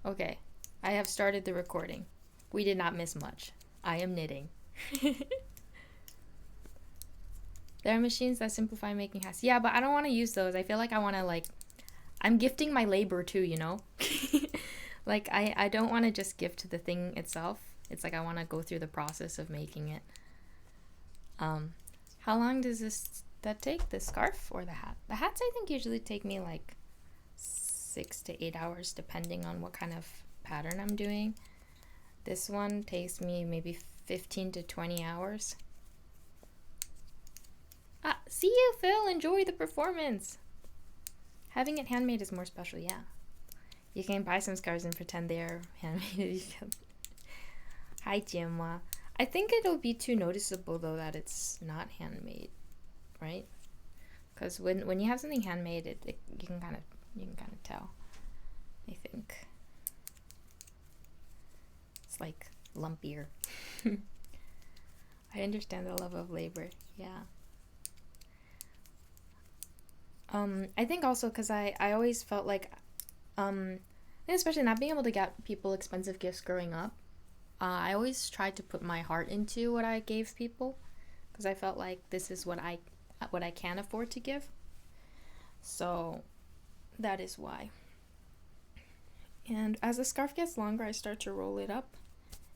Okay, I have started the recording. We did not miss much. I am knitting. There are machines that simplify making hats. Yeah, but I don't want to use those. I feel like I want to, like, I'm gifting my labor too, you know? Like, I don't want to just gift the thing itself. It's like I want to go through the process of making it. Um, how long does that take? The scarf or the hat? The hats, I think, usually take me like 6 to 8 hours, depending on what kind of pattern I'm doing. This one takes me maybe 15 to 20 hours. Ah, see you, Phil. Enjoy the performance. Having it handmade is more special, yeah. You can buy some scarves and pretend they're handmade. Hi, Gemma. I think it'll be too noticeable, though, that it's not handmade, right? Because when you have something handmade, you can kind of tell. I think it's like lumpier. I understand the love of labor. Yeah. I think also because I always felt like, especially not being able to get people expensive gifts growing up, I always tried to put my heart into what I gave people, because I felt like this is what I can afford to give. So that is why. And as the scarf gets longer, I start to roll it up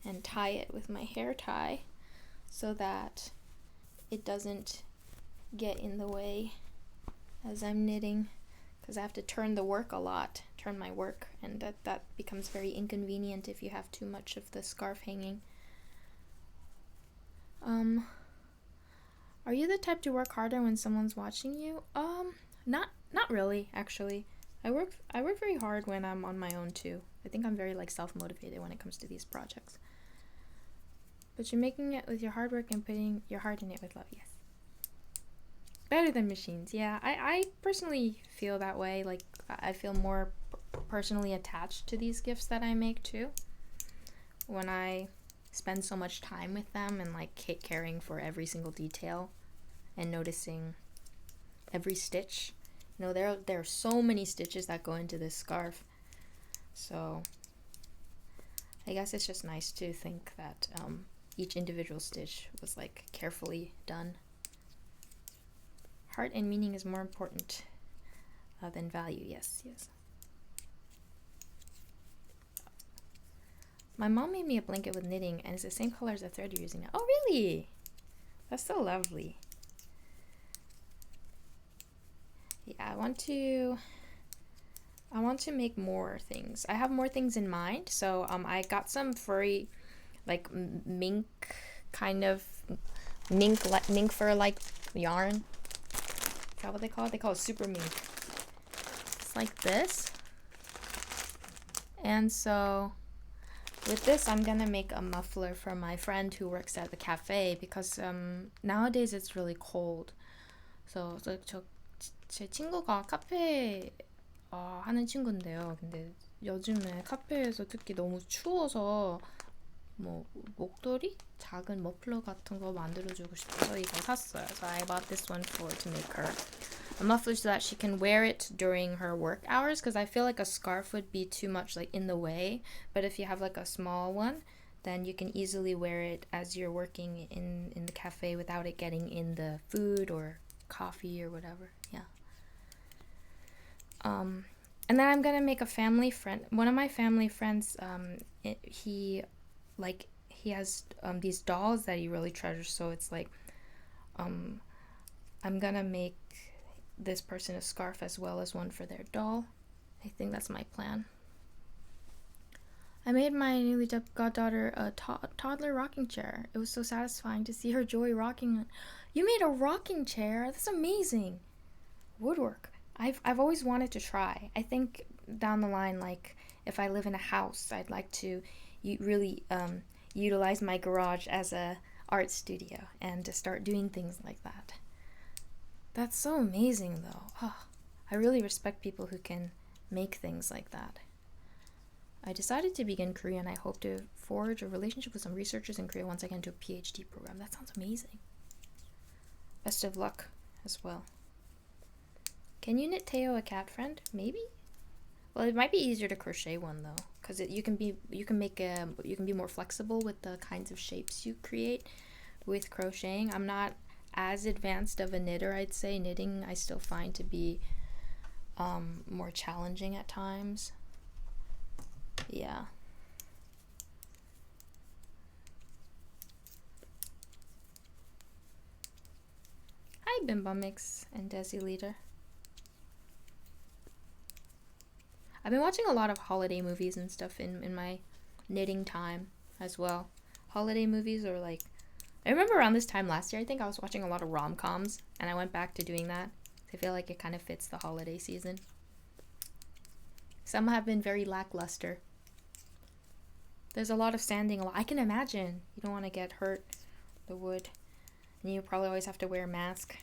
and tie it with my hair tie so that it doesn't get in the way as I'm knitting, because I have to turn my work, and that becomes very inconvenient if you have too much of the scarf hanging. Are you the type to work harder when someone's watching you? Not really, actually. I work very hard when I'm on my own too. I think I'm very like self-motivated when it comes to these projects. But you're making it with your hard work and putting your heart in it with love, yes. Better than machines, yeah. I personally feel that way. Like, I feel more personally attached to these gifts that I make too, when I spend so much time with them and like caring for every single detail and noticing every stitch. You know, there are so many stitches that go into this scarf, so I guess it's just nice to think that each individual stitch was like carefully done. Heart and meaning is more important than value. Yes. My mom made me a blanket with knitting, and it's the same color as the thread you're using now. Oh, really? That's so lovely. Yeah, I want to make more things. I have more things in mind. So I got some furry, like mink kind of mink fur like yarn. Is that what they call it? They call it super mink. It's like this. And so with this, I'm gonna make a muffler for my friend who works at the cafe, because nowadays it's really cold. So 제 친구가 카페 하는 친구인데요. 근데 요즘에 카페에서 특히 너무 추워서 뭐 목도리? 작은 머플러 같은 거 만들어주고 싶어서 이거 샀어요. So I bought this one to make her a muffler so that she can wear it during her work hours, because I feel like a scarf would be too much like in the way, but if you have like a small one, then you can easily wear it as you're working in the cafe without it getting in the food or coffee or whatever. Yeah. And then I'm gonna make a family friend. One of my family friends, he has these dolls that he really treasures. So it's like, I'm gonna make this person a scarf as well as one for their doll. I think that's my plan. I made my newly goddaughter a toddler rocking chair. It was so satisfying to see her joy rocking it. You made a rocking chair? That's amazing. Woodwork. I've always wanted to try. I think down the line, like if I live in a house, I'd like to really utilize my garage as a art studio and to start doing things like that. That's so amazing, though. Oh, I really respect people who can make things like that. I decided to begin Korean. I hope to forge a relationship with some researchers in Korea once I get into a PhD program. That sounds amazing. Best of luck as well. Can you knit Teo a cat friend? Maybe? Well, it might be easier to crochet one, though, because you can be more flexible with the kinds of shapes you create with crocheting. I'm not as advanced of a knitter. I'd say knitting I still find to be more challenging at times. Yeah. Hi, Bimba Mix and Desi Leader. I've been watching a lot of holiday movies and stuff in my knitting time as well. Holiday movies are like, I remember around this time last year, I think I was watching a lot of rom-coms, and I went back to doing that. I feel like it kind of fits the holiday season. Some have been very lackluster. There's a lot of sanding. I can imagine. You don't want to get hurt, the wood. And you probably always have to wear a mask,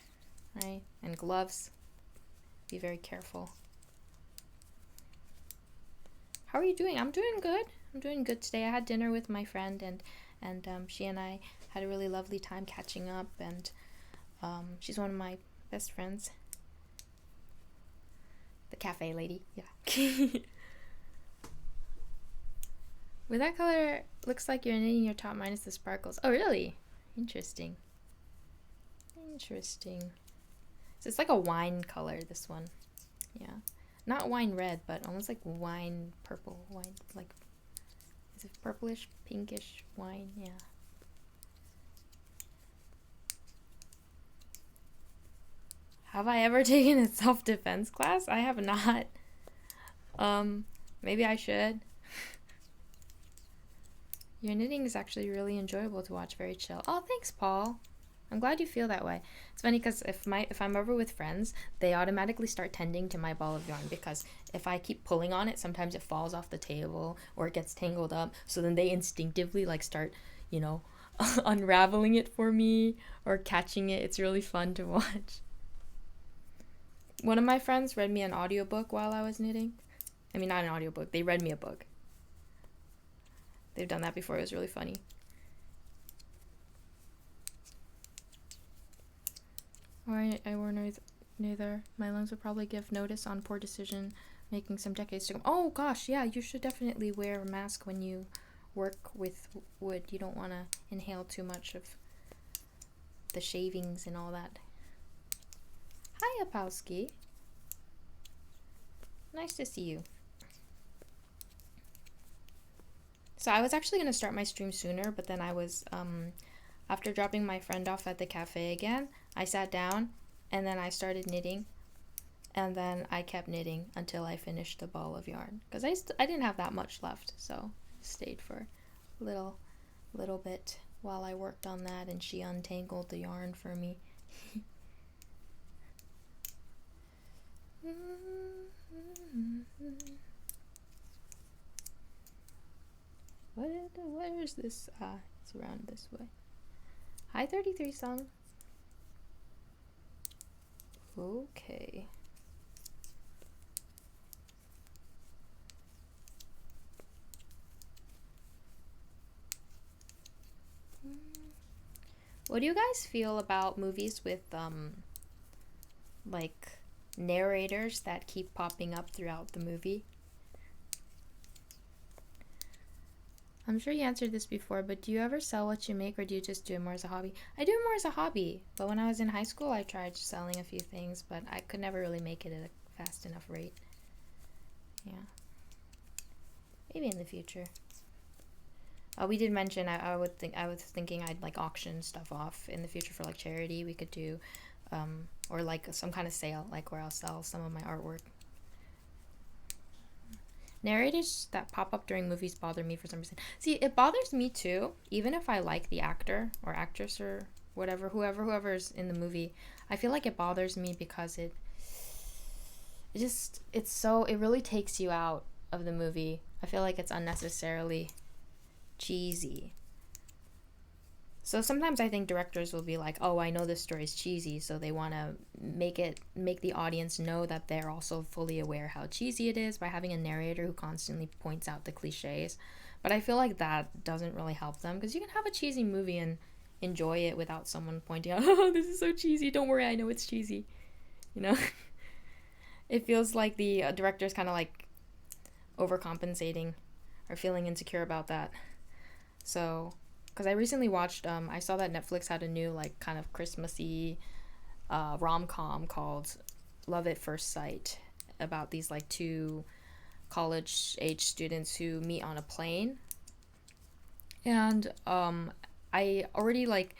right? And gloves. Be very careful. How are you doing? I'm doing good. I'm doing good today. I had dinner with my friend, and she and I had a really lovely time catching up, and she's one of my best friends. The cafe lady, yeah. With that color, looks like you're knitting your top minus the sparkles. Oh, really? Interesting. Interesting. So it's like a wine color, this one. Yeah. Not wine red, but almost like wine purple. Wine, like, is it purplish, pinkish wine? Yeah. Have I ever taken a self-defense class? I have not. Maybe I should. Your knitting is actually really enjoyable to watch, very chill. Oh, thanks, Paul. I'm glad you feel that way. It's funny because if I'm over with friends, they automatically start tending to my ball of yarn, because if I keep pulling on it, sometimes it falls off the table or it gets tangled up. So then they instinctively like start, you know, unraveling it for me or catching it. It's really fun to watch. One of my friends read me an audiobook while I was knitting. I mean, not an audiobook. They read me a book. They've done that before. It was really funny. I wore neither. My lungs would probably give notice on poor decision making some decades to come. Oh gosh, yeah, you should definitely wear a mask when you work with wood. You don't want to inhale too much of the shavings and all that. Hi, Apowski. Nice to see you. So I was actually going to start my stream sooner, but then I was, after dropping my friend off at the cafe again, I sat down and then I started knitting, and then I kept knitting until I finished the ball of yarn, because I didn't have that much left, so I stayed for a little bit while I worked on that, and she untangled the yarn for me. Where is this? It's around this way. Hi, 33 song. Okay. What do you guys feel about movies with like narrators that keep popping up throughout the movie? I'm sure you answered this before, but do you ever sell what you make, or do you just do it more as a hobby? I do it more as a hobby, but when I was in high school, I tried selling a few things, but I could never really make it at a fast enough rate. Yeah. Maybe in the future. We did mention I was thinking I'd like auction stuff off in the future for like charity. We could do, or like some kind of sale, like where I'll sell some of my artwork. Narrators that pop up during movies bother me for some reason. See, it bothers me too, even if I like the actor or actress or whatever, whoever's in the movie. I feel like it bothers me because it really takes you out of the movie. I feel like it's unnecessarily cheesy. So sometimes I think directors will be like, oh, I know this story is cheesy, so they want to make the audience know that they're also fully aware how cheesy it is by having a narrator who constantly points out the cliches. But I feel like that doesn't really help them, because you can have a cheesy movie and enjoy it without someone pointing out, oh, this is so cheesy, don't worry, I know it's cheesy. You know? It feels like the director's kind of like overcompensating are feeling insecure about that. So, because I recently watched, I saw that Netflix had a new like kind of Christmassy rom com called Love at First Sight, about these like two college age students who meet on a plane. And I already like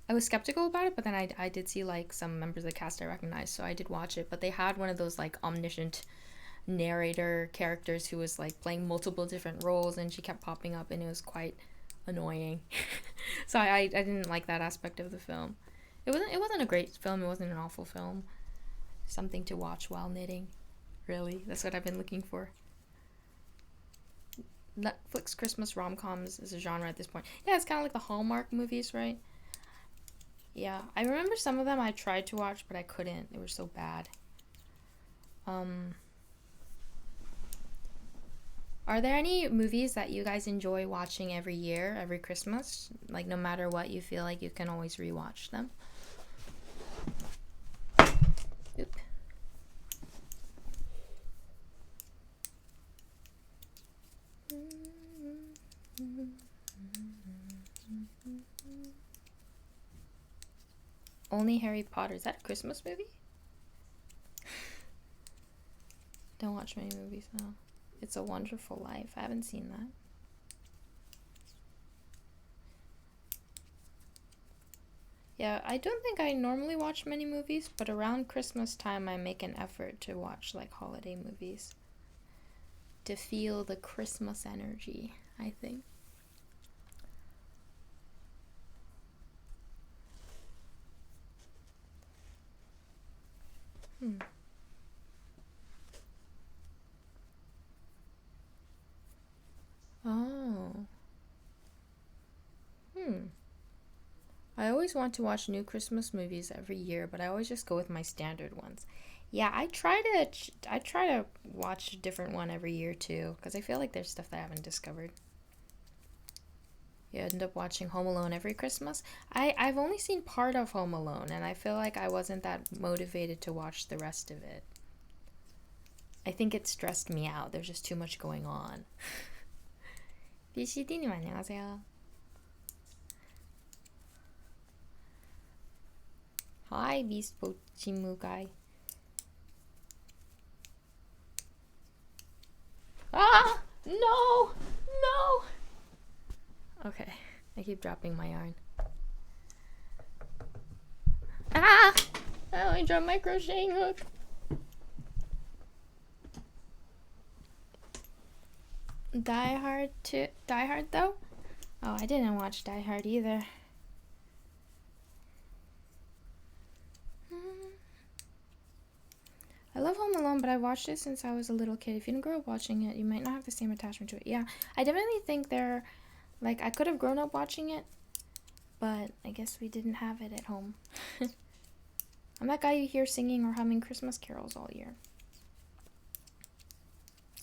I was skeptical about it, but then I did see like some members of the cast I recognized, so I did watch it. But they had one of those like omniscient narrator characters who was like playing multiple different roles, and she kept popping up, and it was quite annoying. So I didn't like that aspect of the film. It wasn't a great film. It wasn't an awful film. Something to watch while knitting. Really, that's what I've been looking for. Netflix Christmas rom-coms is a genre at this point. Yeah, it's kind of like the Hallmark movies, right? Yeah, I remember some of them I tried to watch, but I couldn't. They were so bad. Um, are there any movies that you guys enjoy watching every year, every Christmas? Like, no matter what, you feel like you can always rewatch them? Oop. Only Harry Potter. Is that a Christmas movie? Don't watch many movies now. It's a Wonderful Life. I haven't seen that. Yeah, I don't think I normally watch many movies, but around Christmas time I make an effort to watch like holiday movies to feel the Christmas energy, I think. Hmm. Oh. Hmm. I always want to watch new Christmas movies every year, but I always just go with my standard ones. Yeah, I try to watch a different one every year too, because I feel like there's stuff that I haven't discovered. You end up watching Home Alone every Christmas. I've only seen part of Home Alone, and I feel like I wasn't that motivated to watch the rest of it. I think it stressed me out. There's just too much going on. BCD님 안녕하세요. Hi, Beast guy. Ah! No! No! Okay, I keep dropping my yarn. Ah! I only dropped my crocheting hook. Die Hard though? Oh, I didn't watch Die Hard either. I love Home Alone, but I watched it since I was a little kid. If you didn't grow up watching it, you might not have the same attachment to it. Yeah, I definitely think like, I could have grown up watching it, but I guess we didn't have it at home. I'm that guy you hear singing or humming Christmas carols all year.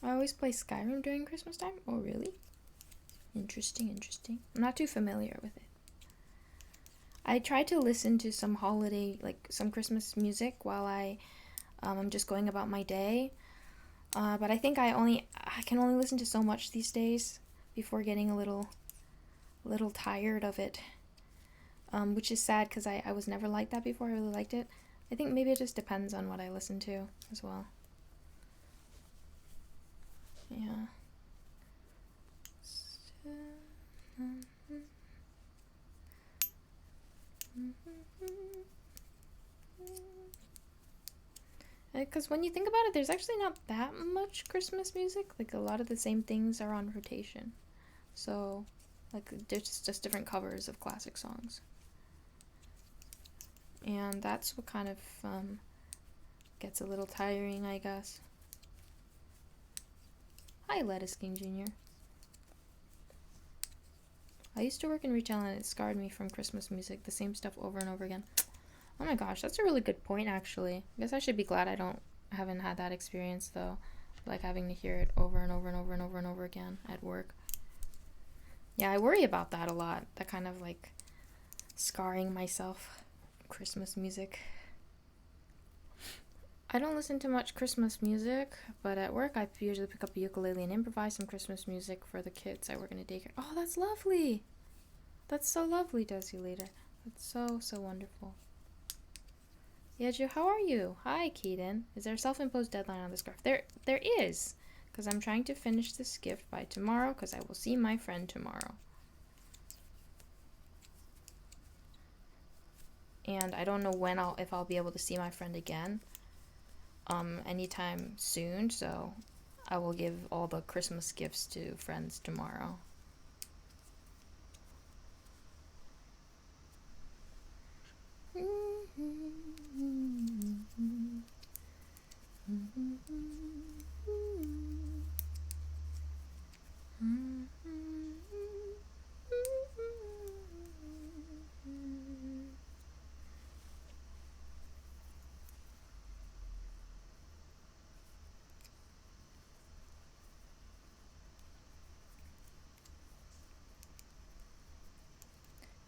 I always play Skyrim during Christmas time. Oh, really? Interesting. I'm not too familiar with it. I try to listen to some holiday, like some Christmas music while I'm just going about my day. But I think I can only listen to so much these days before getting a little tired of it. Which is sad because I was never like that before. I really liked it. I think maybe it just depends on what I listen to as well. Yeah. Because when you think about it, there's actually not that much Christmas music. Like, a lot of the same things are on rotation. So, like, there's just different covers of classic songs. And that's what kind of gets a little tiring, I guess. Hi, Lettuce King Jr. I used to work in retail, and it scarred me from Christmas music. The same stuff over and over again. Oh my gosh, that's a really good point, actually. I guess I should be glad I haven't had that experience, though. Like, having to hear it over and over and over and over and over again at work. Yeah, I worry about that a lot. That kind of, like, scarring myself. Christmas music. I don't listen to much Christmas music, but at work I usually pick up a ukulele and improvise some Christmas music for the kids. I work in a daycare. Oh, that's lovely. That's so lovely, Desi later. That's so, so wonderful. Yeju, how are you? Hi, Keaton. Is there a self-imposed deadline on this scarf? There is, because I'm trying to finish this gift by tomorrow, because I will see my friend tomorrow. And I don't know if I'll be able to see my friend again anytime soon, so I will give all the Christmas gifts to friends tomorrow.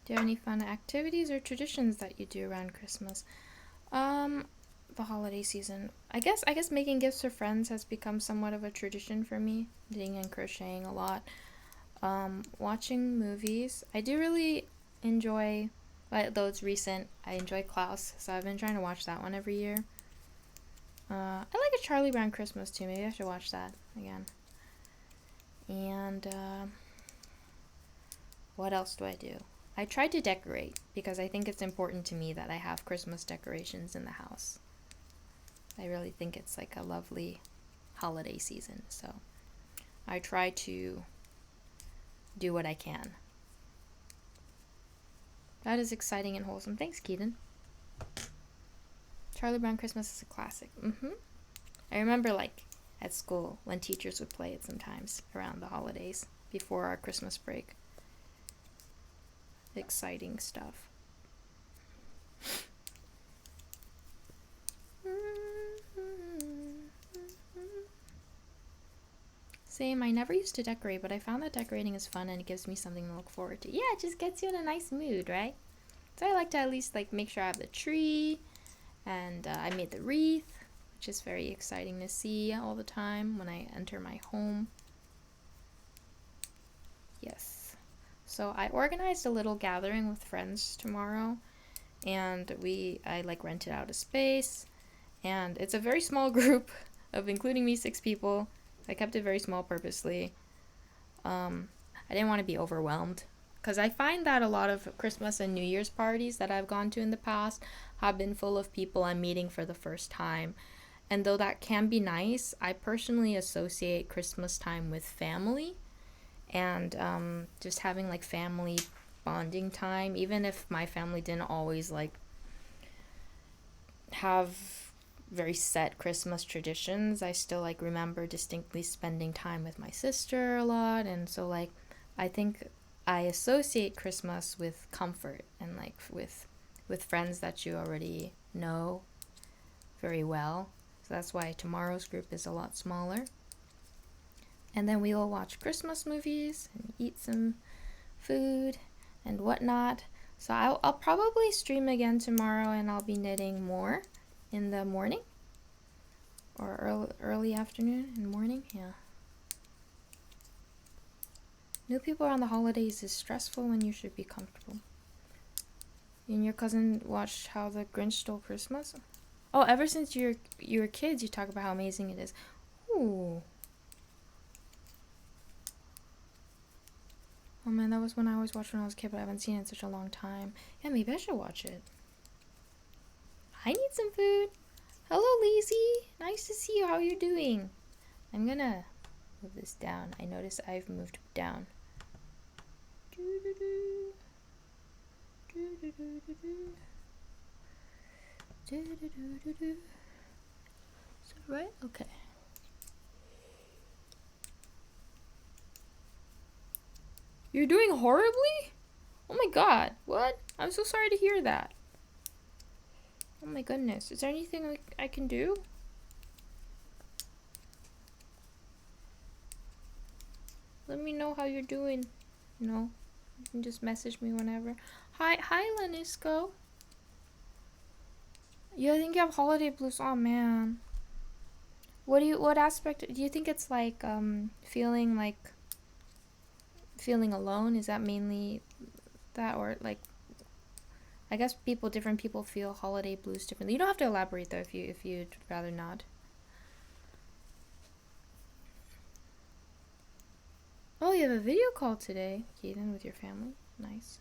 Do you have any fun activities or traditions that you do around Christmas? The holiday season. I guess making gifts for friends has become somewhat of a tradition for me. Knitting and crocheting a lot. Watching movies. I do really enjoy, though it's recent, I enjoy Klaus, so I've been trying to watch that one every year. I like a Charlie Brown Christmas too. Maybe I should watch that again. And what else do I do? I try to decorate because I think it's important to me that I have Christmas decorations in the house. I really think it's like a lovely holiday season, so I try to do what I can. That is exciting and wholesome. Thanks, Keaton. Charlie Brown Christmas is a classic. I remember like at school when teachers would play it sometimes around the holidays before our Christmas break. Exciting stuff. Same, I never used to decorate, but I found that decorating is fun and it gives me something to look forward to. Yeah, it just gets you in a nice mood, right? So I like to at least like make sure I have the tree, and I made the wreath, which is very exciting to see all the time when I enter my home. Yes. So I organized a little gathering with friends tomorrow, and I like rented out a space, and it's a very small group of, including me, 6 people. I kept it very small purposely. I didn't want to be overwhelmed, because I find that a lot of Christmas and New Year's parties that I've gone to in the past have been full of people I'm meeting for the first time. And though that can be nice, I personally associate Christmas time with family and just having like family bonding time. Even if my family didn't always like have very set Christmas traditions, I still like remember distinctly spending time with my sister a lot. And so like I think I associate Christmas with comfort and like with friends that you already know very well. So that's why tomorrow's group is a lot smaller. And then we will watch Christmas movies and eat some food and whatnot. So I'll probably stream again tomorrow, and I'll be knitting more in the morning or early afternoon and morning. Yeah. New people around the holidays is stressful when you should be comfortable. You and your cousin watched How the Grinch Stole Christmas? Oh, ever since you were kids, you talk about how amazing it is. Ooh. Oh man, that was when I always watched when I was a kid, but I haven't seen it in such a long time. Yeah, maybe I should watch it. I need some food. Hello, Lizzie. Nice to see you. How are you doing? I'm gonna move this down. I notice I've moved down. Is that right? Okay. You're doing horribly? Oh my god, what? I'm so sorry to hear that. Oh my goodness, is there anything I can do? Let me know how you're doing. You know, you can just message me whenever. Hi, Lenisco. You think you have holiday blues? Oh man. What aspect do you think it's like feeling alone? Is that mainly that, or like I guess different people feel holiday blues differently. You don't have to elaborate though if you'd rather not. Oh, you have a video call today, Keaton, with your family. Nice.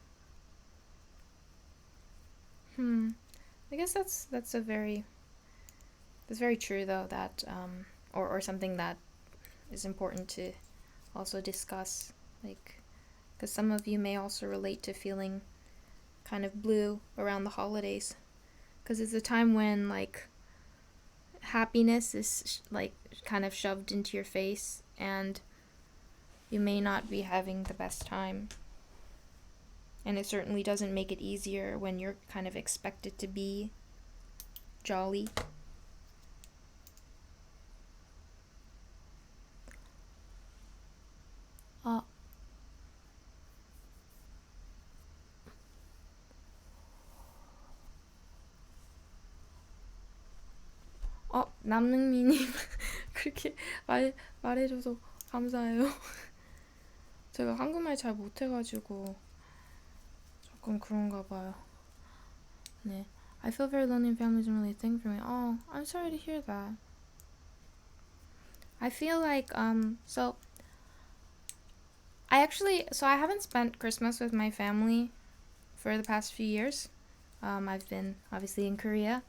Hmm. I guess that's very true though, that or something that is important to also discuss, like, because some of you may also relate to feeling kind of blue around the holidays, because it's a time when like happiness is like kind of shoved into your face, and you may not be having the best time. And it certainly doesn't make it easier when you're kind of expected to be jolly. Uh, 남능미님 그렇게 말해줘서 감사해요. 제가 한국말 잘 못해가지고 조금 그런가 봐요. 네. I feel very lonely and family isn't really a thing for me. Oh, I'm sorry to hear that. I feel like so I haven't spent Christmas with my family for the past few years. I've been obviously in Korea,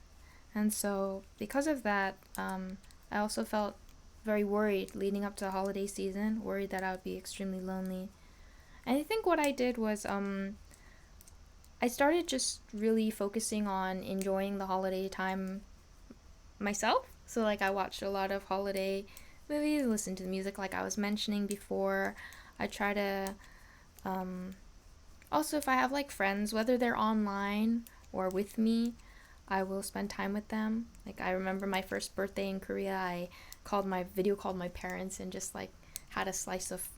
and so because of that, I also felt very worried leading up to the holiday season, worried that I would be extremely lonely. And I think what I did was I started just really focusing on enjoying the holiday time myself. So like I watched a lot of holiday movies, listened to the music like I was mentioning before. I try to also, if I have like friends, whether they're online or with me, I will spend time with them. Like I remember my first birthday in Korea, I called my parents and just like had a slice of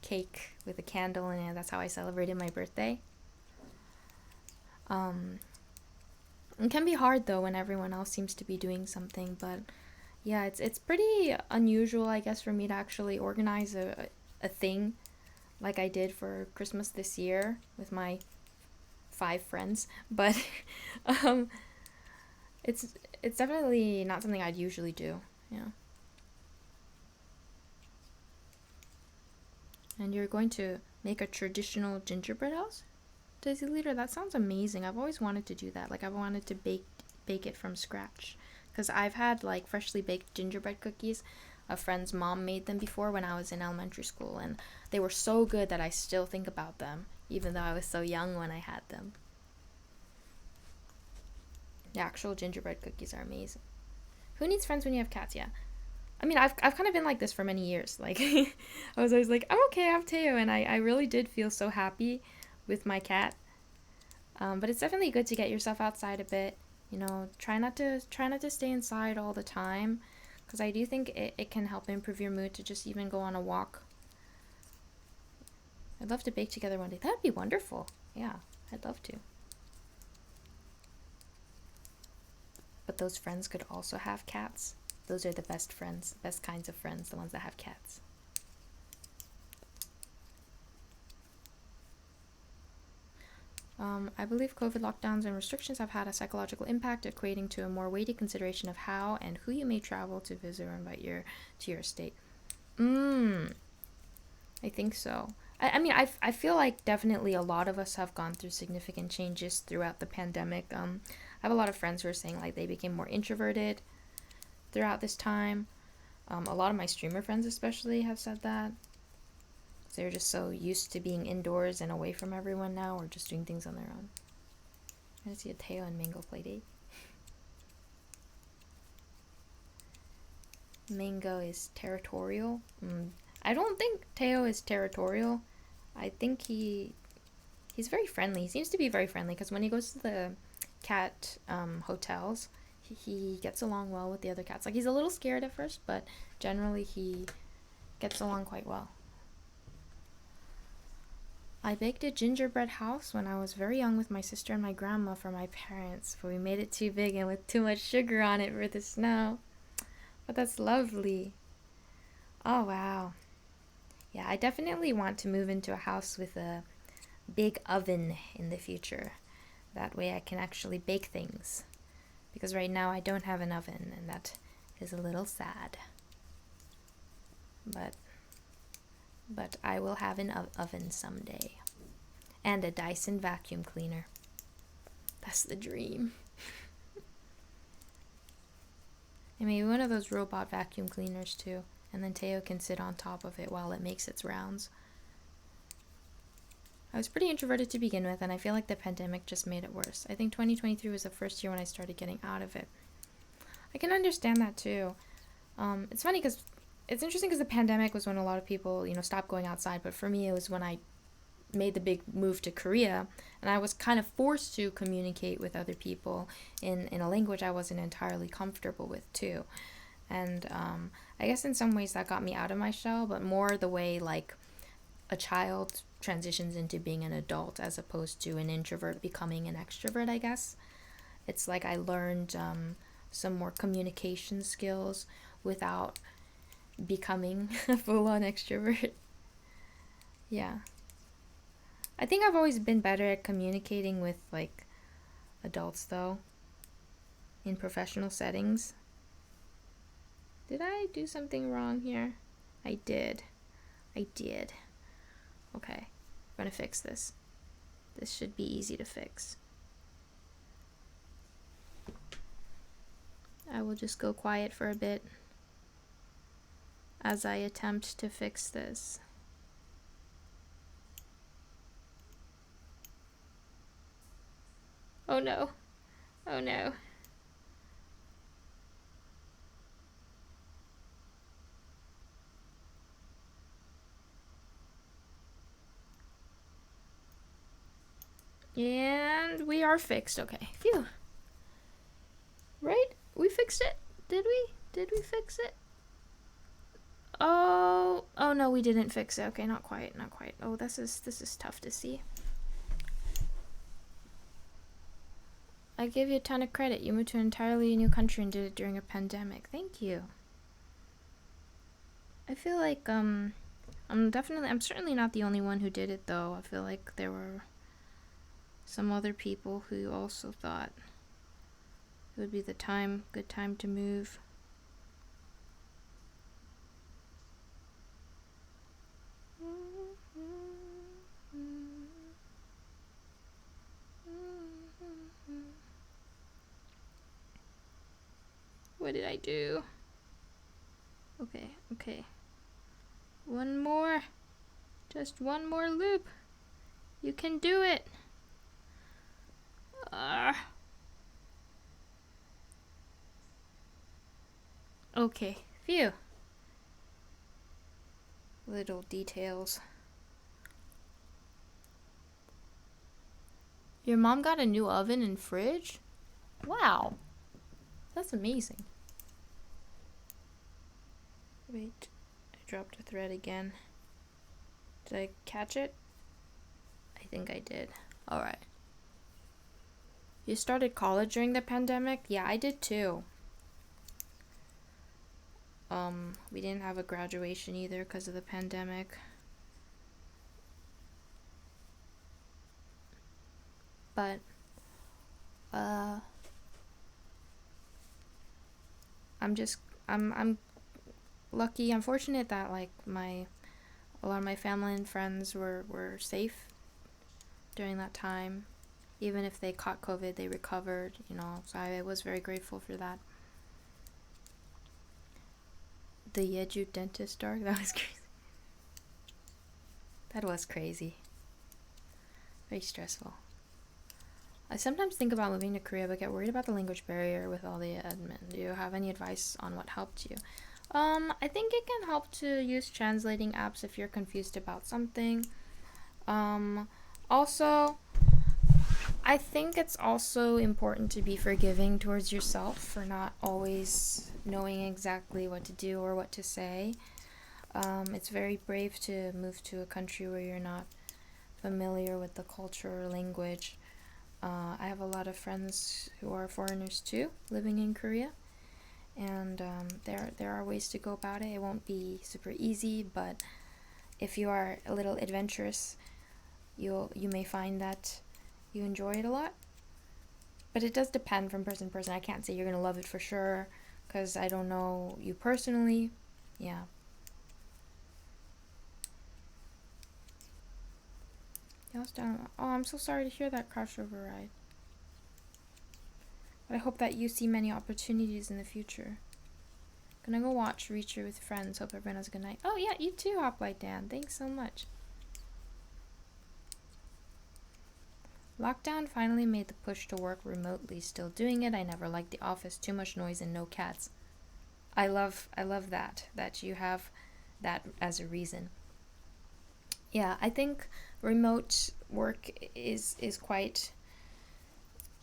cake with a candle in it. That's how I celebrated my birthday. Um, it can be hard though when everyone else seems to be doing something, but yeah, it's pretty unusual, I guess, for me to actually organize a thing like I did for Christmas this year with my 5 friends. But um, it's definitely not something I'd usually do. Yeah. And you're going to make a traditional gingerbread house, Daisy Leader? That sounds amazing. I've always wanted to do that. Like I've wanted to bake it from scratch, because I've had like freshly baked gingerbread cookies. A friend's mom made them before when I was in elementary school, and they were so good that I still think about them, even though I was so young when I had them. The actual gingerbread cookies are amazing. Who needs friends when you have cats? Yeah. I mean, I've kind of been like this for many years. Like, I was always like, I'm okay, I have Teo, and I really did feel so happy with my cat. But it's definitely good to get yourself outside a bit. You know, try not to stay inside all the time, because I do think it can help improve your mood to just even go on a walk. I'd love to bake together one day. That'd be wonderful. Yeah, I'd love to. But those friends could also have cats. Those are the best friends, best kinds of friends, the ones that have cats. I believe COVID lockdowns and restrictions have had a psychological impact, equating to a more weighty consideration of how and who you may travel to visit or invite to your state. I think so. I mean, I feel like definitely a lot of us have gone through significant changes throughout the pandemic. I have a lot of friends who are saying like they became more introverted throughout this time. A lot of my streamer friends especially have said that. They're just so used to being indoors and away from everyone now, or just doing things on their own. I see a Teo and Mango play date. Mango is territorial. I don't think Teo is territorial. I think he's very friendly. He seems to be very friendly, because when he goes to the cat hotels, he gets along well with the other cats. Like he's a little scared at first, but generally he gets along quite well. I baked a gingerbread house when I was very young with my sister and my grandma for my parents, but we made it too big and with too much sugar on it for the snow. But that's lovely. Oh, wow. Yeah, I definitely want to move into a house with a big oven in the future. That way I can actually bake things. Because right now I don't have an oven, and that is a little sad. But I will have an oven someday. And a Dyson vacuum cleaner. That's the dream. And maybe one of those robot vacuum cleaners too. And then Teo can sit on top of it while it makes its rounds. I was pretty introverted to begin with, and I feel like the pandemic just made it worse. I think 2023 was the first year when I started getting out of it. I can understand that too. It's funny because it's interesting because the pandemic was when a lot of people, stopped going outside. But for me, it was when I made the big move to Korea, and I was kind of forced to communicate with other people in a language I wasn't entirely comfortable with too. And I guess in some ways that got me out of my shell, but more the way like a child transitions into being an adult as opposed to an introvert becoming an extrovert, I guess. It's like I learned some more communication skills without becoming a full-on extrovert. Yeah. I think I've always been better at communicating with like adults though in professional settings. Did I do something wrong here? I did. Okay. I'm gonna fix this. This should be easy to fix. I will just go quiet for a bit as I attempt to fix this. Oh no. Oh no. And we are fixed. Okay. Phew. Right? We fixed it? Did we? Did we fix it? Oh no, we didn't fix it. Okay, not quite. Oh, this is tough to see. I give you a ton of credit. You moved to an entirely new country and did it during a pandemic. Thank you. I feel like I'm certainly not the only one who did it though. I feel like there were some other people who also thought it would be good time to move. What did I do? Okay. One more. Just one more loop. You can do it. Okay, phew. Little details. Your mom got a new oven and fridge? Wow. That's amazing. Wait, I dropped a thread again. Did I catch it? I think I did. Alright. You started college during the pandemic? Yeah, I did too. We didn't have a graduation either because of the pandemic. But, I'm lucky. I'm fortunate that like a lot of my family and friends were safe during that time. Even if they caught COVID, they recovered, so I was very grateful for that. The Jeju dentist dark, that was crazy. That was crazy. Very stressful. I sometimes think about moving to Korea, but get worried about the language barrier with all the admin. Do you have any advice on what helped you? I think it can help to use translating apps if you're confused about something. Also, I think it's also important to be forgiving towards yourself for not always knowing exactly what to do or what to say. It's very brave to move to a country where you're not familiar with the culture or language. I have a lot of friends who are foreigners too, living in Korea, and there are ways to go about it. It won't be super easy, but if you are a little adventurous, you may find that you enjoy it a lot. But it does depend from person to person. I can't say you're gonna love it for sure, because I don't know you personally. Yeah. Oh, I'm so sorry to hear that crash override. But I hope that you see many opportunities in the future. Gonna go watch Reacher with friends. Hope everyone has a good night. Oh yeah, you too, Hoplite Dan. Thanks so much. Lockdown finally made the push to work remotely. Still doing it. I never liked the office. Too much noise and no cats. I love that you have that as a reason. Yeah, I think remote work is quite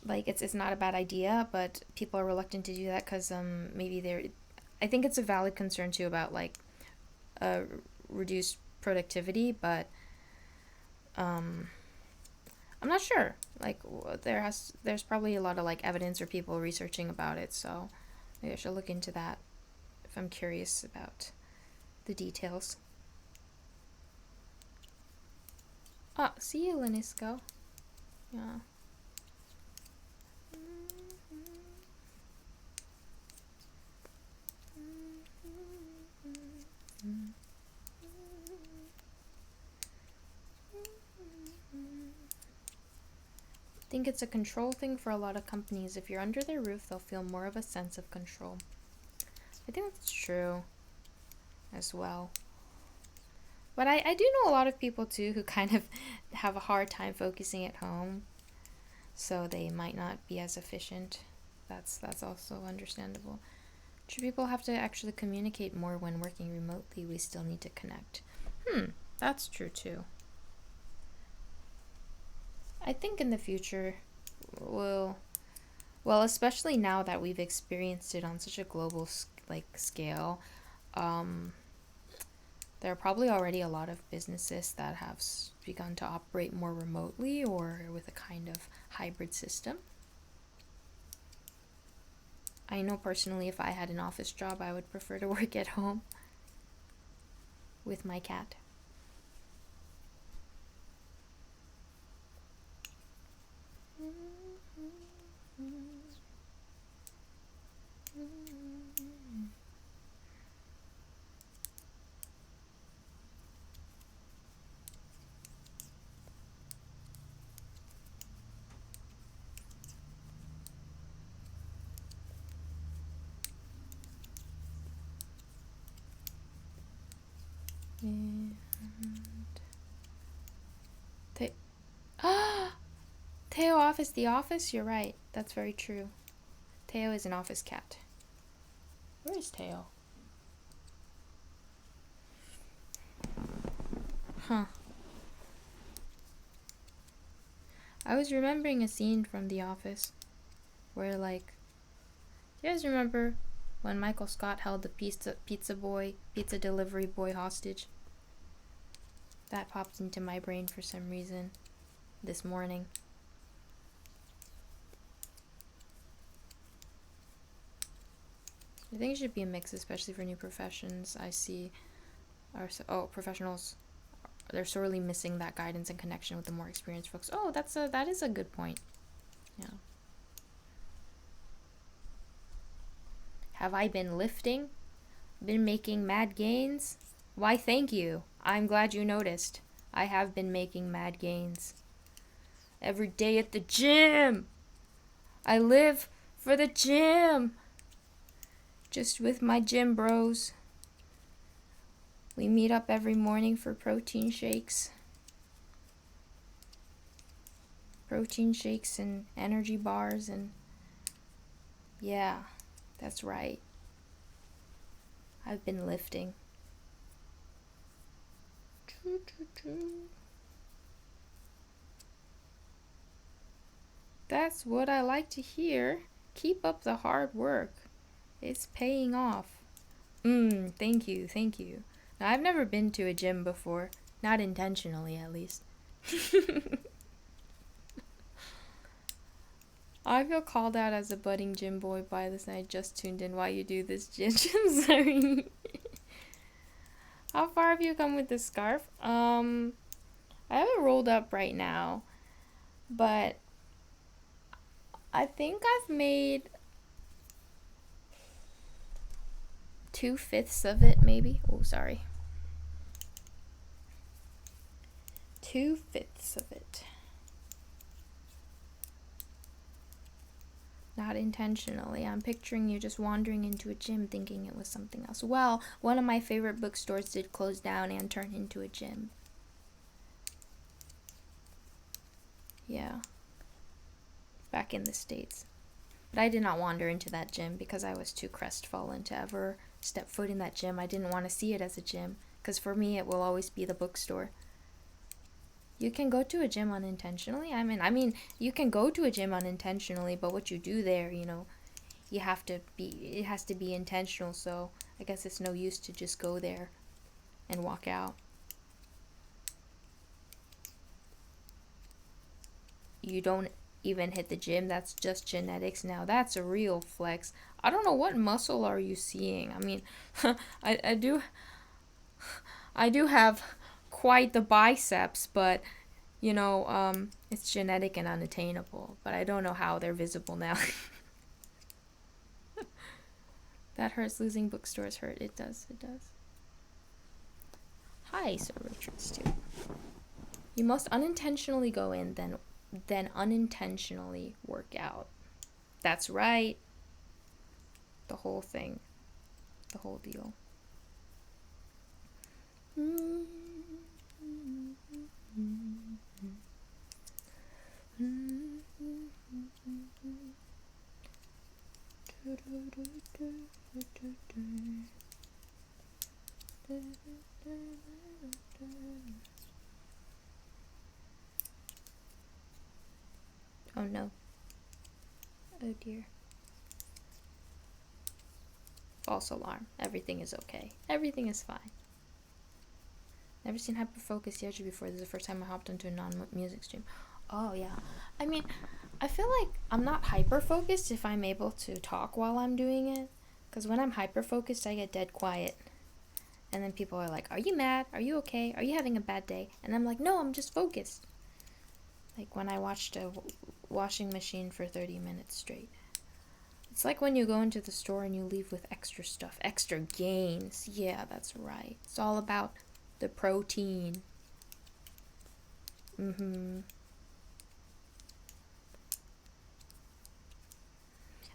like it's not a bad idea, but people are reluctant to do that because maybe they're. I think it's a valid concern too about like uh, reduced productivity, but I'm not sure. Like there's probably a lot of like evidence or people researching about it, so maybe I should look into that if I'm curious about the details. Ah, see you, Lenisco. Yeah. I think it's a control thing for a lot of companies. If you're under their roof, they'll feel more of a sense of control. I think that's true as well. But I do know a lot of people too who kind of have a hard time focusing at home, so they might not be as efficient. That's also understandable. Should people have to actually communicate more when working remotely? We still need to connect. That's true too. I think in the future, we'll well, especially now that we've experienced it on such a global scale, um, there are probably already a lot of businesses that have begun to operate more remotely or with a kind of hybrid system. I know personally if I had an office job, I would prefer to work at home with my cat. And Teo office, the office? You're right. That's very true. Teo is an office cat. Where is Teo? Huh. I was remembering a scene from The Office where, like, you guys remember when Michael Scott held the pizza delivery boy hostage? That popped into my brain for some reason this morning. I think it should be a mix, especially for new professions. I see professionals, they're sorely missing that guidance and connection with the more experienced folks. Oh, that is a good point. Yeah. Have I been lifting? Been making mad gains? Why, thank you. I'm glad you noticed. I have been making mad gains. Every day at the gym. I live for the gym. Just with my gym bros. We meet up every morning for protein shakes. Protein shakes and energy bars and yeah, that's right. I've been lifting. That's what I like to hear. Keep up the hard work. It's paying off. Thank you. Now, I've never been to a gym before. Not intentionally, at least. I feel called out as a budding gym boy by this, and I just tuned in while you do this, Ginger. I'm sorry. How far have you come with this scarf? I have it rolled up right now, but I think I've made 2/5 of it, maybe. Oh, sorry. 2/5 of it. Not intentionally. I'm picturing you just wandering into a gym thinking it was something else. Well, one of my favorite bookstores did close down and turn into a gym. Yeah. Back in the States. But I did not wander into that gym because I was too crestfallen to ever step foot in that gym. I didn't want to see it as a gym because for me it will always be the bookstore. You can go to a gym unintentionally. I mean, you can go to a gym unintentionally, but what you do there, it has to be intentional. So I guess it's no use to just go there and walk out. You don't even hit the gym. That's just genetics. Now that's a real flex. I don't know, what muscle are you seeing. I mean, I do have quite the biceps, but it's genetic and unattainable. But I don't know how they're visible now. That hurts. Losing bookstores hurt. It does. Hi, Sir Richard Stewart. You must unintentionally go in, then unintentionally work out. That's right. The whole thing. The whole deal. Oh no. Oh dear. False alarm. Everything is okay. Everything is fine. Never seen Hyperfocus Yeji before. This is the first time I hopped into a non-music stream. Oh yeah. I mean, I feel like I'm not hyper-focused if I'm able to talk while I'm doing it. Because when I'm hyper-focused, I get dead quiet. And then people are like, are you mad? Are you okay? Are you having a bad day? And I'm like, no, I'm just focused. Like when I watched a washing machine for 30 minutes straight. It's like when you go into the store and you leave with extra stuff, extra gains. Yeah, that's right. It's all about the protein.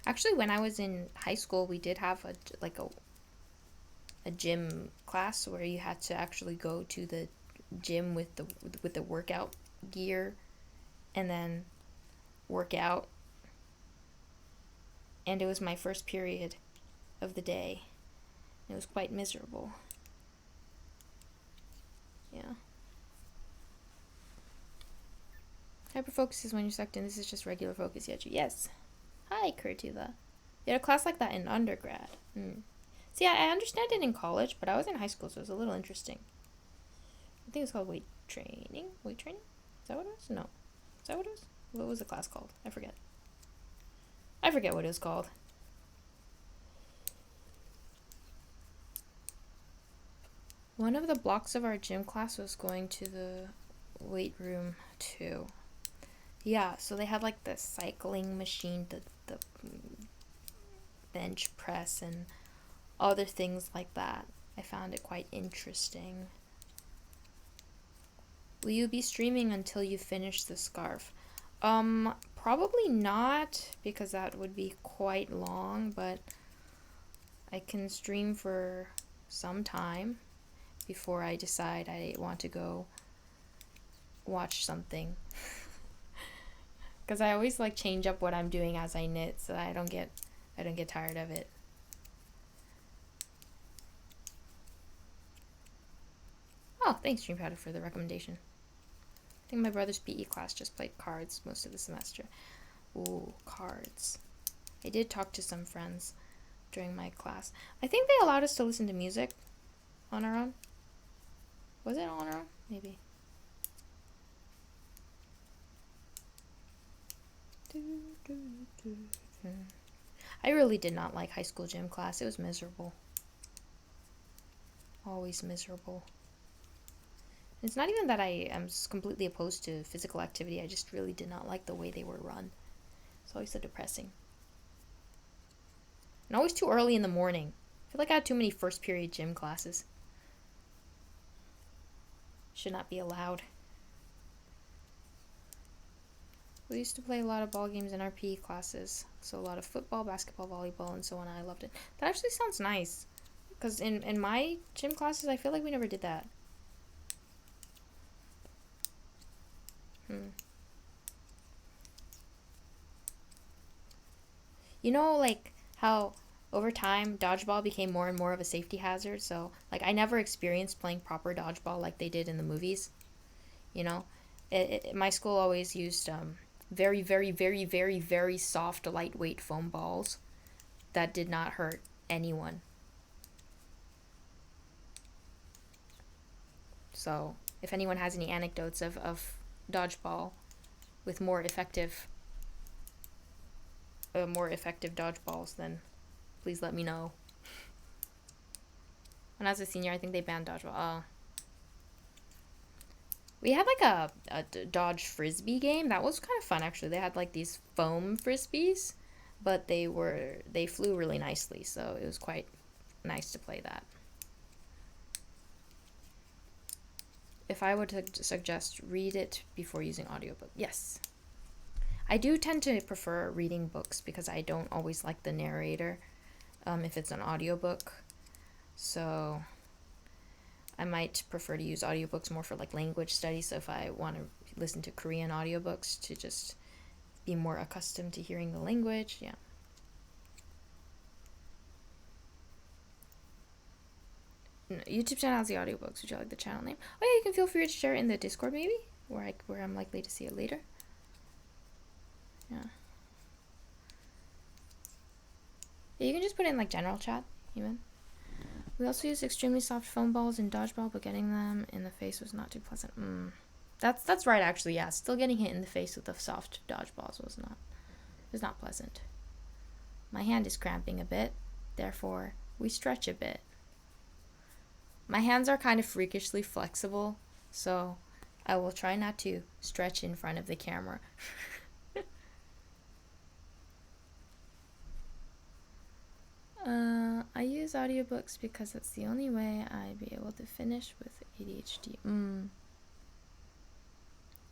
Actually, when I was in high school, we did have a gym class where you had to actually go to the gym with the workout gear and then work out. And it was my first period of the day. It was quite miserable. Yeah. Hyperfocus is when you're sucked in. This is just regular focus, Yeju. Yes. Hi, Kurtula. You had a class like that in undergrad. See, I understand it in college, but I was in high school, so it was a little interesting. I think it's called weight training. Weight training? Is that what it was? No. Is that what it was? What was the class called? I forget what it was called. One of the blocks of our gym class was going to the weight room too. Yeah, so they had like the cycling machine, the bench press, and other things like that. I found it quite interesting. Will you be streaming until you finish the scarf? Probably not, because that would be quite long, but I can stream for some time before I decide I want to go watch something. Because I always like change up what I'm doing as I knit, so I don't get tired of it. Oh, thanks Dream Powder for the recommendation. I think my brother's PE class just played cards most of the semester. Ooh, cards. I did talk to some friends during my class. I think they allowed us to listen to music on our own. Was it on our own? Maybe. I really did not like high school gym class. It was miserable. Always miserable. It's not even that I am completely opposed to physical activity. I just really did not like the way they were run. It's always so depressing. And always too early in the morning. I feel like I had too many first period gym classes. Should not be allowed. We used to play a lot of ball games in our PE classes. So a lot of football, basketball, volleyball, and so on. I loved it. That actually sounds nice. Because in my gym classes, I feel like we never did that. You know, like how over time dodgeball became more and more of a safety hazard. So like I never experienced playing proper dodgeball like they did in the movies. You know, my school always used very, very, very, very, very soft, lightweight foam balls that did not hurt anyone. So if anyone has any anecdotes of dodgeball with more effective dodgeballs, then please let me know. When I was a senior, I think they banned dodgeball. We had like a dodge frisbee game. That was kind of fun actually. They had like these foam frisbees, but they flew really nicely, so it was quite nice to play that. If I were to suggest, read it before using audiobook. Yes. I do tend to prefer reading books because I don't always like the narrator if it's an audiobook. So I might prefer to use audiobooks more for like language studies. So if I want to listen to Korean audiobooks to just be more accustomed to hearing the language, yeah. YouTube channel has the audiobooks. Would you like the channel name? Oh yeah, you can feel free to share it in the Discord maybe, where I'm likely to see it later. Yeah. Yeah, you can just put it in like general chat, even. We also used extremely soft foam balls in dodgeball, but getting them in the face was not too pleasant. That's right actually, yeah. Still getting hit in the face with the soft dodgeballs was not pleasant. My hand is cramping a bit, therefore we stretch a bit. My hands are kind of freakishly flexible, so I will try not to stretch in front of the camera. I use audiobooks because it's the only way I'd be able to finish with ADHD.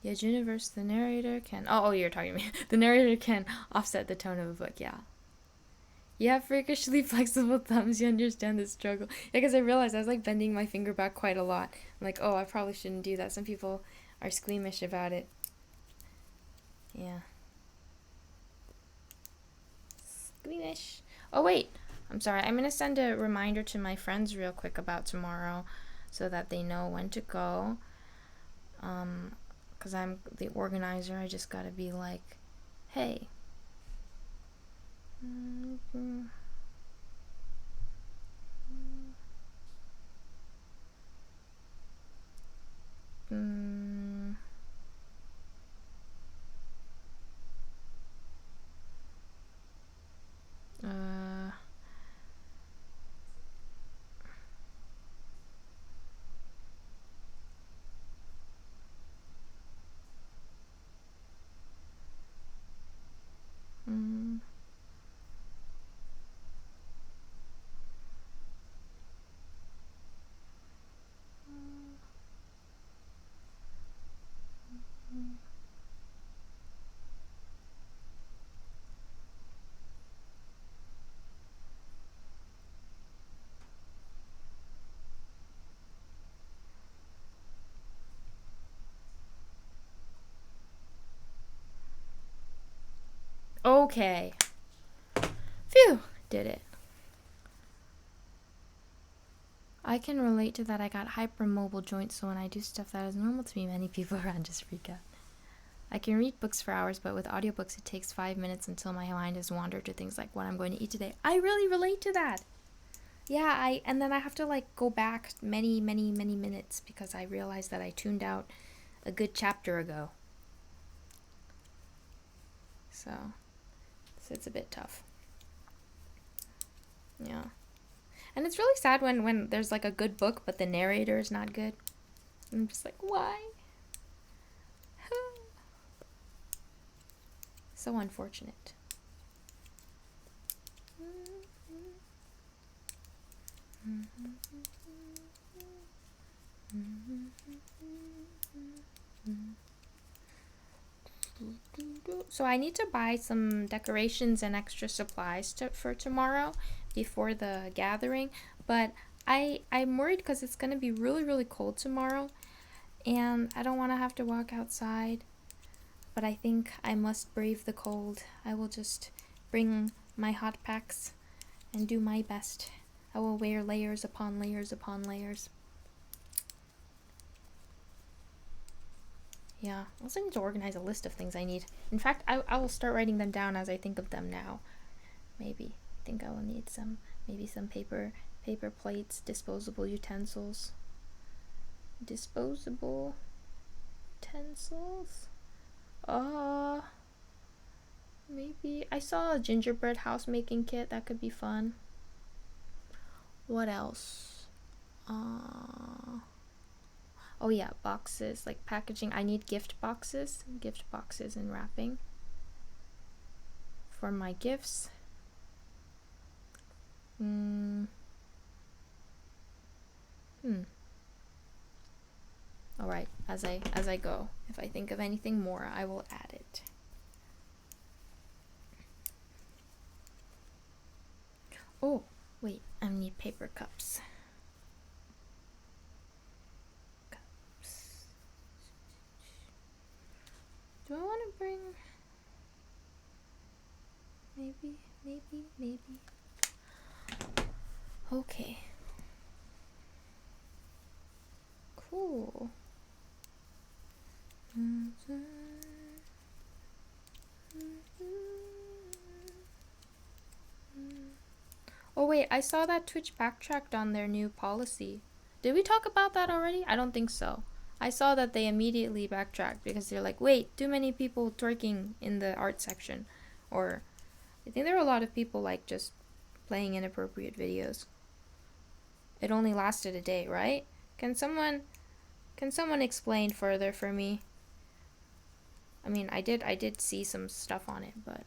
Yejuniverse, the narrator can... Oh, you're talking to me. The narrator can offset the tone of a book, yeah. You have freakishly flexible thumbs, you understand the struggle. Yeah, because I realized I was like bending my finger back quite a lot. I'm like, oh, I probably shouldn't do that. Some people are squeamish about it. Yeah. Squeamish. Oh, wait. I'm sorry. I'm going to send a reminder to my friends real quick about tomorrow so that they know when to go. Because I'm the organizer. I just got to be like, hey. Okay. Phew, did it. I can relate to that. I got hypermobile joints, so when I do stuff that is normal to me, many people around just freak out. I can read books for hours, but with audiobooks it takes 5 minutes until my mind has wandered to things like what I'm going to eat today. I really relate to that. Yeah, and then I have to like go back many, many, many minutes because I realized that I tuned out a good chapter ago. So it's a bit tough. Yeah. And it's really sad when there's like a good book but the narrator is not good. I'm just like, why? So unfortunate. So I need to buy some decorations and extra supplies for tomorrow before the gathering, but I'm worried because it's going to be really really cold tomorrow and I don't want to have to walk outside, but I think I must brave the cold. I will just bring my hot packs and do my best. I will wear layers upon layers upon layers. Yeah, I also need to organize a list of things I need. In fact, I will start writing them down as I think of them now. Maybe. I think I will need maybe some paper plates, disposable utensils. Disposable utensils? Maybe. I saw a gingerbread house making kit. That could be fun. What else? Oh yeah, boxes, like packaging. I need gift boxes and wrapping for my gifts. All right, as I go, if I think of anything more, I will add it. Oh, wait, I need paper cups. Do I want to bring... Maybe. Okay. Cool. Oh wait, I saw that Twitch backtracked on their new policy. Did we talk about that already? I don't think so. I saw that they immediately backtracked because they're like, wait, too many people twerking in the art section. Or I think there were a lot of people like just playing inappropriate videos. It only lasted a day, right? Can someone explain further for me? I mean, I did see some stuff on it, but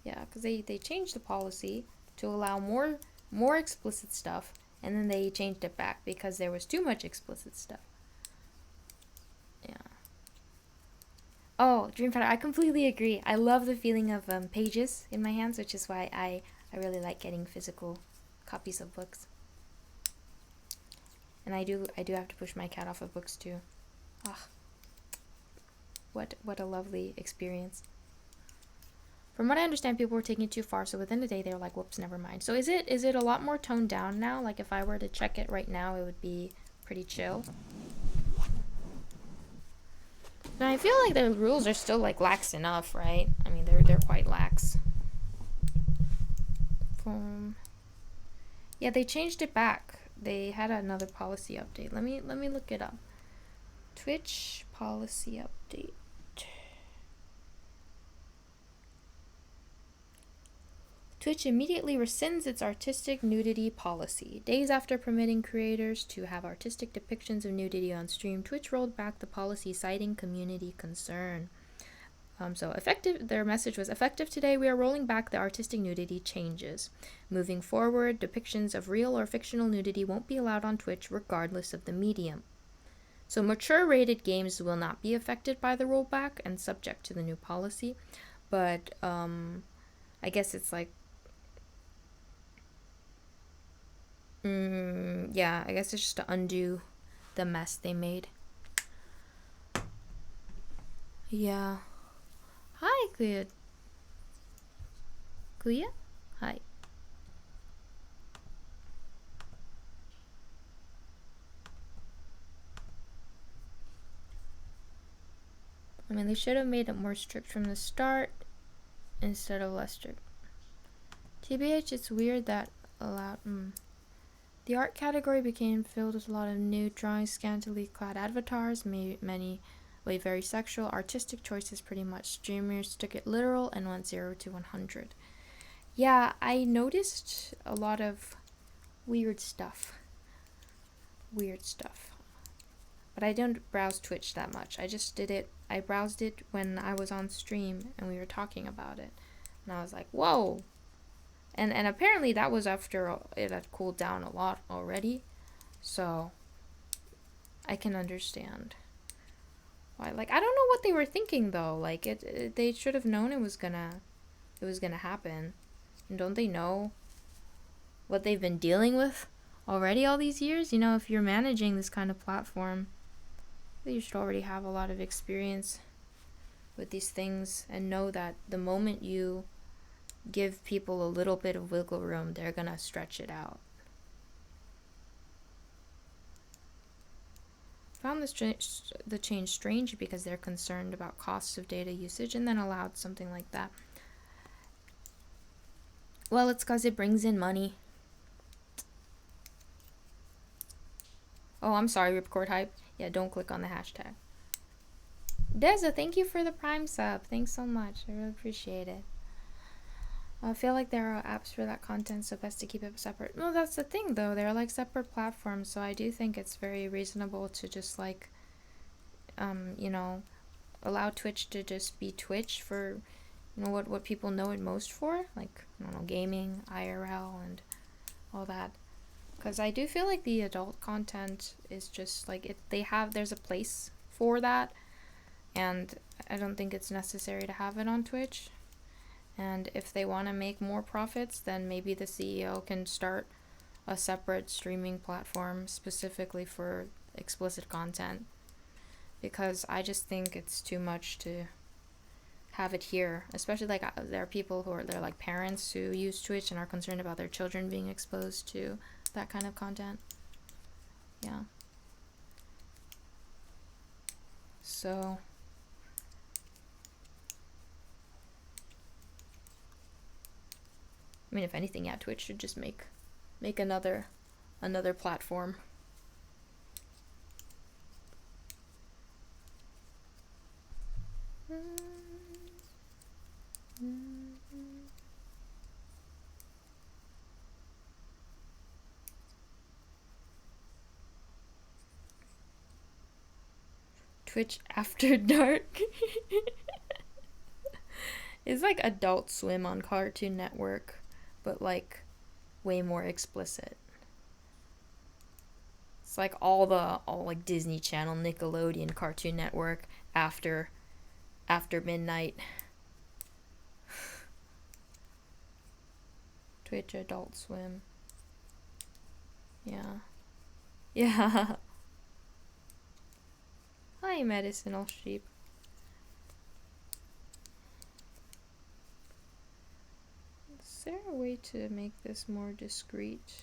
yeah, because they changed the policy to allow more explicit stuff, and then they changed it back because there was too much explicit stuff. Yeah. Oh, Dreamfighter, I completely agree. I love the feeling of pages in my hands, which is why I really like getting physical copies of books. And I do have to push my cat off of books too. Ah, what a lovely experience. From what I understand, people were taking it too far, so within a day they were like, whoops, never mind. So is it a lot more toned down now? Like if I were to check it right now, it would be pretty chill. Now I feel like the rules are still like lax enough, right? I mean, they're quite lax. Yeah, they changed it back. They had another policy update. Let me look it up. Twitch policy update. Twitch immediately rescinds its artistic nudity policy. Days after permitting creators to have artistic depictions of nudity on stream, Twitch rolled back the policy, citing community concern. So effective. Their message was effective today. We are rolling back the artistic nudity changes. Moving forward, depictions of real or fictional nudity won't be allowed on Twitch, regardless of the medium. So mature-rated games will not be affected by the rollback and subject to the new policy, but I guess it's like. Yeah, I guess it's just to undo the mess they made. Yeah. Hi, Kuya. Kuya? Hi. I mean, they should have made it more strict from the start instead of less strict. TBH, it's weird that allowed. The art category became filled with a lot of nude drawings, scantily clad avatars, many way very sexual, artistic choices pretty much. Streamers took it literal and went 0 to 100. Yeah, I noticed a lot of weird stuff. Weird stuff. But I don't browse Twitch that much. I browsed it when I was on stream and we were talking about it. And I was like, whoa. And apparently that was after it had cooled down a lot already. So I can understand why. Like, I don't know what they were thinking though. Like they should have known it was gonna happen. And don't they know what they've been dealing with already all these years? You know, if you're managing this kind of platform, you should already have a lot of experience with these things and know that the moment you give people a little bit of wiggle room, they're gonna stretch it out. Found the change strange because they're concerned about costs of data usage and then allowed something like that. Well, it's because it brings in money. Oh, I'm sorry, Ripcord Hype. Yeah, don't click on the hashtag. Deza, thank you for the Prime sub. Thanks so much. I really appreciate it. I feel like there are apps for that content, so best to keep it separate. Well, that's the thing, though. They're like separate platforms, so I do think it's very reasonable to just like, you know, allow Twitch to just be Twitch for, you know, what people know it most for, like, I don't know, gaming, IRL, and all that. Because I do feel like the adult content is just like there's a place for that, and I don't think it's necessary to have it on Twitch. And if they want to make more profits, then maybe the CEO can start a separate streaming platform specifically for explicit content. Because I just think it's too much to have it here. Especially like there are people they're like parents who use Twitch and are concerned about their children being exposed to that kind of content. Yeah. So I mean, if anything, yeah, Twitch should just make another platform. Twitch After Dark. It's like Adult Swim on Cartoon Network, but like way more explicit. It's like all like Disney Channel, Nickelodeon, Cartoon Network after midnight. Twitch Adult Swim. Yeah. Yeah. Hi, medicinal sheep. Is there a way to make this more discreet?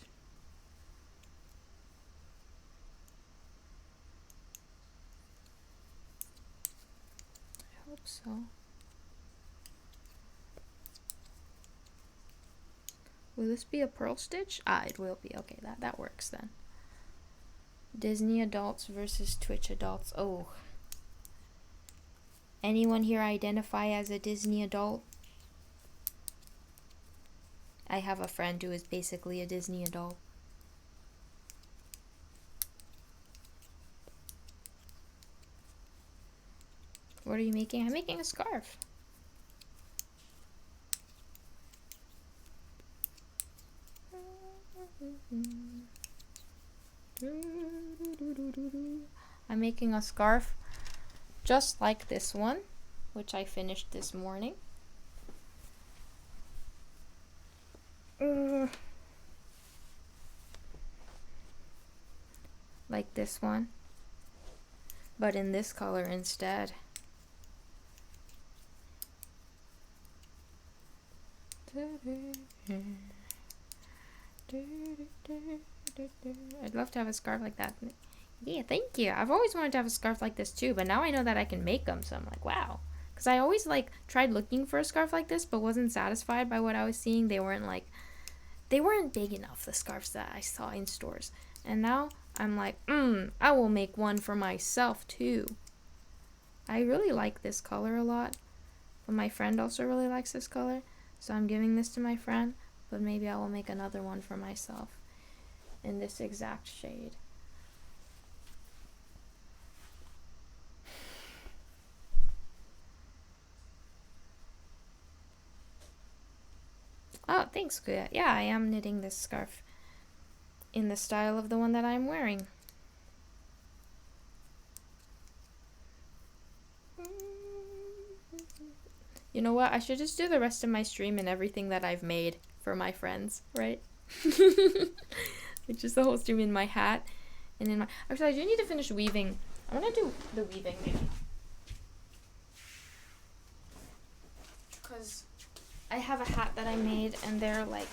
I hope so. Will this be a pearl stitch? Ah, it will be. Okay, that works then. Disney adults versus Twitch adults. Oh. Anyone here identify as a Disney adult? I have a friend who is basically a Disney adult. What are you making? I'm making a scarf. I'm making a scarf just like this one, which I finished this morning. Like this one, but in this color instead. I'd love to have a scarf like that. Yeah, thank you. I've always wanted to have a scarf like this too, but now I know that I can make them, so I'm like, wow. Because I always like tried looking for a scarf like this, but wasn't satisfied by what I was seeing. They weren't big enough, the scarves that I saw in stores. And now I'm like, I will make one for myself too. I really like this color a lot, but my friend also really likes this color, so I'm giving this to my friend, but maybe I will make another one for myself in this exact shade. Oh, thanks, Kuya. Yeah, I am knitting this scarf in the style of the one that I'm wearing. You know what? I should just do the rest of my stream and everything that I've made for my friends, right? Like just the whole stream in my hat and in my... Actually, I do need to finish weaving. I want to do the weaving maybe. Because I have a hat that I made and they're like...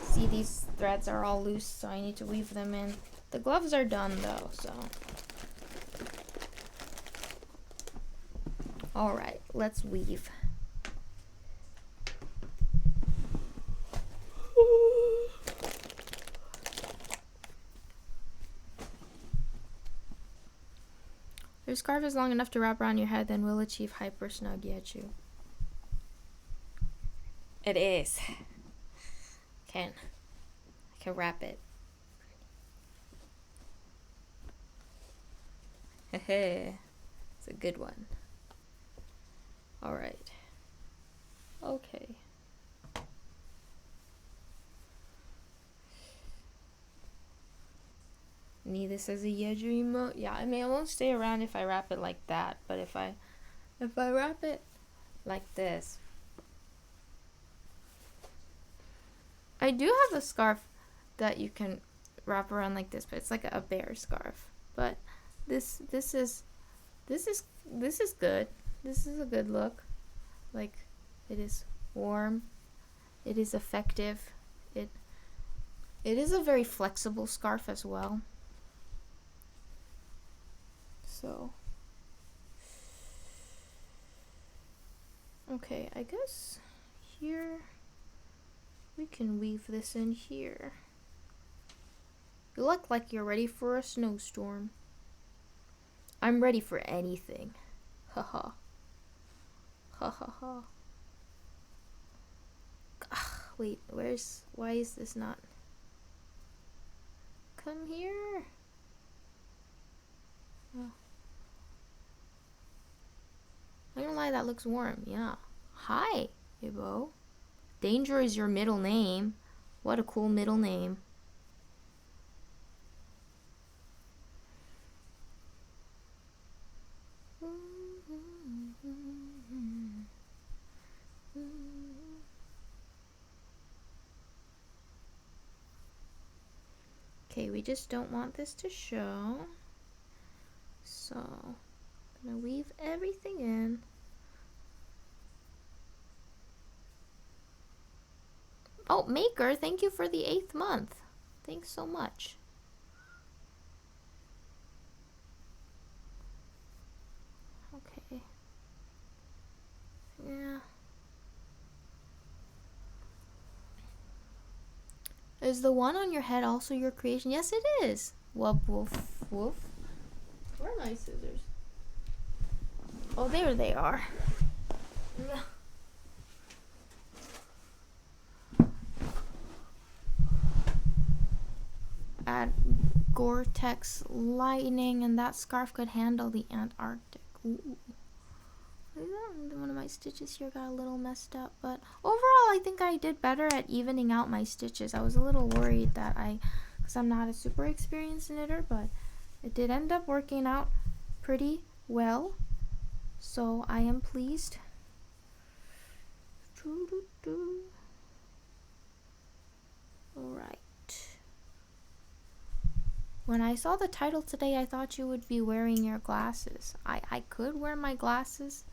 See, these threads are all loose, so I need to weave them in. The gloves are done though, so... Alright, let's weave. Your scarf is long enough to wrap around your head, then we'll achieve hyper snug yeju. It is. I can wrap it. Hehe. It's a good one. Alright. Okay. Need this as a yeju emote? Yeah, I mean, it won't stay around if I wrap it like that, but if I wrap it like this. I do have a scarf that you can wrap around like this, but it's like a bear scarf. But this is good. This is a good look. Like, it is warm. It is effective. It is a very flexible scarf as well. So, okay, I guess here we can weave this in here. You look like you're ready for a snowstorm. I'm ready for anything. Haha. Ha ha ha. Wait, why is this not? Come here. Oh. I don't lie, that looks warm. Yeah. Hi, Ibo. Danger is your middle name. What a cool middle name. Okay, we just don't want this to show. So, I'm gonna weave everything in. Oh, Maker, thank you for the 8th month. Thanks so much. Okay. Yeah. Is the one on your head also your creation? Yes, it is. Woof, woof, woof. Where are my scissors? Oh, there they are. Add Gore-Tex lining, and that scarf could handle the Antarctic. Ooh. One of my stitches here got a little messed up, but overall I think I did better at evening out my stitches. I was a little worried that because I'm not a super experienced knitter, but it did end up working out pretty well, so I am pleased. Alright. When I saw the title today, I thought you would be wearing your glasses. I could wear my glasses.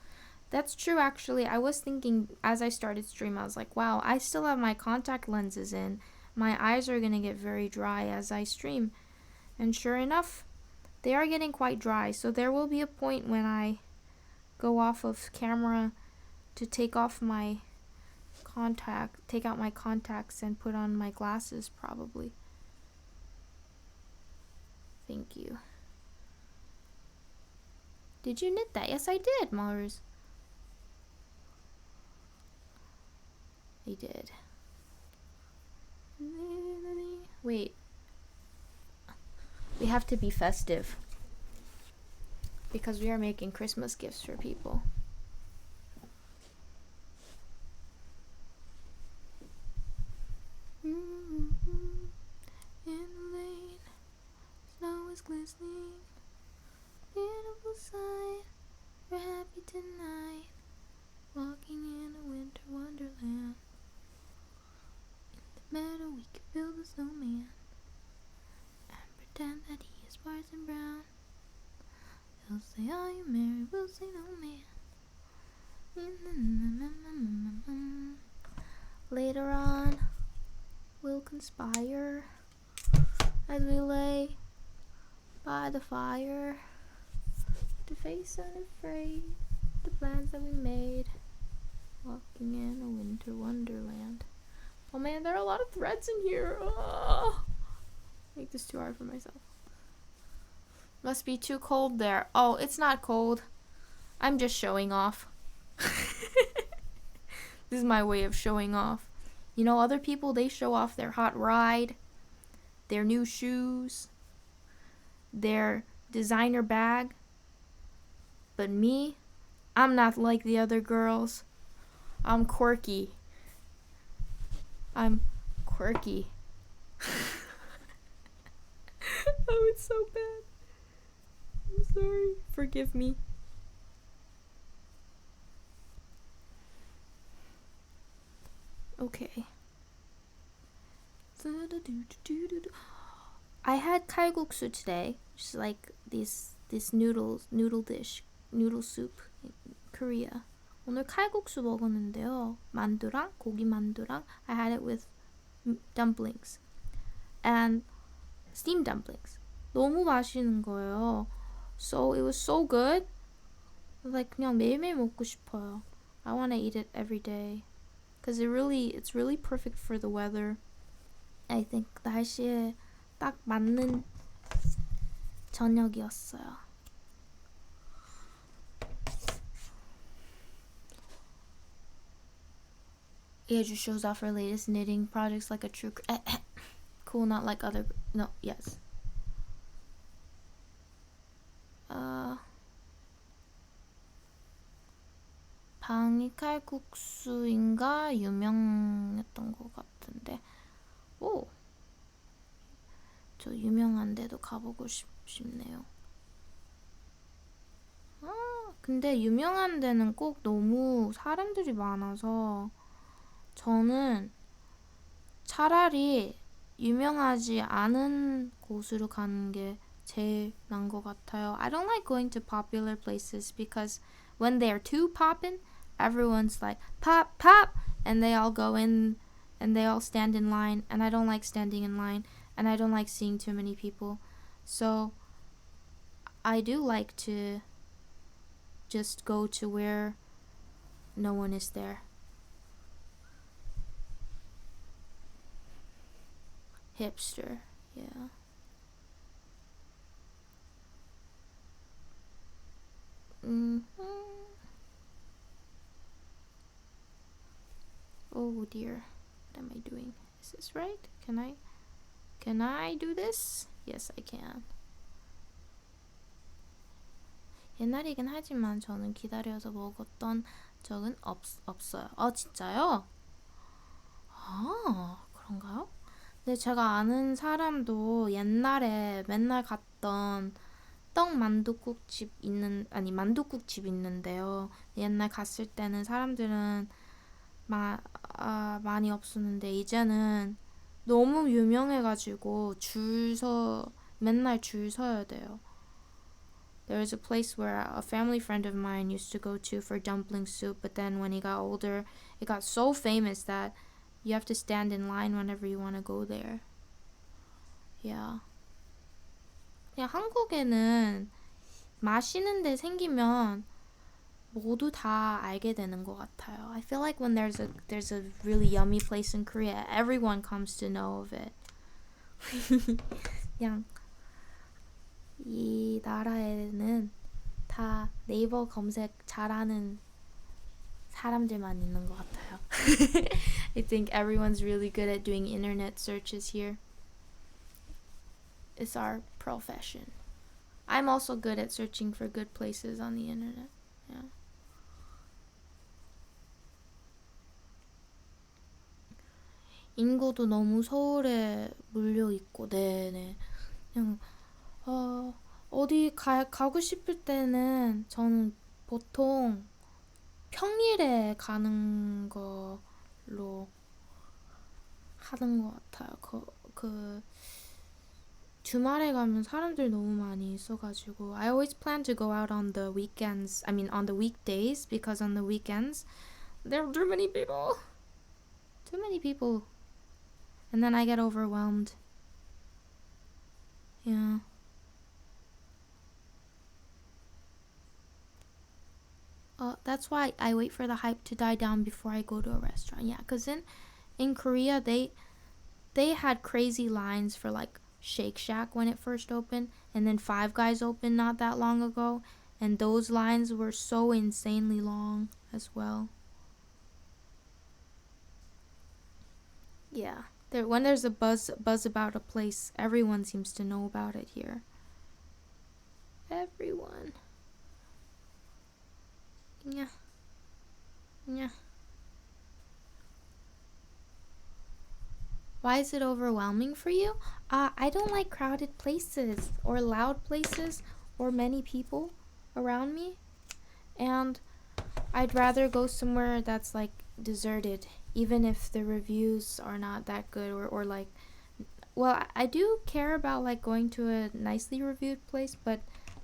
That's true, actually. I was thinking as I started stream, I was like, wow, I still have my contact lenses in. My eyes are going to get very dry as I stream. And sure enough, they are getting quite dry. So there will be a point when I go off of camera to take out my contacts and put on my glasses, probably. Thank you. Did you knit that? Yes, I did, Mars. I did. Wait. We have to be festive. Because we are making Christmas gifts for people. In the lane, snow is glistening. Beautiful sight, we're happy tonight. Walking in a winter wonderland. In the meadow we can build a snowman and pretend that he is white and brown. He'll say, are you married? We'll say no, man. Later on, we'll conspire as we lay by the fire to face unafraid the plans that we made, walking in a winter wonderland. Oh man, there are a lot of threads in here. Oh, make this too hard for myself. Must be too cold there. Oh, it's not cold. I'm just showing off. This is my way of showing off. You know, other people, they show off their hot ride, their new shoes, their designer bag. But me, I'm not like the other girls. I'm quirky. I'm quirky. Oh, it's so bad. I'm sorry. Forgive me. Okay. I had kalguksu today, which is like this noodle soup in Korea. 오늘 칼국수 먹었는데요. 만두랑 고기 만두랑 I had it with dumplings and steamed dumplings. 너무 맛있는 거예요. So it was so good. Like 그냥 매일매일 먹고 싶어요. I want to eat it every day. Because it's really perfect for the weather. I think 날씨에 딱 맞는 저녁이었어요. Yeju shows off her latest knitting projects like a true cool, not like other. No, yes. 방이 칼국수인가 유명했던 것 같은데. 오, 저 유명한 데도 가보고 싶네요. 근데 유명한 데는 꼭 너무 사람들이 많아서 저는 차라리 유명하지 않은 곳으로 가는 게 제일 나은 것 같아요. I don't like going to popular places because when they're too poppin', everyone's like pop pop and they all go in and they all stand in line, and I don't like standing in line, and I don't like seeing too many people. So I do like to just go to where no one is there. Hipster, yeah. Oh dear, what am I doing? Is this right? Can I do this? Yes, I can. 옛날이긴 하지만 저는 기다려서 먹었던 적은 없어요. 진짜요? 그런가요? 근데 제가 아는 사람도 옛날에 맨날 갔던 만두국집 있는데요. 옛날 갔을 때는 사람들은 많이 없었는데 이제는 너무 유명해가지고 맨날 줄 서야 돼요. There's a place where a family friend of mine used to go to for dumpling soup, but then when he got older, it got so famous that you have to stand in line whenever you want to go there. Yeah. 그냥 한국에는 맛있는 데 생기면 모두 다 알게 되는 것 같아요. I feel like when there's a really yummy place in Korea, everyone comes to know of it. 그냥 이 나라에는 다 네이버 검색 잘하는 사람들만 있는 것 같아요. I think everyone's really good at doing internet searches here. It's our profession. I'm also good at searching for good places on the internet. Yeah. 인구도 너무 서울에 몰려 있고, 네네. 그냥 어디 가고 싶을 때는 저는 보통 평일에 가는 걸로 하는 것 같아요. 그 주말에 가면 사람들 너무 많이 있어가지고 I always plan to go out on the weekends. I mean on the weekdays because on the weekends there are too many people. Too many people. And then I get overwhelmed. Yeah. That's why I wait for the hype to die down before I go to a restaurant. Yeah, because in Korea they had crazy lines for like Shake Shack when it first opened, and then Five Guys opened not that long ago, and those lines were so insanely long as well. Yeah, when there's a buzz about a place, everyone seems to know about it here. Everyone. Yeah. Yeah. Why is it overwhelming for you? I don't like crowded places or loud places or many people around me. And I'd rather go somewhere that's like deserted, even if the reviews are not that good or like, well, I do care about like going to a nicely reviewed place, but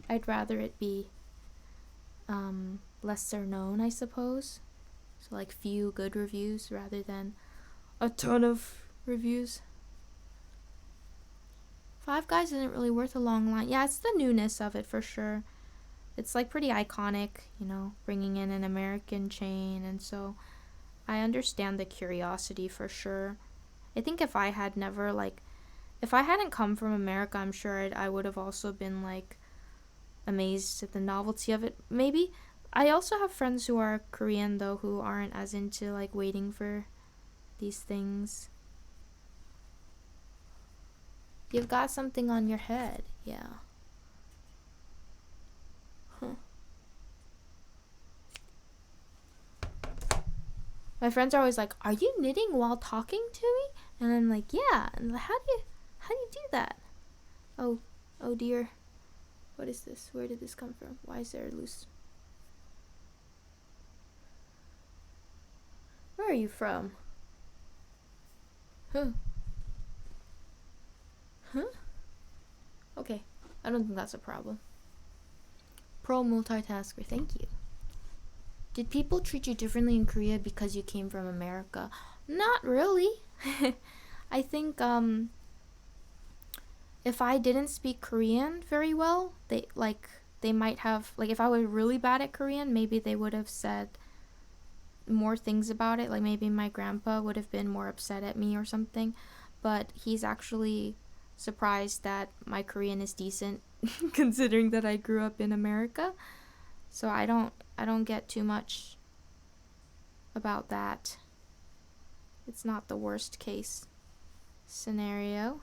I'd rather it be lesser known, I suppose. So like few good reviews rather than a ton of reviews. Five Guys isn't really worth a long line. Yeah, it's the newness of it for sure. It's like pretty iconic, bringing in an American chain, and so I understand the curiosity for sure. I think if I hadn't come from America, I'm sure I would have also been like amazed at the novelty of it. Maybe I also have friends who are Korean though who aren't as into like waiting for these things. You've got something on your head, yeah. Huh. My friends are always like, "Are you knitting while talking to me?" And I'm like, "Yeah." And like, how do you do that? Oh dear. What is this? Where did this come from? Why is there a loose? Where are you from? Huh? Okay. I don't think that's a problem. Pro multitasker, thank you. Did people treat you differently in Korea because you came from America? Not really. I think if I didn't speak Korean very well, they might have, like, if I was really bad at Korean, maybe they would have said more things about it. Like maybe my grandpa would have been more upset at me or something, but he's actually surprised that my Korean is decent considering that I grew up in America. So I don't get too much about that. It's not the worst case scenario.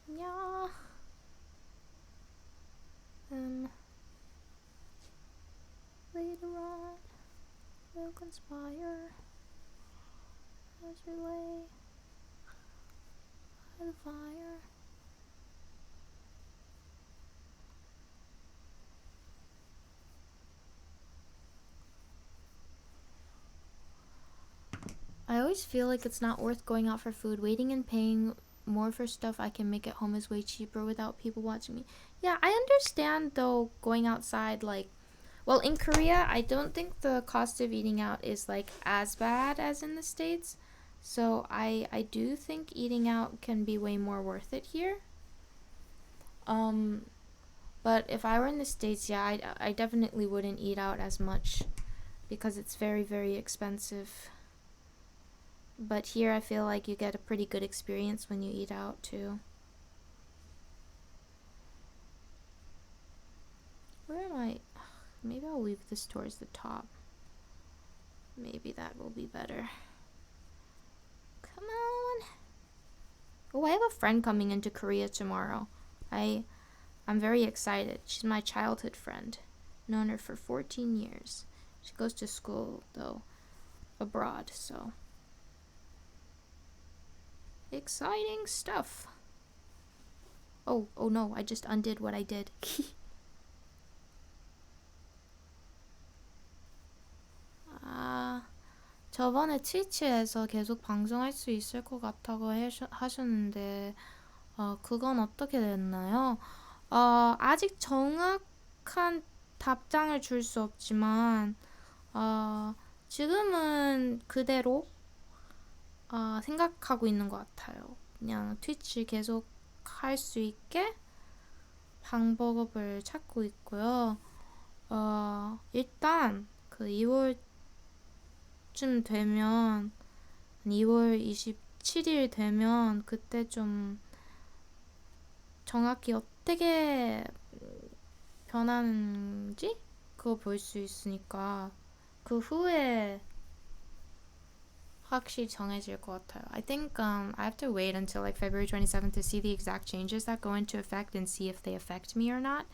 Yeah. Later on, we'll conspire as we lay by the fire. I always feel like it's not worth going out for food. Waiting and paying more for stuff I can make at home is way cheaper without people watching me. Yeah, I understand though going outside, like, well, in Korea, I don't think the cost of eating out is like as bad as in the States. So I do think eating out can be way more worth it here. But if I were in the States, yeah, I definitely wouldn't eat out as much because it's very, very expensive. But here I feel like you get a pretty good experience when you eat out too. Maybe I'll leave this towards the top. Maybe that will be better. Come on. Oh, I have a friend coming into Korea tomorrow. I'm very excited. She's my childhood friend. Known her for 14 years. She goes to school, though, abroad, so. Exciting stuff. Oh no, I just undid what I did. 저번에 트위치에서 계속 방송할 수 있을 것 같다고 하셨는데, 그건 어떻게 됐나요? 아직 정확한 답장을 줄 수 없지만, 지금은 그대로 생각하고 있는 것 같아요. 그냥 트위치 계속 할 수 있게 방법을 찾고 있고요. 일단 그 2월쯤 되면 2월 27일 되면 그때 좀 정확히 어떻게 변하는지 그거 볼 수 있으니까 그 후에 확실히 정해질 것 같아요. I think I have to wait until like February 27th to see the exact changes that go into effect and see if they affect me or not.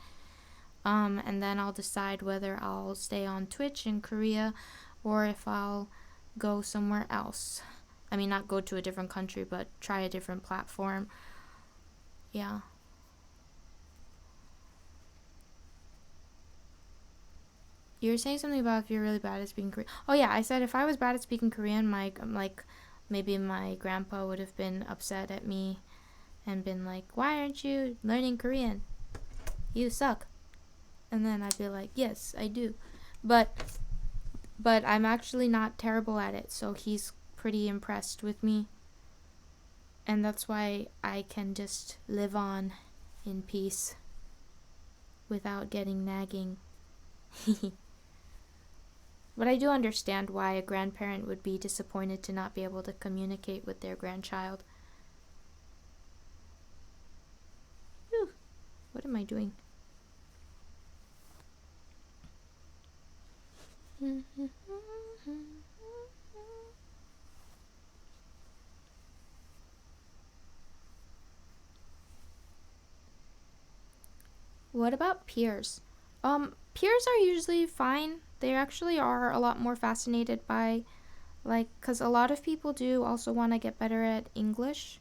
And then I'll decide whether I'll stay on Twitch in Korea or if I'll go somewhere else. I mean, not go to a different country, but try a different platform. Yeah. You were saying something about if you're really bad at speaking Korean. Oh yeah, I said if I was bad at speaking Korean, maybe my grandpa would have been upset at me and been like, "Why aren't you learning Korean? You suck." And then I'd be like, "Yes, I do." But I'm actually not terrible at it, so he's pretty impressed with me. And that's why I can just live on in peace without getting nagging. But I do understand why a grandparent would be disappointed to not be able to communicate with their grandchild. Whew. What am I doing? What about peers? Peers are usually fine. They actually are a lot more fascinated by, like, because a lot of people do also want to get better at English.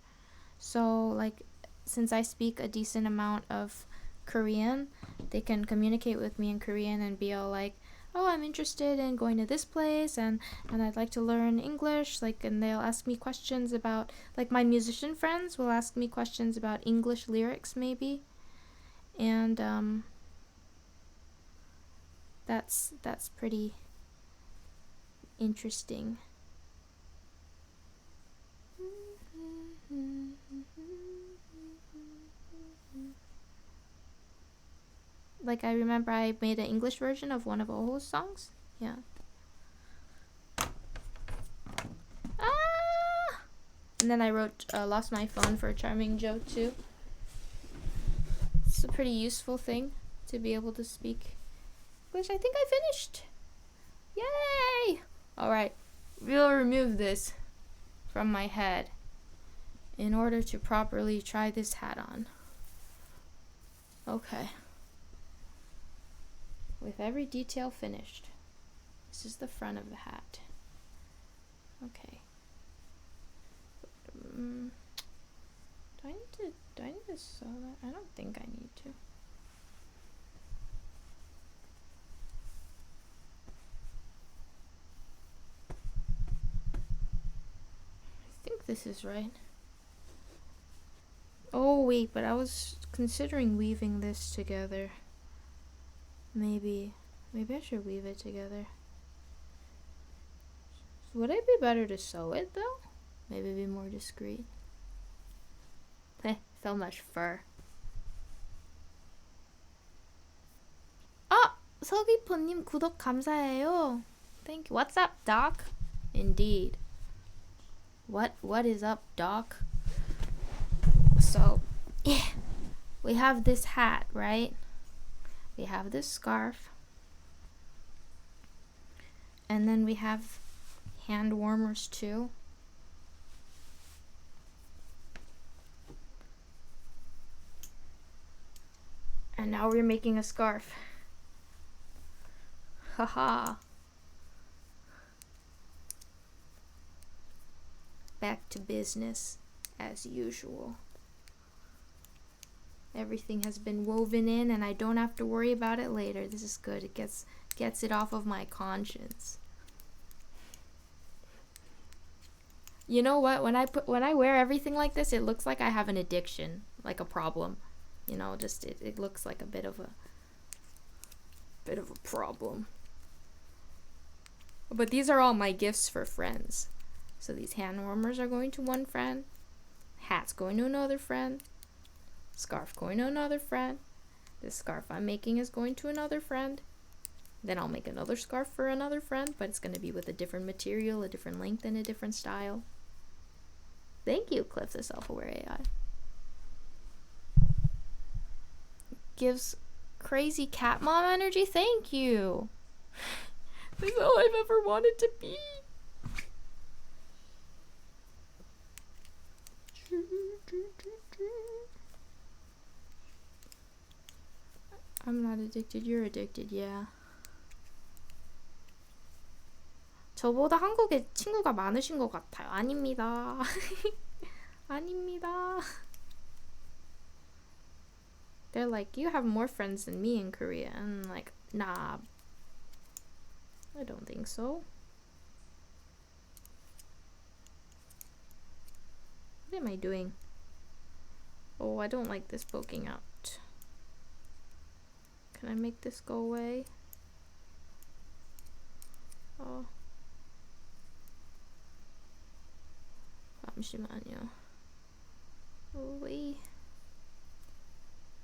So, like, since I speak a decent amount of Korean, they can communicate with me in Korean and be all like, "Oh, I'm interested in going to this place and I'd like to learn English." Like, and they'll ask me questions about, like, my musician friends will ask me questions about English lyrics maybe. And that's pretty interesting. Like, I remember I made an English version of one of Oho's songs. Yeah. And then I wrote Lost My Phone for Charming Joe too. It's a pretty useful thing to be able to speak English. I think I finished. Yay! Alright, we'll remove this from my head in order to properly try this hat on. Okay. With every detail finished. This is the front of the hat. Okay. Do I need to sew that? I don't think I need to. I think this is right. Oh wait, but I was considering weaving this together. Maybe I should weave it together. Would it be better to sew it though? Maybe be more discreet. So much fur. 서귀포님 구독 감사해요. Thank you. What's up, Doc? Indeed. What is up, Doc? So, yeah, we have this hat, right? We have this scarf. And then we have hand warmers too. And now we're making a scarf. Haha. Back to business as usual. Everything has been woven in and I don't have to worry about it later. This is good. It gets it off of my conscience. You know what? When I wear everything like this, it looks like I have an addiction, like a problem. You know, just it looks like a bit of a problem. But these are all my gifts for friends. So these hand warmers are going to one friend, hat's going to another friend, scarf going to another friend. This scarf I'm making is going to another friend. Then I'll make another scarf for another friend, but it's going to be with a different material, a different length, and a different style. Thank you, Cliff the Self-Aware AI. Gives crazy cat mom energy. Thank you. That's all I've ever wanted to be. I'm not addicted. You're addicted. Yeah. 저보다 한국에 친구가 많으신 것 같아요. 아닙니다. 아닙니다. They're like, you have more friends than me in Korea. And I'm like, nah. I don't think so. What am I doing? Oh, I don't like this poking out. Can I make this go away? Oh. 잠시만요. Wait.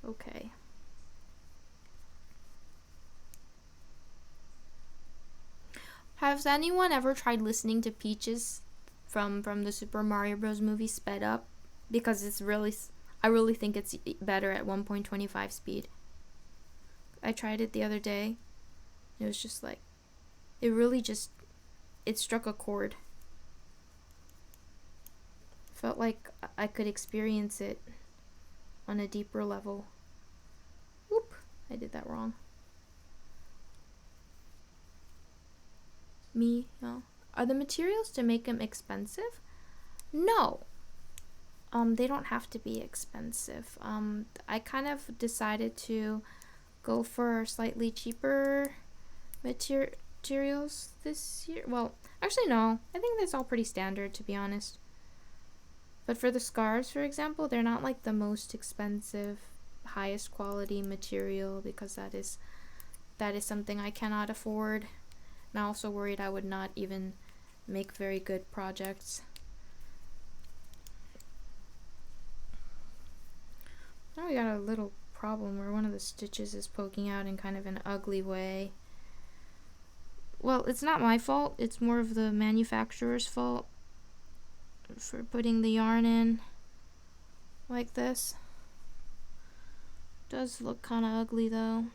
Okay. Has anyone ever tried listening to Peaches from the Super Mario Bros. Movie sped up? Because it's really, I really think it's better at 1.25 speed. I tried it the other day. It was just like, it really just, it struck a chord. Felt like I could experience it on a deeper level. Whoop, I did that wrong. Me, yeah. Are the materials to make them expensive? No. They don't have to be expensive. I kind of decided to go for slightly cheaper materials this year. Well, actually no. I think that's all pretty standard, to be honest. But for the scarves, for example, they're not like the most expensive, highest quality material because that is something I cannot afford. And I'm also worried I would not even make very good projects. Now we got a little problem where one of the stitches is poking out in kind of an ugly way. Well, it's not my fault. It's more of the manufacturer's fault for putting the yarn in like this. Does look kind of ugly though.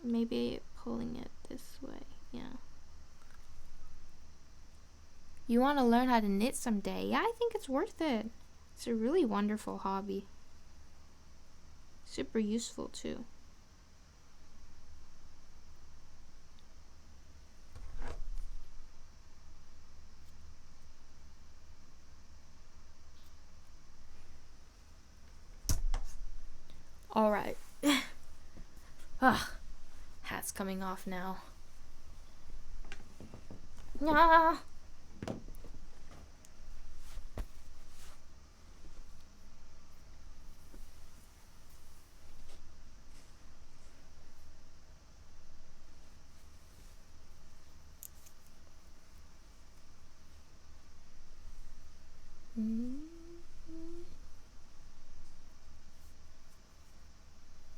Maybe pulling it this way, yeah. You want to learn how to knit someday? Yeah, I think it's worth it. It's a really wonderful hobby. Super useful too. All right. Hat's coming off now. Ah.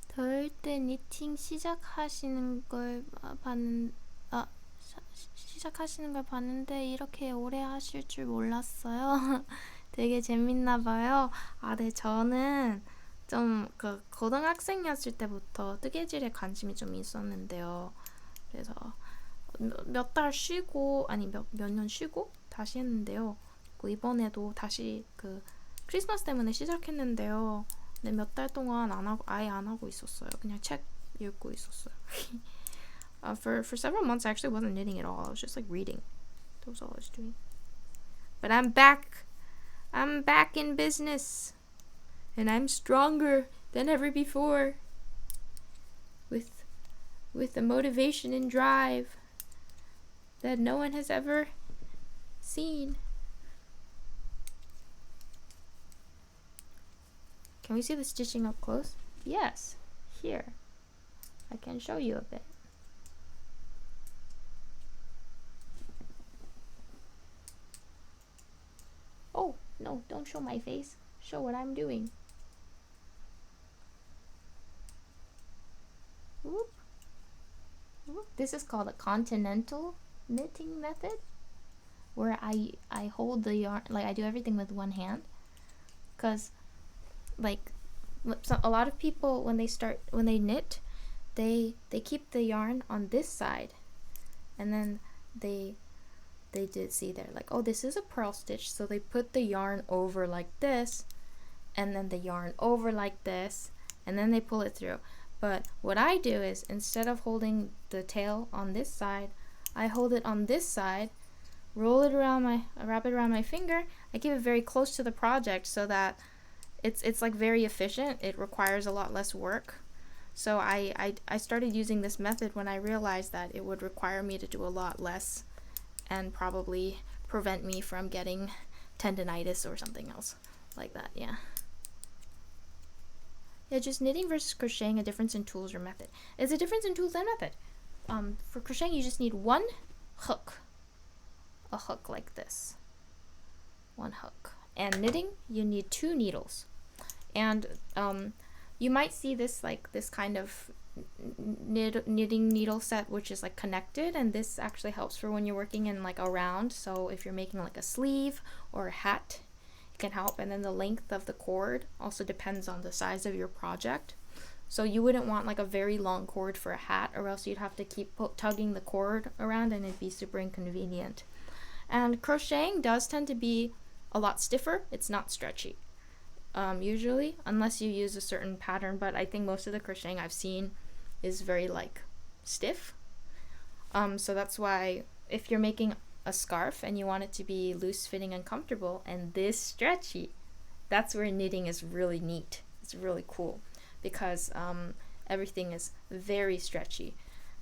더울 때 니팅 시작하시는 걸 시작하시는 걸 봤는데 이렇게 오래 하실 줄 몰랐어요. 되게 재밌나 봐요. 아, 네, 저는 좀 그 고등학생이었을 때부터 뜨개질에 관심이 좀 있었는데요. 그래서 몇 달 쉬고 아니 몇 년 쉬고 다시 했는데요. 그 이번에도 다시 그 크리스마스 때문에 시작했는데요. 근데 몇 달 동안 안 하고 아예 안 하고 있었어요. 그냥 책 읽고 있었어요. For several months I actually wasn't knitting at all. I was just like reading. That was all I was doing. But I'm back. I'm back in business. And I'm stronger than ever before. With the motivation and drive that no one has ever seen. Can we see the stitching up close? Yes. Here. I can show you a bit. Oh, no, don't show my face. Show what I'm doing. Whoop. Whoop. This is called a continental knitting method, where I hold the yarn, like I do everything with one hand, because like a lot of people when they knit, they keep the yarn on this side, and then they did see they're like, oh, this is a purl stitch, so they put the yarn over like this, and then the yarn over like this, and then they pull it through. But what I do is, instead of holding the tail on this side, I hold it on this side, roll it around wrap it around my finger. I keep it very close to the project so that it's like very efficient. It requires a lot less work. So I started using this method when I realized that it would require me to do a lot less and probably prevent me from getting tendonitis or something else like that. Yeah, just knitting versus crocheting, a difference in tools or method. It's a difference in tools and method. For crocheting, you just need one hook. A hook like this. One hook. And knitting, you need 2 needles. And you might see this like this kind of knitting needle set which is like connected, and this actually helps for when you're working in like a round. So if you're making like a sleeve or a hat, it can help. And then the length of the cord also depends on the size of your project. So you wouldn't want like a very long cord for a hat, or else you'd have to keep tugging the cord around and it'd be super inconvenient. And crocheting does tend to be a lot stiffer. It's not stretchy. Usually, unless you use a certain pattern, but I think most of the crocheting I've seen is very like stiff. So that's why if you're making a scarf and you want it to be loose fitting and comfortable and this stretchy, that's where knitting is really neat. It's really cool because everything is very stretchy,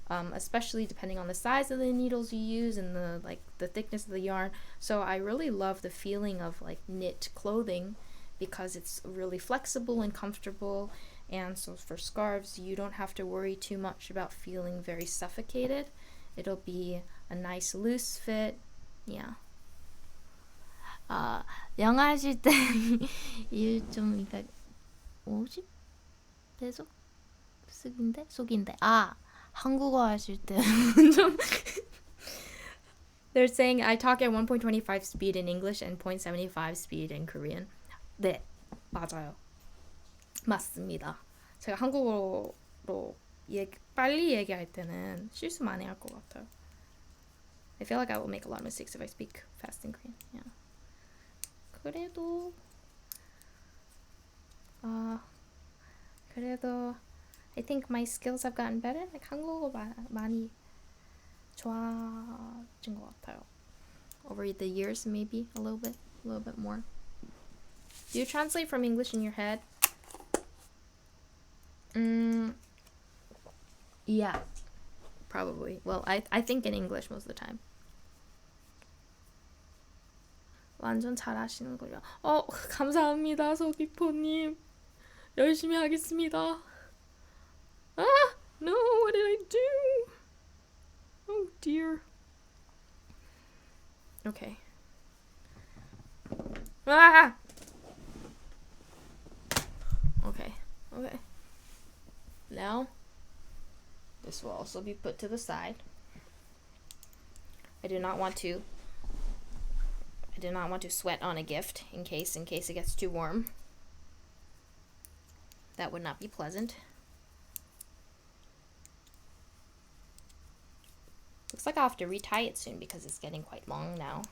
especially depending on the size of the needles you use and the thickness of the yarn. So I really love the feeling of like knit clothing, because it's really flexible and comfortable. And so for scarves, you don't have to worry too much about feeling very suffocated. It'll be a nice loose fit. Yeah. 영어 하실 때 좀 그러니까 50배속 속인데 한국어 하실 때 좀 They're saying I talk at 1.25 speed in English and 0.75 speed in Korean. 네, 맞아요. 맞습니다. 제가 한국어로 빨리 얘기할 때는 실수 많이 할 것 같아요. I feel like I will make a lot of mistakes if I speak fast in Korean. Yeah. 그래도 I think my skills have gotten better. Like 한국어 많이 좋아진 것 같아요. Over the years, maybe a little bit more. Do you translate from English in your head? Yeah, probably. Well, I think in English most of the time. 완전 잘하시는걸요. 감사합니다, 서귀포님. 열심히 하겠습니다. No, what did I do? Oh dear. Okay. Okay. Now, this will also be put to the side. I do not want to I did not want to sweat on a gift in case it gets too warm. That would not be pleasant. Looks like I'll have to retie it soon because it's getting quite long now.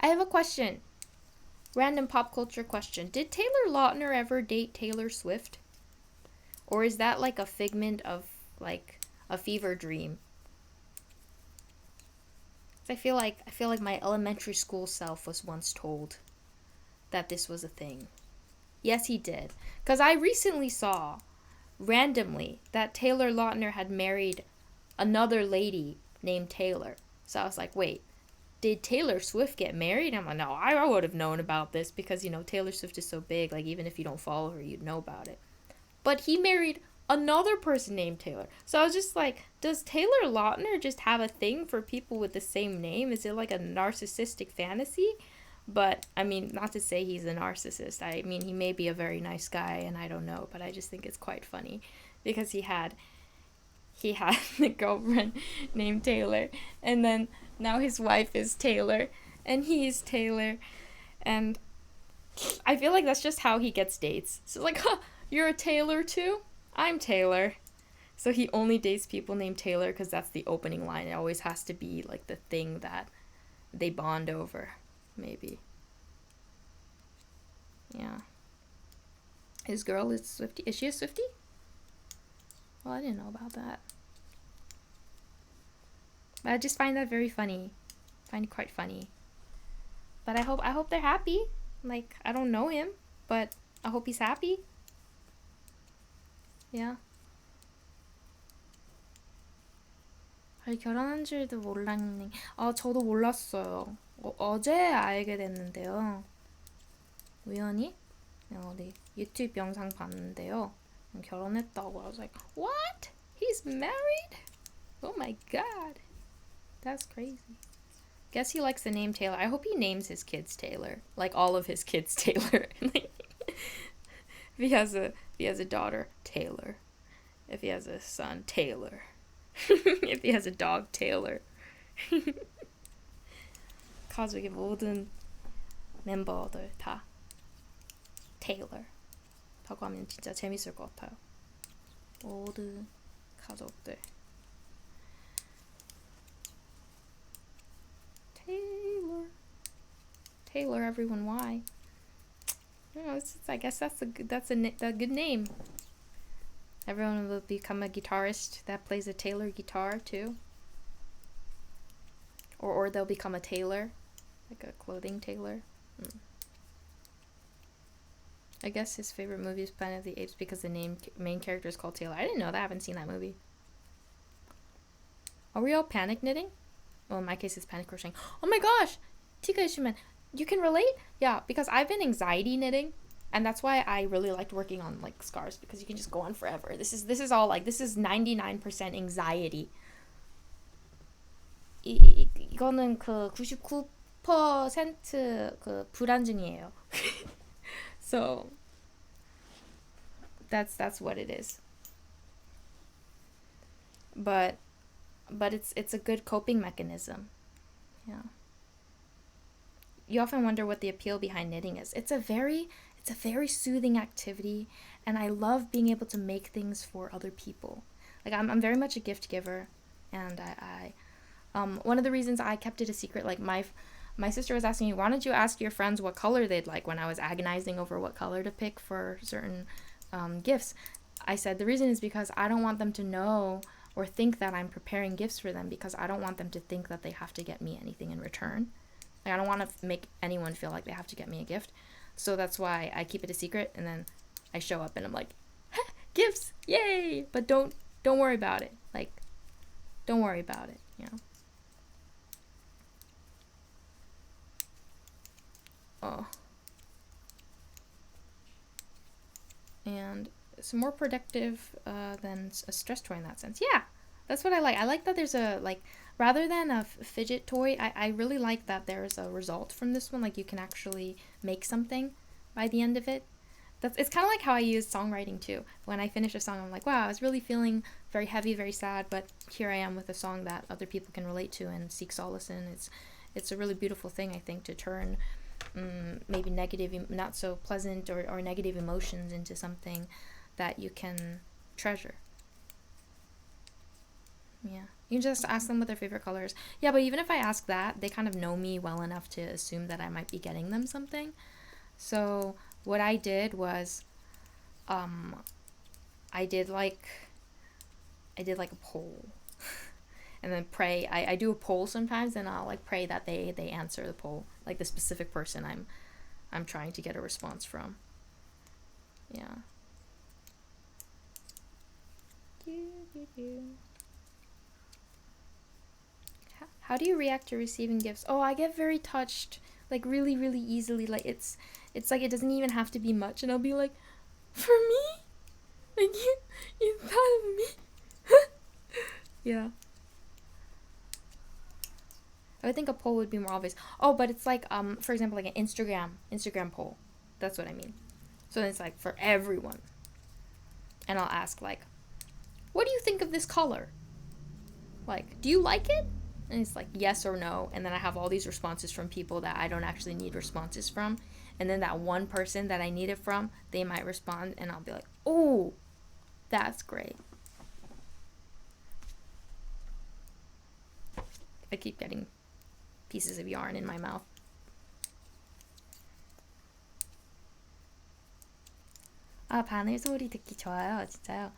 I have a question. Random pop culture question. Did Taylor Lautner ever date Taylor Swift? Or is that like a figment of like a fever dream? I feel like my elementary school self was once told that this was a thing. Yes, he did. Because I recently saw, randomly, that Taylor Lautner had married another lady named Taylor. So I was like, wait, did Taylor Swift get married? I'm like, no, I would have known about this because, you know, Taylor Swift is so big. Like, even if you don't follow her, you'd know about it. But he married another person named Taylor. So I was just like, does Taylor Lautner just have a thing for people with the same name? Is it like a narcissistic fantasy? But, I mean, not to say he's a narcissist. I mean, he may be a very nice guy, and I don't know. But I just think it's quite funny because he had a girlfriend named Taylor. And then now his wife is Taylor. And he's Taylor. And I feel like that's just how he gets dates. So like, huh, you're a Taylor too? I'm Taylor. So he only dates people named Taylor because that's the opening line. It always has to be like the thing that they bond over. Maybe. Yeah. His girl is Swiftie. Is she a Swiftie? Well, I didn't know about that. But I just find that very funny. Find it quite funny. But I hope they're happy. Like, I don't know him, but I hope he's happy. Yeah. 결혼한 줄도 몰랐네. 저도 몰랐어요. 어제 알게 됐는데요. 우연히 어디 유튜브 영상 봤는데요. 결혼했다고. I was like, what? He's married? Oh my god. That's crazy. Guess he likes the name Taylor. I hope he names his kids Taylor. Like all of his kids Taylor. If he has a daughter, Taylor. If he has a son, Taylor. If he has a dog, Taylor. 가족의 모든 멤버들 다 Taylor. 라고 하면 진짜 재밌을 것 같아요. 모든 가족들. Taylor, everyone, why? I guess that's a good name. Everyone will become a guitarist that plays a Taylor guitar too. Or they'll become a tailor, like a clothing tailor. I guess his favorite movie is Planet of the Apes because the main character is called Taylor. I didn't know that. I haven't seen that movie. Are we all panic knitting? Well, in my case, it's panic crocheting. Oh my gosh! Tika Ishiman, you can relate? Yeah, because I've been anxiety knitting, and that's why I really liked working on like scarves because you can just go on forever. This is all like, this is 99% anxiety. 이거는 그 99% 그 불안증이에요. So that's what it is. But it's a good coping mechanism. Yeah. You often wonder what the appeal behind knitting is. It's a very soothing activity, and I love being able to make things for other people. Like I'm very much a gift giver, and I one of the reasons I kept it a secret, like my sister was asking me, why don't you ask your friends what color they'd like when I was agonizing over what color to pick for certain gifts. I said the reason is because I don't want them to know or think that I'm preparing gifts for them, because I don't want them to think that they have to get me anything in return. Like, I don't want to make anyone feel like they have to get me a gift. So that's why I keep it a secret, and then I show up and I'm like, gifts, yay! But don't worry about it. Like, don't worry about it, you know. Oh. And it's more productive than a stress toy in that sense. Yeah, That's what I like. I like that there's a, like, rather than a fidget toy, I really like that there's a result from this one. Like, you can actually make something by the end of it. It's kind of like how I use songwriting too. When I finish a song, I'm like, wow, I was really feeling very heavy, very sad, but here I am with a song that other people can relate to and seek solace in. It's a really beautiful thing, I think, to turn maybe negative, not so pleasant or negative emotions into something that you can treasure. Yeah. You can just ask them what their favorite color is. Yeah, but even if I ask that, they kind of know me well enough to assume that I might be getting them something. So what I did was, um, I did like I did like a poll, and then pray. I do a poll sometimes, and I'll like pray that they answer the poll, like the specific person I'm trying to get a response from. Yeah. How do you react to receiving gifts? Oh, I get very touched, like really, really easily. Like it's like it doesn't even have to be much, and I'll be like, for me, like you thought of me. Yeah. I would think a poll would be more obvious. Oh, but it's like for example, like an Instagram poll. That's what I mean. So it's like for everyone, and I'll ask like, what do you think of this color? Like, do you like it? And it's like yes or no, and then I have all these responses from people that I don't actually need responses from, and then that one person that I need it from, they might respond, and I'll be like, oh, that's great. I keep getting pieces of yarn in my mouth. 아, 바늘 소리 듣기 좋아요, 진짜요.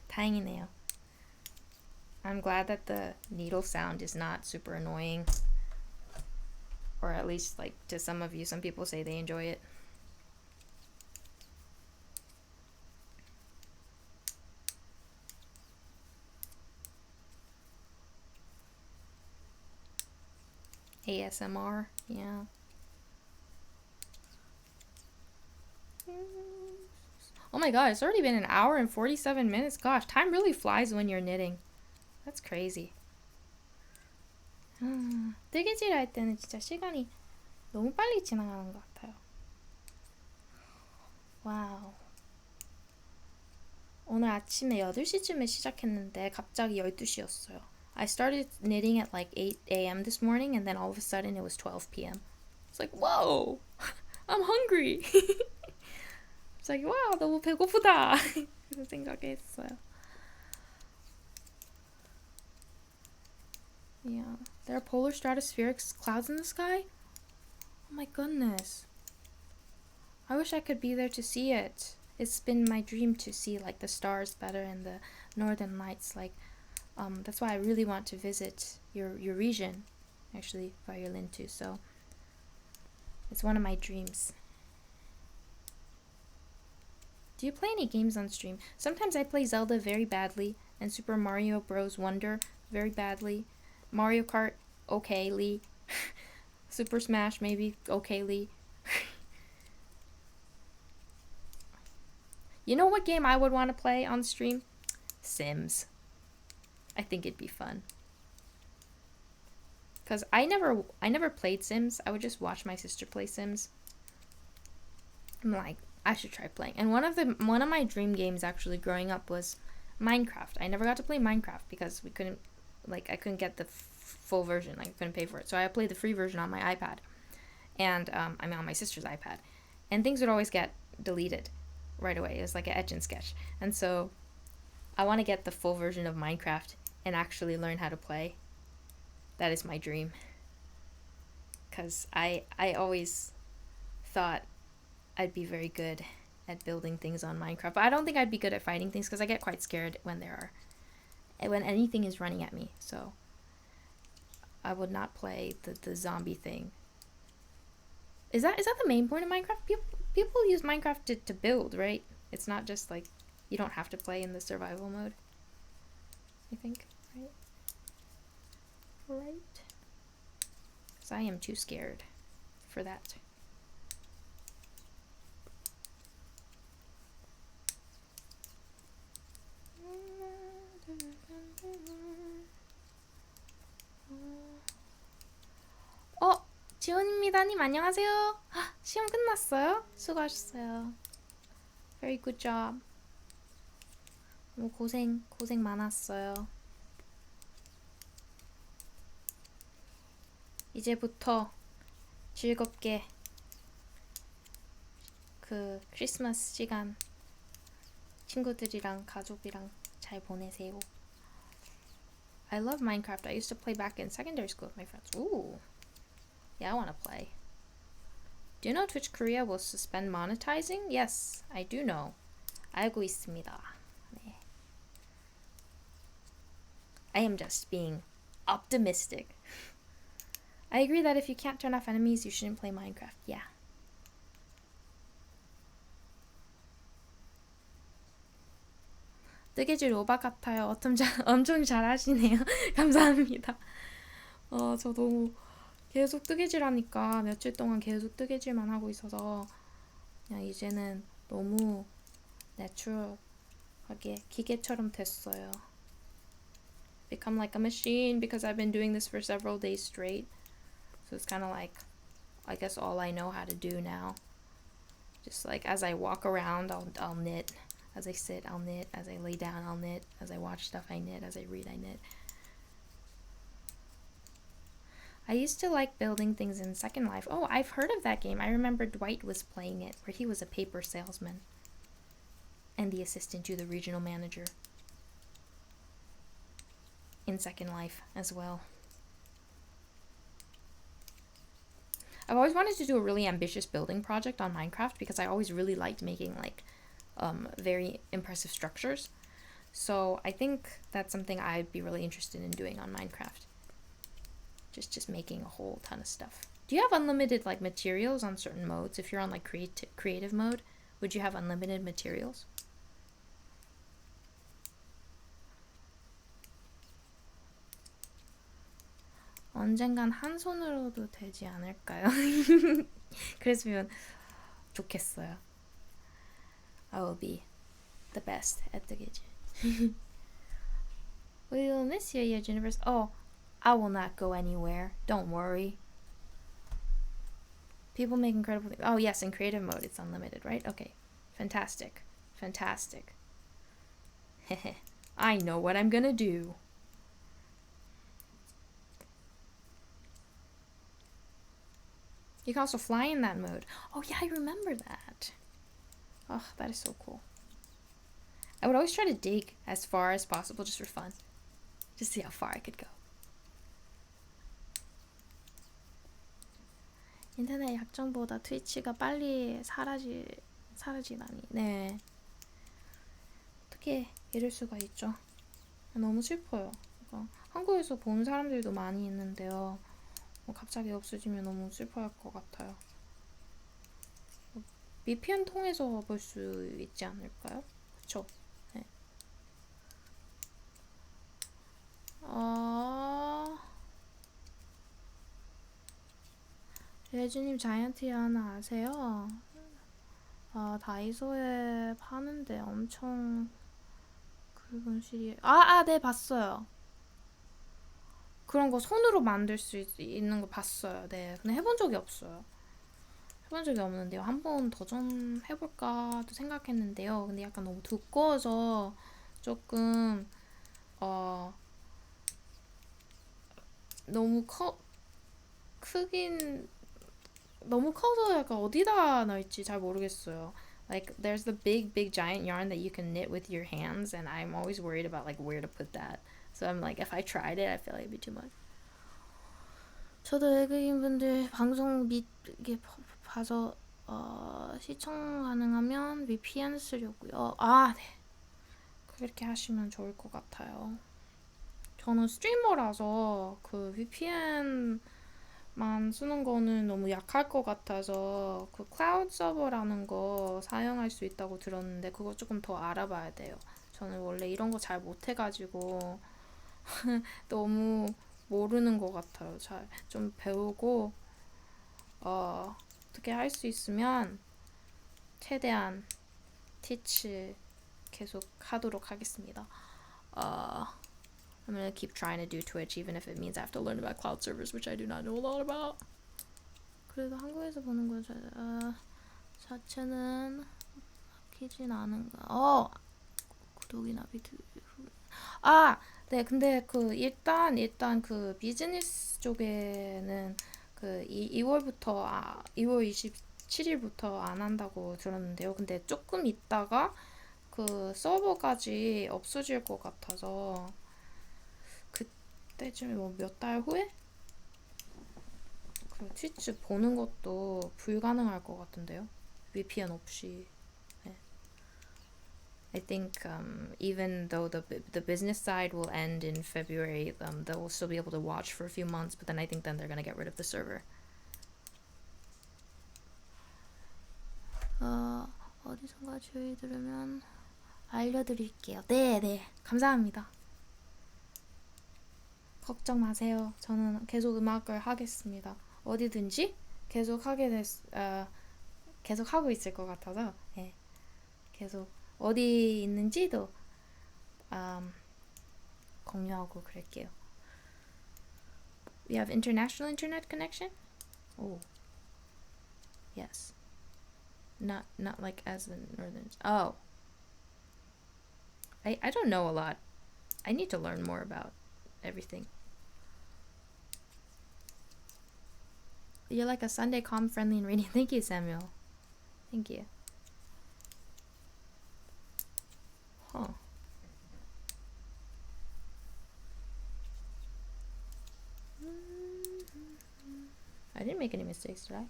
다행이네요. I'm glad that the needle sound is not super annoying. Or at least, like, to some of you, some people say they enjoy it. ASMR, yeah. Oh my god, it's already been an hour and 47 minutes. Gosh, time really flies when you're knitting. That's crazy. 뜨개질 할 때는 진짜 시간이 너무 빨리 지나가는 것 같아요. 와우. 오늘 아침에 8시쯤에 시작했는데 갑자기 12시였어요. I started knitting at like 8 a.m. this morning, and then all of a sudden it was 12 p.m. It's like, whoa! I'm hungry! It's like, wow, 너무 배고프다! 그런 생각했어요. Yeah. There are polar stratospheric clouds in the sky? Oh my goodness. I wish I could be there to see it. It's been my dream to see like the stars better and the northern lights. Like, that's why I really want to visit your region, actually, violin too. So it's one of my dreams. Do you play any games on stream? Sometimes I play Zelda very badly, and Super Mario Bros. Wonder very badly. Mario Kart, okayly. Super Smash, maybe okayly. You know what game I would want to play on stream? Sims. I think it'd be fun. Cause I never played Sims. I would just watch my sister play Sims. I'm like, I should try playing. And one of my dream games actually growing up was Minecraft. I never got to play Minecraft because I couldn't get the full version. Like, I couldn't pay for it. So I played the free version on my iPad. And on my sister's iPad. And things would always get deleted right away. It was like an etch and sketch. And so I want to get the full version of Minecraft and actually learn how to play. That is my dream. Because I always thought I'd be very good at building things on Minecraft. But I don't think I'd be good at fighting things because I get quite scared when anything is running at me. So I would not play the zombie thing. Is that the main point of Minecraft? People use Minecraft to build, right? It's not just like you don't have to play in the survival mode. I think, right? Right? Because I am too scared for that. 지원입니다님 안녕하세요. 시험 끝났어요? 수고하셨어요. Very good job. 너무 고생 많았어요. 이제부터 즐겁게 그 크리스마스 시간 친구들이랑 가족이랑 잘 보내세요. I love Minecraft. I used to play back in secondary school with my friends. Ooh. Yeah, I want to play. Do you know Twitch Korea will suspend monetizing? Yes, I do know. 알고 있습니다. 네. I am just being optimistic. I agree that if you can't turn off enemies, you shouldn't play Minecraft. Yeah. 뜨개질 오바 같아요. 엄청 잘하시네요. 감사합니다. 저 너무 계속 뜨개질 하니까 며칠 동안 계속 뜨개질만 하고 있어서 그냥 이제는 너무 내추럴하게 기계처럼 됐어요. Become like a machine because I've been doing this for several days straight. So it's kind of like, I guess all I know how to do now. Just like as I walk around, I'll knit. As I sit, I'll knit. As I lay down, I'll knit. As I watch stuff, I knit. As I read, I knit. I used to like building things in Second Life. Oh, I've heard of that game. I remember Dwight was playing it, where he was a paper salesman and the assistant to the regional manager in Second Life as well. I've always wanted to do a really ambitious building project on Minecraft because I always really liked making like very impressive structures. So I think that's something I'd be really interested in doing on Minecraft. Just making a whole ton of stuff. Do you have unlimited like materials on certain modes? If you're on like creative mode, would you have unlimited materials? 언젠간 한 손으로도 되지 않을까요? 그랬으면 좋겠어요. I will be the best at the kitchen. We will miss you, yejuniverse. Oh, I will not go anywhere. Don't worry. People make incredible things. Oh yes, in creative mode it's unlimited, right? Okay. Fantastic. Fantastic. I know what I'm gonna do. You can also fly in that mode. Oh yeah, I remember that. Oh, that is so cool. I would always try to dig as far as possible just for fun. Just see how far I could go. 인터넷 약정보다 트위치가 빨리 사라지다니. 네. 어떻게 이럴 수가 있죠? 너무 슬퍼요. 그러니까 한국에서 본 사람들도 많이 있는데요. 갑자기 없어지면 너무 슬퍼할 것 같아요. VPN 통해서 볼 수 있지 않을까요? 그쵸? 네. 예주님 자이언트 하나 아세요? 다이소에 파는데 엄청 굵은 실이. 네, 봤어요. 그런 거 손으로 만들 수 있는 거 봤어요. 네, 근데 해본 적이 없어요. 해본 적이 없는데요. 한번 도전해볼까도 생각했는데요. 근데 약간 너무 두꺼워서 조금 너무 크긴 너무 커서 약간 어디다 넣을지 잘 모르겠어요. Like there's the big giant yarn that you can knit with your hands, and I'm always worried about like where to put that. So I'm like, if I tried it, I feel like it'd be too much. 저도 외국인 분들 방송 이게 봐서 시청 가능하면 VPN 쓰려고요. 네. 그렇게 하시면 좋을 것 같아요. 저는 스트리머라서 그 VPN만 쓰는 거는 너무 약할 것 같아서 그 클라우드 서버라는 거 사용할 수 있다고 들었는데 그거 조금 더 알아봐야 돼요. 저는 원래 이런 거 잘 못해가지고 너무 모르는 것 같아요. 잘 좀 배우고 어떻게 할 수 있으면 최대한 티치 계속 하도록 하겠습니다. I'm gonna keep trying to do Twitch even if it means I have to learn about cloud servers, which I do not know a lot about. 그래도 한국에서 보는 거 자체는 바뀌진 않은가. 구독이나 비트. 네, 근데 일단 그 비즈니스 쪽에는 그 2월 27일부터 안 한다고 들었는데요. 근데 조금 있다가 그 서버까지 없어질 것 같아서 그때쯤에 뭐 몇 달 후에 그 트위치 보는 것도 불가능할 것 같은데요. VPN 없이. 네. I think even though the business side will end in February, they'll still be able to watch for a few months. But then I think then they're gonna get rid of the server. 어디선가 주의 들으면 알려드릴게요. 네, 감사합니다. 걱정 마세요. 저는 계속 음악을 하겠습니다. 어디든지 계속 계속 하고 있을 것 같아서, 네. 계속 어디 있는지도 공유하고 그럴게요. We have international internet connection? Oh. Yes. Not like as the northern. Oh. I don't know a lot. I need to learn more about everything. You're like a Sunday calm, friendly, and reading. Thank you, Samuel. Thank you. Huh. I didn't make any mistakes, did I?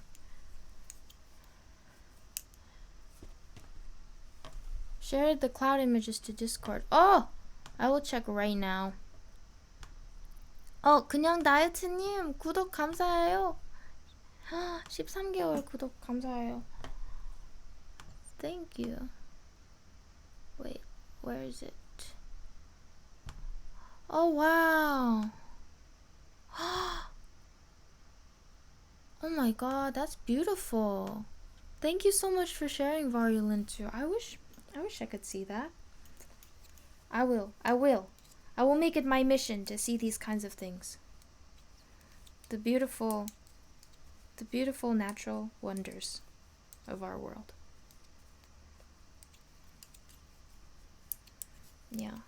Share the cloud images to Discord. I will check right now. 그냥 다이어트님 구독 감사해요. 13개월 구독 감사해요. Thank you. Wait, where is it? Oh, wow. Oh my god, that's beautiful. Thank you so much for sharing, Variolin too. I wish I could see that. I will make it my mission to see these kinds of things. The beautiful natural wonders of our world. Yeah.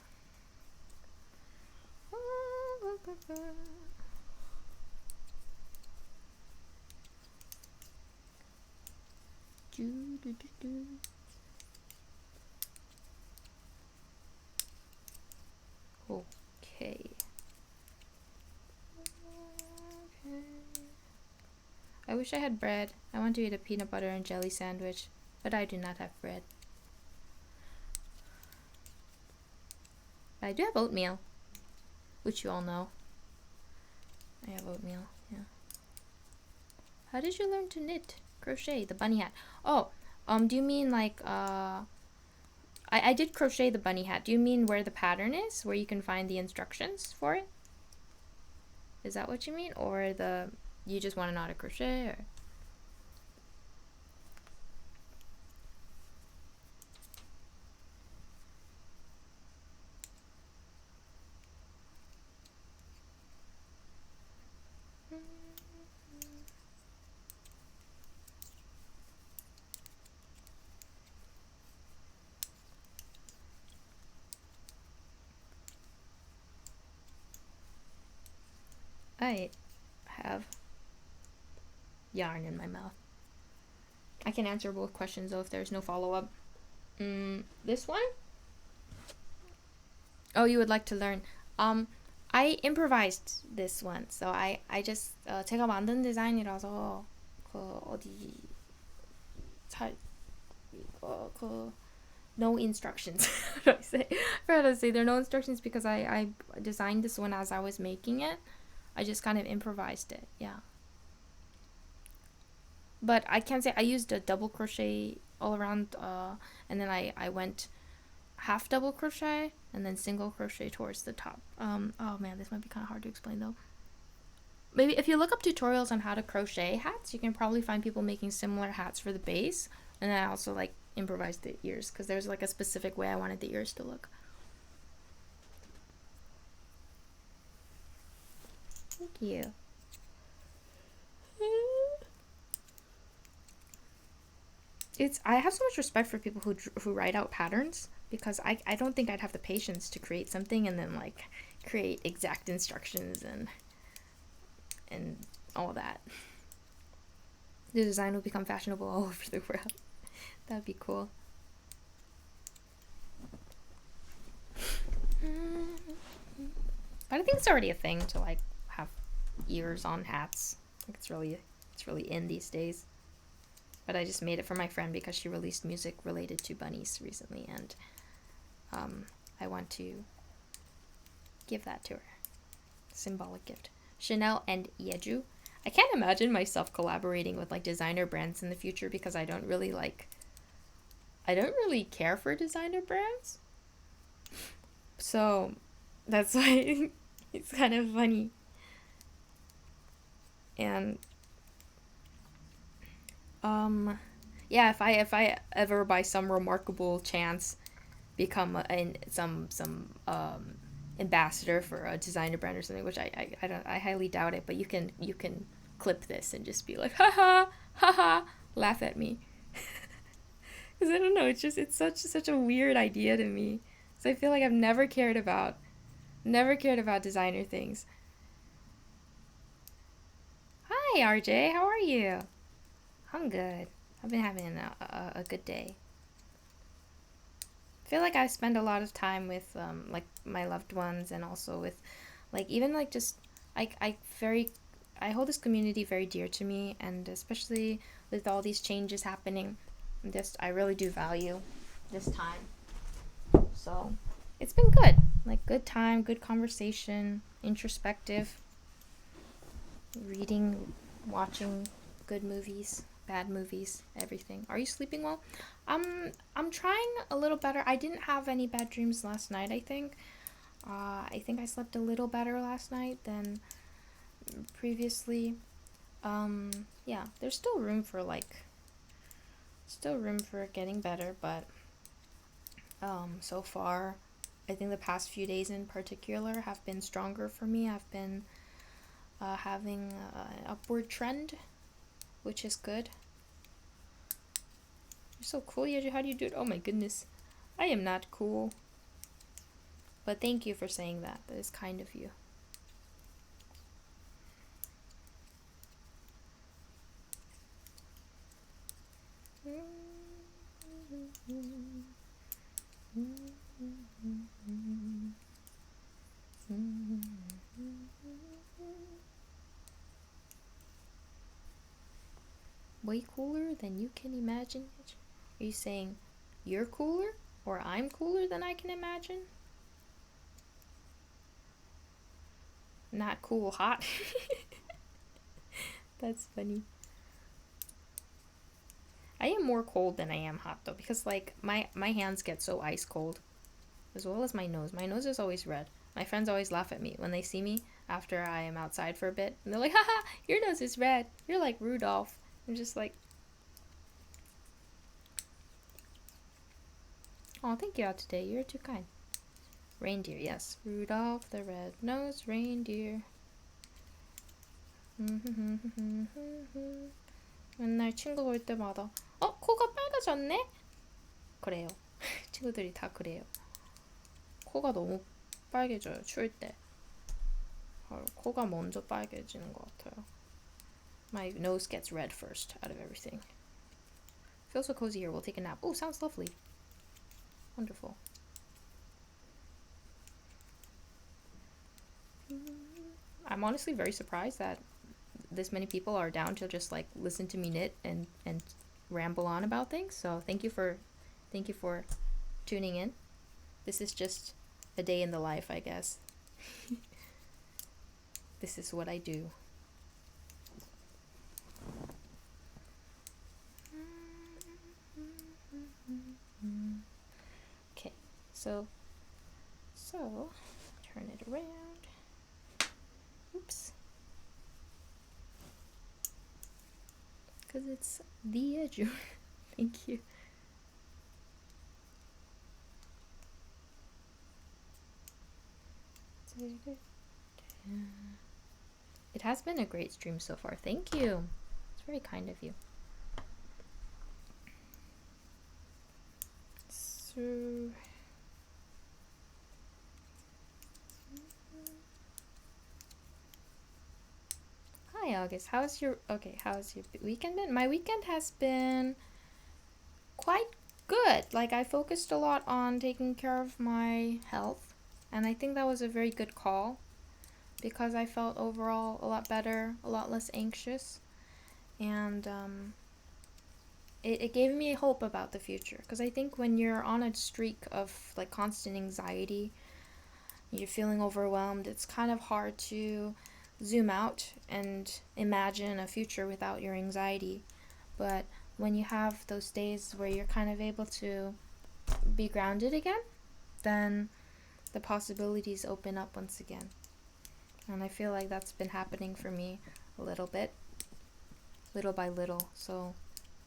Okay. I wish I had bread. I want to eat a peanut butter and jelly sandwich, but I do not have bread. But I do have oatmeal, which you all know. I have oatmeal, yeah. How did you learn to knit? Crochet, the bunny hat. Do you mean like, I did crochet the bunny hat. Do you mean where the pattern is? Where you can find the instructions for it? Is that what you mean? Or you just want to know how to crochet? Or? I have yarn in my mouth. I can answer both questions though if there's no follow-up. This one? Oh, you would like to learn. I improvised this one. So I just 제가 만든 디자인이라서 no instructions. How do I say? How to say there are no instructions because I designed this one as I was making it. I just kind of improvised it, yeah. But I can say I used a double crochet all around, and then I went half double crochet and then single crochet towards the top. Oh man, this might be kind of hard to explain though. Maybe if you look up tutorials on how to crochet hats, you can probably find people making similar hats for the base. And then I also like improvised the ears because there's like a specific way I wanted the ears to look. Thank you. I have so much respect for people who write out patterns, because I don't think I'd have the patience to create something and then like create exact instructions and all that. The design will become fashionable all over the world. That'd be cool. But I think it's already a thing to like have ears on hats. Like it's really in these days. But I just made it for my friend because she released music related to bunnies recently, and I want to give that to her. Symbolic gift. Chanel and Yeju. I can't imagine myself collaborating with like designer brands in the future, because I don't really care for designer brands. So that's why it's kind of funny. And yeah, if I ever by some remarkable chance become some ambassador for a designer brand or something, which I highly doubt it, but you can clip this and just be like, haha, haha, laugh at me. Because I don't know, it's such a weird idea to me. So I feel like I've never cared about designer things. Hi RJ, how are you? I'm good. I've been having a good day. I feel like I spend a lot of time with like my loved ones, and also with like even like just I hold this community very dear to me, and especially with all these changes happening, I really do value this time. So it's been good. Like good time, good conversation, introspective, reading, watching good movies, bad movies, everything. Are you sleeping well? I'm trying a little better. I didn't have any bad dreams last night, I think. I think I slept a little better last night than previously. Yeah, there's still room for getting better, but so far I think the past few days in particular have been stronger for me. I've been having an upward trend, which is good. You're so cool, Yeju. How do you do it? Oh my goodness. I am not cool. But thank you for saying that. That is kind of you. Way cooler than you can imagine? Are you saying you're cooler, or I'm cooler than I can imagine? Not cool, hot. That's funny. I am more cold than I am hot though, because like my hands get so ice cold, as well as my nose. My nose is always red. My friends always laugh at me when they see me after I am outside for a bit, and they're like, haha, your nose is red. You're like Rudolph. I'm just like, oh, thank you out today. You're too kind. Reindeer, yes. Rudolph the red-nosed reindeer. 맨날 친구 볼 때마다 코가 빨개졌네? 그래요. 친구들이 다 그래요. 코가 너무 빨개져요, 추울 때. 코가 먼저 빨개지는 것 같아요. My nose gets red first out of everything. Feels so cozy here. We'll take a nap. Oh, sounds lovely. Wonderful. I'm honestly very surprised that this many people are down to just like listen to me knit and ramble on about things. So thank you for tuning in. This is just a day in the life, I guess. This is what I do. Okay, so turn it around. Oops. Because it's the edge. Thank you. It has been a great stream so far. Thank you. It's very kind of you. through. Hi August, how's your weekend been? My weekend has been quite good. Like, I focused a lot on taking care of my health, and I think that was a very good call because I felt overall a lot better, a lot less anxious, and it gave me hope about the future. Because I think when you're on a streak of like constant anxiety, you're feeling overwhelmed, it's kind of hard to zoom out and imagine a future without your anxiety. But when you have those days where you're kind of able to be grounded again, then the possibilities open up once again. And I feel like that's been happening for me a little bit, little by little. So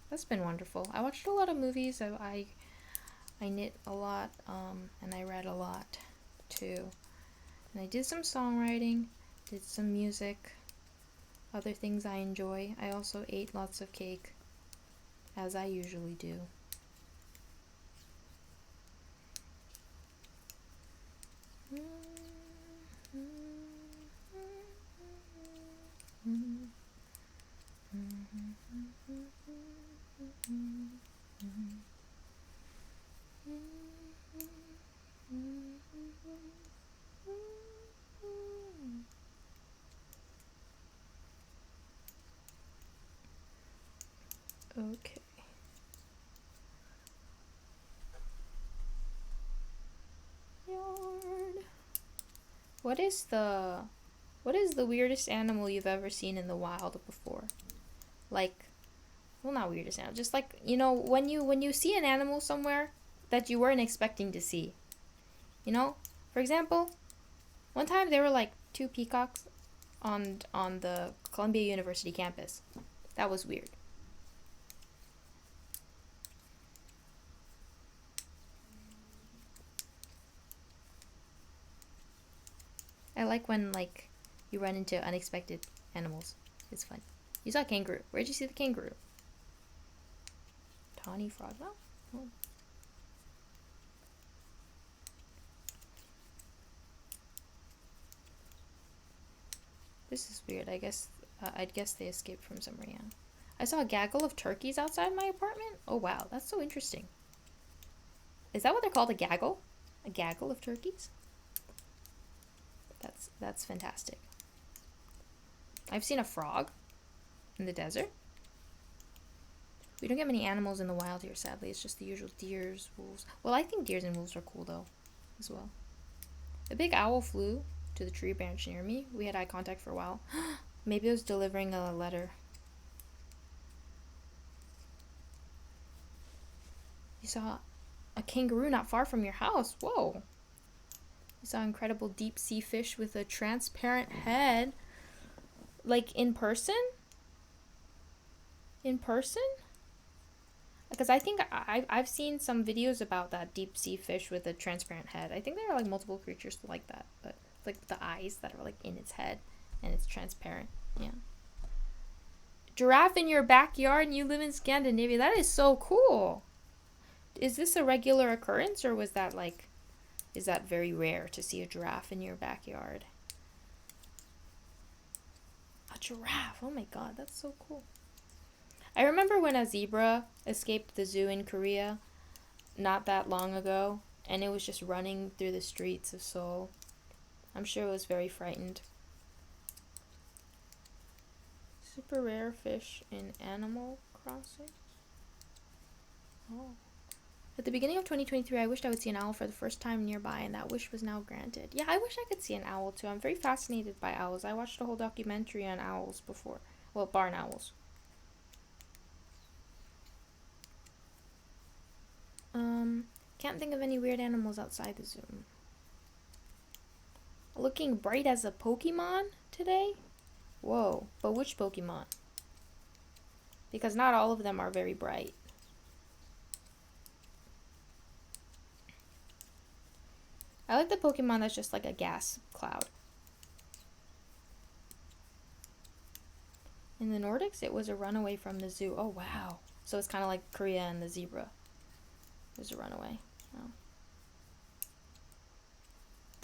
that's been wonderful. I watched a lot of movies. I knit a lot, and I read a lot too. And I did some songwriting, did some music, other things I enjoy. I also ate lots of cake, as I usually do. Okay. Yard. What is the weirdest animal you've ever seen in the wild before? Like, well, not weirdest animal, just like, when you see an animal somewhere that you weren't expecting to see. For example, one time there were like two peacocks on the Columbia University campus. That was weird. I like when like you run into unexpected animals. It's fun. You saw a kangaroo. Where'd you see the kangaroo? Tawny frog. Oh. This is weird. I'd guess they escaped from somewhere young. I saw a gaggle of turkeys outside my apartment. Oh wow, that's so interesting. Is that what they're called? A gaggle? A gaggle of turkeys? That's fantastic. I've seen a frog in the desert. We don't get many animals in the wild here, sadly. It's just the usual deers, wolves. Well, I think deers and wolves are cool though, as well. A big owl flew to the tree branch near me. We had eye contact for a while. Maybe it was delivering a letter. You saw a kangaroo not far from your house. Whoa. You saw incredible deep sea fish with a transparent head. Like, in person? In person? Because I think I've seen some videos about that deep sea fish with a transparent head. I think there are like multiple creatures like that, but it's like the eyes that are like in its head and it's transparent. Yeah. Giraffe in your backyard and you live in Scandinavia. That is so cool. Is this a regular occurrence, or is that very rare to see a giraffe in your backyard? A giraffe. Oh my god, that's so cool. I remember when a zebra escaped the zoo in Korea not that long ago, and it was just running through the streets of Seoul. I'm sure it was very frightened. Super rare fish in Animal Crossing. Oh. At the beginning of 2023, I wished I would see an owl for the first time nearby, and that wish was now granted. Yeah, I wish I could see an owl too. I'm very fascinated by owls. I watched a whole documentary on owls before. Well, barn owls. Can't think of any weird animals outside the zoo. Looking bright as a Pokemon today? Whoa, but which Pokemon? Because not all of them are very bright. I like the Pokemon that's just like a gas cloud. In the Nordics, it was a runaway from the zoo. Oh, wow. So it's kind of like Korea and the zebra. It was a runaway. Oh.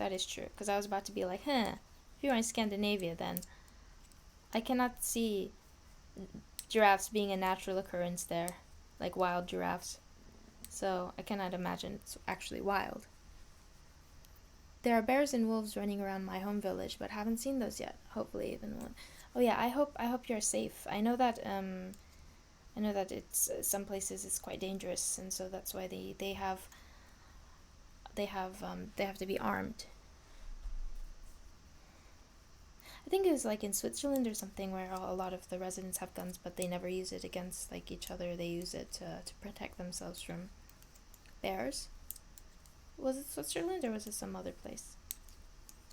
That is true. Because I was about to be like, if you're in Scandinavia, then I cannot see giraffes being a natural occurrence there, like wild giraffes. So I cannot imagine it's actually wild. There are bears and wolves running around my home village, but haven't seen those yet. Hopefully, even one. Oh yeah, I hope you're safe. I know that it's some places it's quite dangerous, and so that's why they have to be armed. I think it was like in Switzerland or something where a lot of the residents have guns, but they never use it against like each other. They use it to protect themselves from bears. Was it Switzerland or was it some other place?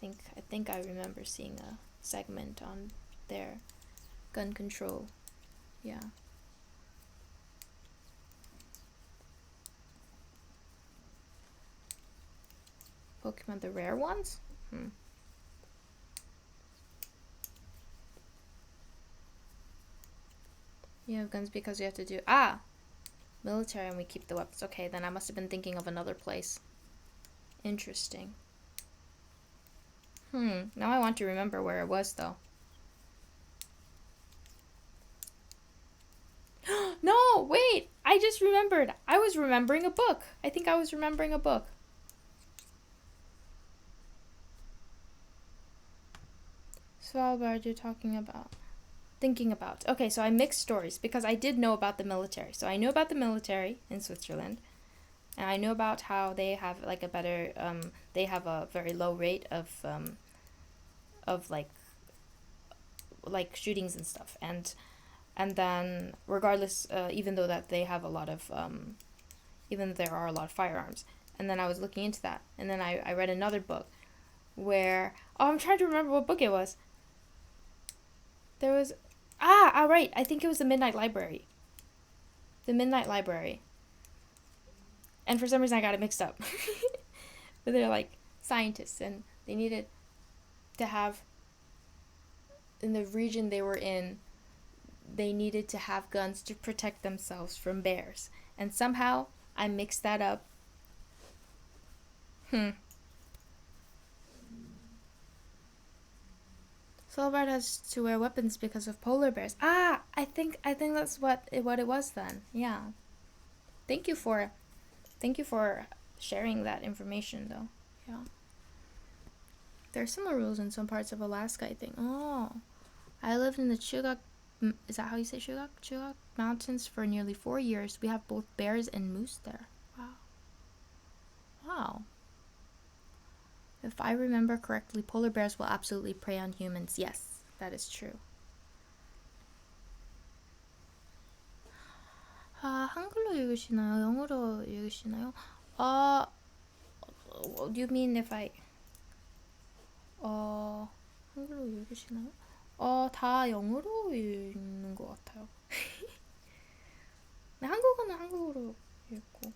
I think I remember seeing a segment on their gun control. Yeah. Pokemon, the rare ones? You have guns because you have to do military, and we keep the weapons. Okay, then I must have been thinking of another place. Interesting. Now I want to remember where it was though. No, wait! I just remembered. I was remembering a book. I think I was remembering a book. Svalbard, you're talking about. Thinking about. Okay, so I mixed stories because I did know about the military. So I knew about the military in Switzerland. And I know about how they have like a better, they have a very low rate of like shootings and stuff. And then regardless, even though that they have a lot of, even though there are a lot of firearms. And then I was looking into that. And then I read another book where, I'm trying to remember what book it was. There was, right, I think it was The Midnight Library. The Midnight Library. And for some reason I got it mixed up. But they're like scientists and they needed to have, in the region they were in, they needed to have guns to protect themselves from bears. And somehow I mixed that up. Svalbard has to wear weapons because of polar bears. I think that's what it was then. Yeah. Thank you for sharing that information though. Yeah. There are similar rules in some parts of Alaska, I think. Oh. I lived in the Chugach, is that how you say Chugach? Chugach Mountains for nearly 4 years. We have both bears and moose there. Wow. If I remember correctly, polar bears will absolutely prey on humans. Yes, that is true. 한글로 읽으시나요? 영어로 읽으시나요? Do you mean if I 한글로 읽으시나요? 다 영어로 읽는 것 같아요. 한국어는 한국어로 읽고.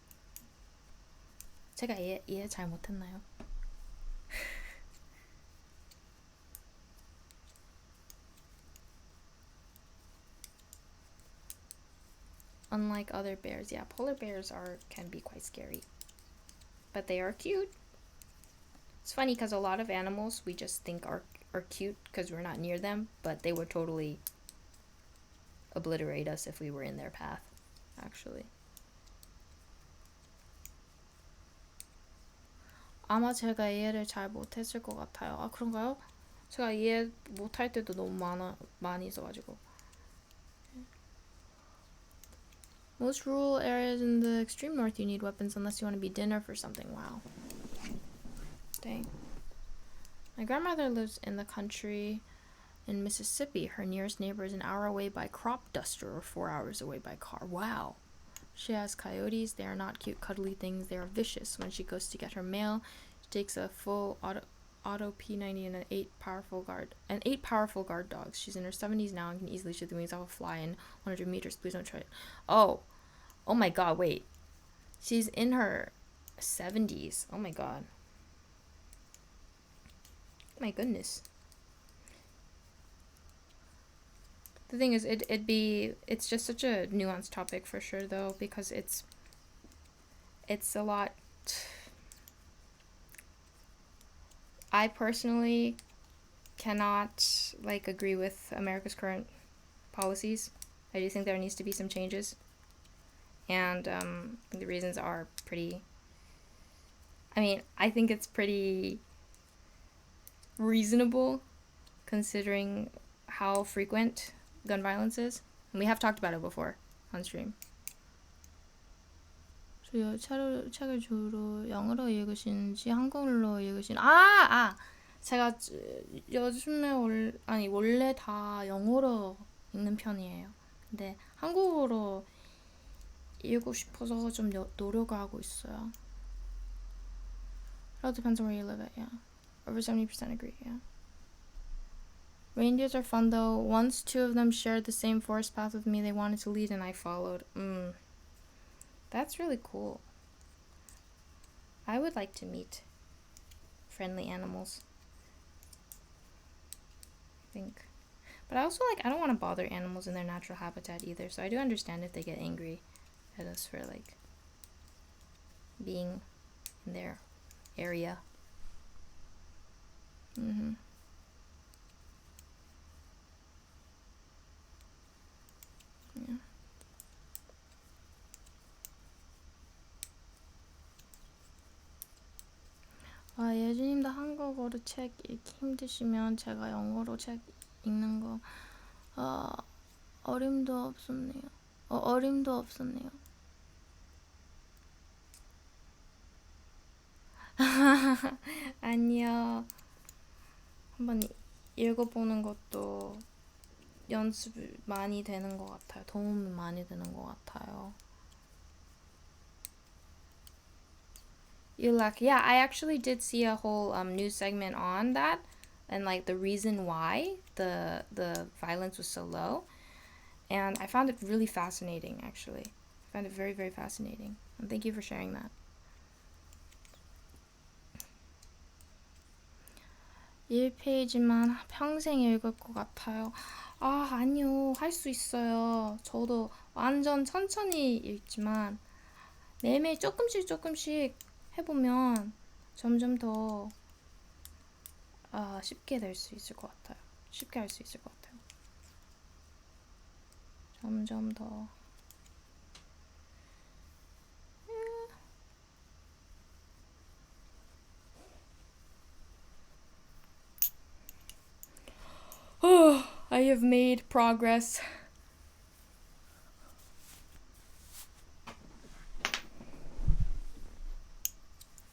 제가 이해 잘 못했나요? Unlike other bears, yeah, polar bears can be quite scary. But they are cute. It's funny because a lot of animals we just think are cute because we're not near them, but they would totally obliterate us if we were in their path, actually. 아마 제가 이해를 잘 못했을 것 같아요. 그런가요? 제가 이해 못할 때도 너무 많이 있어가지고. Most rural areas in the extreme north you need weapons unless you want to be dinner for something. Wow. Dang. My grandmother lives in the country in Mississippi. Her nearest neighbor is an hour away by crop duster or 4 hours away by car. Wow. She has coyotes. They are not cute, cuddly things. They are vicious. When she goes to get her mail, she takes a full auto P90 and 8 powerful guard dogs. She's in her 70s now and can easily shoot the wings off a fly in 100 meters. Please don't try it. Oh my god, wait. She's in her 70s. Oh my god. My goodness. The thing is, it's just such a nuanced topic for sure though, because it's a lot. I personally cannot like agree with America's current policies. I do think there needs to be some changes, and the reasons are pretty. I mean, I think it's pretty reasonable considering how frequent gun violence is. And we have talked about it before on stream. 책을 주로 영어로 읽으시는지 한국어로 제가 요즘에 원래 다 영어로 읽는 편이에요. 근데 한국어로 읽고 싶어서 좀 노력을 하고 있어요. It all depends on where you live at, yeah. Over 70% agree, yeah. Reindeers are fun though. Once two of them shared the same forest path with me, they wanted to lead and I followed. That's really cool. I would like to meet friendly animals, I think. But I also I don't want to bother animals in their natural habitat either, so I do understand if they get angry at us for being in their area. Yeah. 예주님도 한국어로 책 읽기 힘드시면 제가 영어로 책 읽는 거 어림도 없었네요. 어림도 없었네요. 아니요. 한번 읽어보는 것도 연습 많이 되는 것 같아요. 도움이 많이 되는 것 같아요. Yeah, I actually did see a whole news segment on that and the reason why the violence was so low, and I found it really fascinating. Actually, I found it very, very fascinating, and thank you for sharing that. 1페이지만 평생 읽을 것 같아요. 아니요. 할 수 있어요. 저도 완전 천천히 읽지만 매일매일 조금씩 해보면 점점 더 쉽게 될 수 있을 것 같아요. 쉽게 할 수 있을 것 같아요. 점점 더. I have made progress.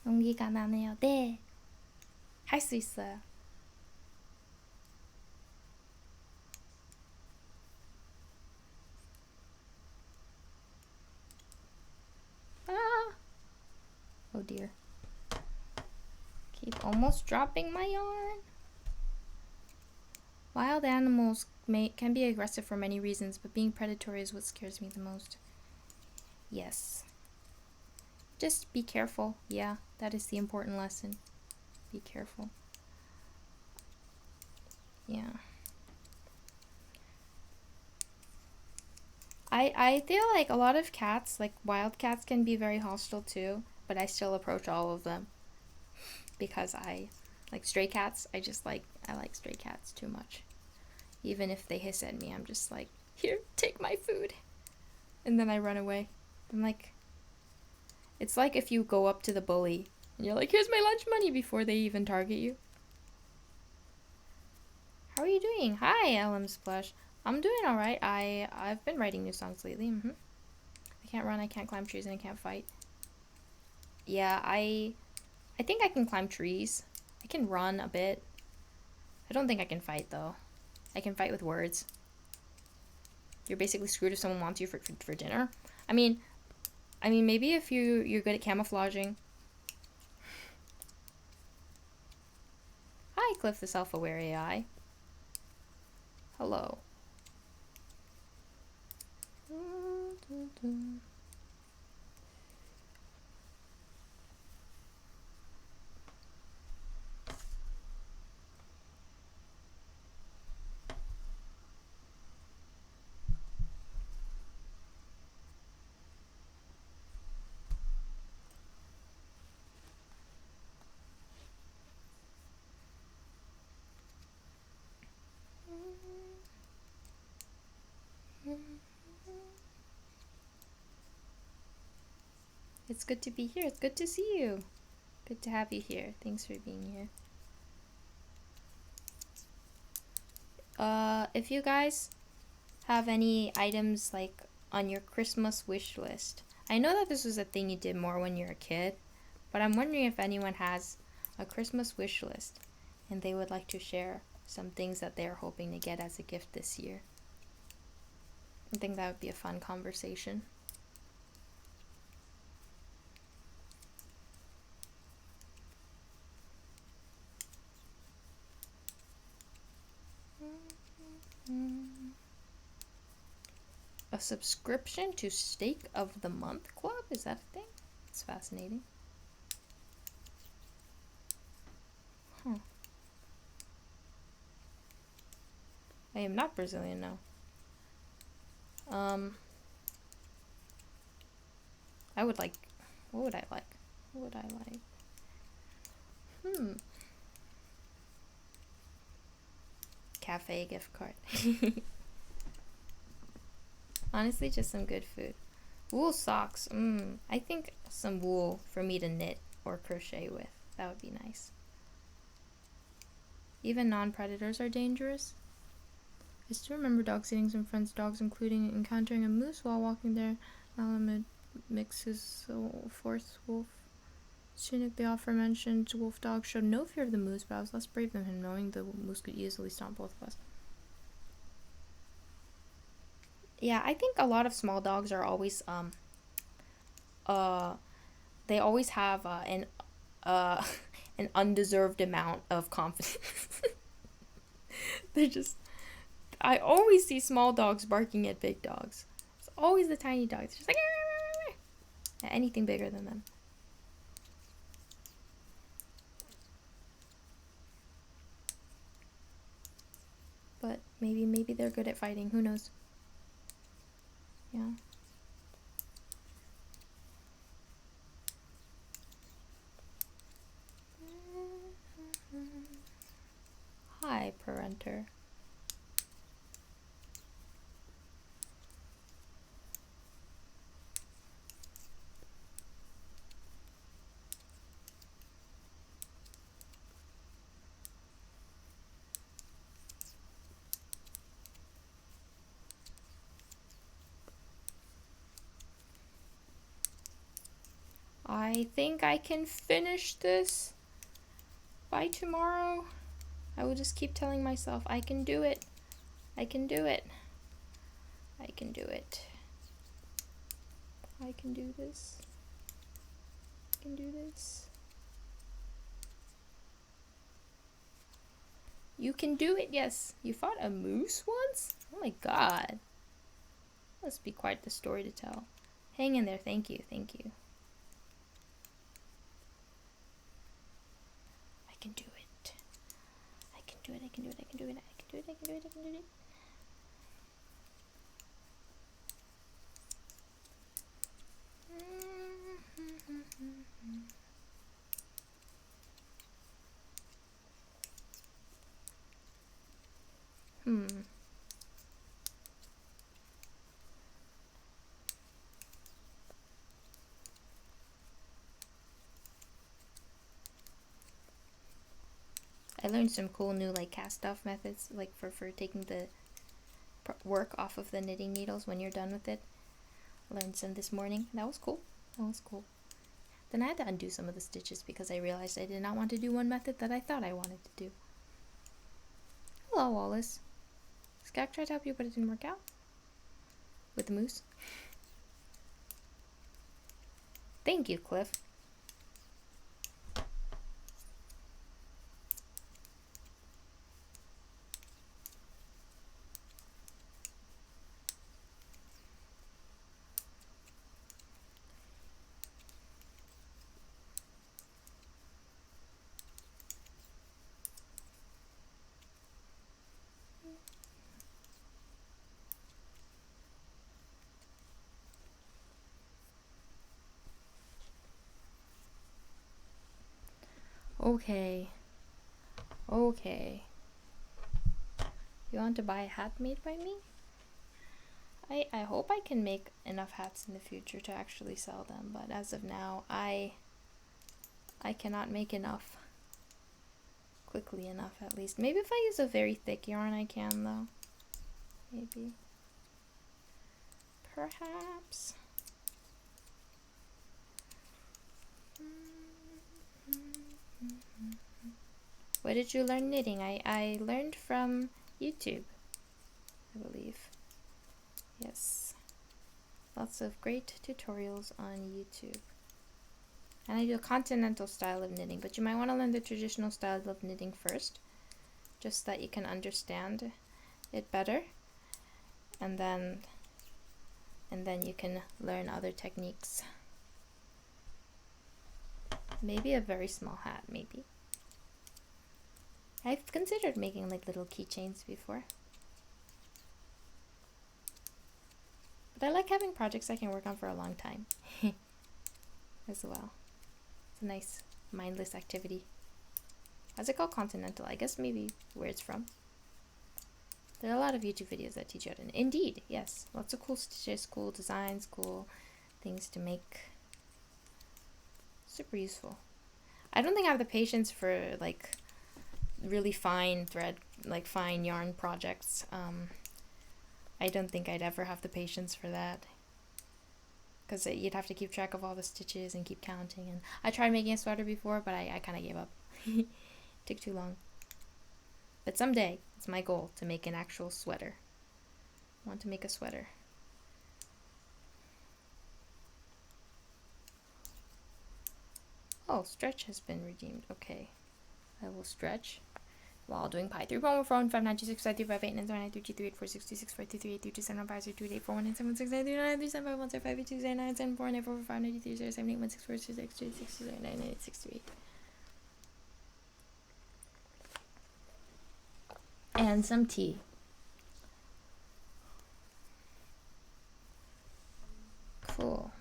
용기가 나네요. 네. 할 수 있어요. Oh dear. Keep almost dropping my yarn. Wild animals can be aggressive for many reasons, but being predatory is what scares me the most. Yes. Just be careful. Yeah, that is the important lesson. Be careful. Yeah. I feel like a lot of cats, wild cats, can be very hostile too, but I still approach all of them because I like stray cats. I like stray cats too much. Even if they hiss at me, I'm just like, here, take my food. And then I run away. I'm like, it's like if you go up to the bully and you're like, here's my lunch money before they even target you. How are you doing? Hi, LM Splash. I'm doing alright. I've been writing new songs lately. I can't run, I can't climb trees, and I can't fight. Yeah, I think I can climb trees. I can run a bit. I don't think I can fight though. I can fight with words. You're basically screwed if someone wants you for dinner. I mean maybe if you're good at camouflaging. Hi, Cliff the Self-Aware AI. Hello. It's good to be here. It's good to see you. Good to have you here. Thanks for being here. If you guys have any items like on your Christmas wish list, I know that this was a thing you did more when you were a kid, but I'm wondering if anyone has a Christmas wish list and they would like to share some things that they're hoping to get as a gift this year. I think that would be a fun conversation. A subscription to Steak of the Month Club? Is that a thing? It's fascinating. Huh. I am not Brazilian, no. I would like... What would I like? What would I like? Cafe gift card. Honestly, just some good food. Wool socks. I think some wool for me to knit or crochet with. That would be nice. Even non-predators are dangerous. I still remember dog sitting some friends' dogs, including encountering a moose while walking there. Malamud mixes fourth wolf. Chinook, the aforementioned wolf dog, showed no fear of the moose, but I was less brave than him, knowing the moose could easily stomp both of us. Yeah, I think a lot of small dogs are always they always have an undeserved amount of confidence. They're just... I always see small dogs barking at big dogs. It's always the tiny dogs. Just like anything bigger than them. But maybe they're good at fighting. Who knows? Yeah. Hi, Parenter. I think I can finish this by tomorrow. I will just keep telling myself, I can do it. I can do it. I can do it. I can do this. I can do this. You can do it, yes. You fought a moose once? Oh my god. Must be quite the story to tell. Hang in there, thank you, thank you. I can do it. I can do it, I can do it, I can do it, I can do it, I can do it, I can do it. I learned some cool new like cast off methods, like for taking the work off of the knitting needles when you're done with it. I learned some this morning. That was cool. That was cool. Then I had to undo some of the stitches because I realized I did not want to do one method that I thought I wanted to do. Hello, Wallace. Skag tried to help you, but it didn't work out? With the moose? Thank you, Cliff. Okay. Okay. You want to buy a hat made by me? I hope I can make enough hats in the future to actually sell them, but as of now, I cannot make enough. Quickly enough, at least. Maybe if I use a very thick yarn, I can, though. Maybe. Perhaps. Where did you learn knitting? I learned from YouTube, I believe. Yes. Lots of great tutorials on YouTube. And I do a continental style of knitting, but you might want to learn the traditional style of knitting first, just so that you can understand it better. And then you can learn other techniques. Maybe a very small hat, maybe. I've considered making like little keychains before. But I like having projects I can work on for a long time as well. It's a nice mindless activity. How's it called? Continental? I guess maybe where it's from. There are a lot of YouTube videos that teach you how to. Indeed, yes. Lots of cool stitches, cool designs, cool things to make. Super useful. I don't think I have the patience for like really fine thread, like fine yarn projects. I don't think I'd ever have the patience for that, because you'd have to keep track of all the stitches and keep counting. And I tried making a sweater before, but I kind of gave up. Took too long. But someday, it's my goal to make an actual sweater. I want to make a sweater. Oh, stretch has been redeemed. Okay. I will stretch while doing pi. 3.14, 5, 9, 2, 6, 5, 3, 5, 8, 9, 7, 9, 3, 3, 8, 4, 6, 2, 6, 4, 3, 3, 8, 3, 2, 7, 5, 0, 2, 8, 4, 1, 9, 7, 6, 9, 3, 9, 3, 7, 5, 1, 7, 5, 8, 2, 9, 7, 4, 9, 4, 5, 9, 3, 0, 7, 8, 1, 6, 4, 6, 6, 2, 6, 9, 9, 8, 6, 2, 8. And some tea. Cool.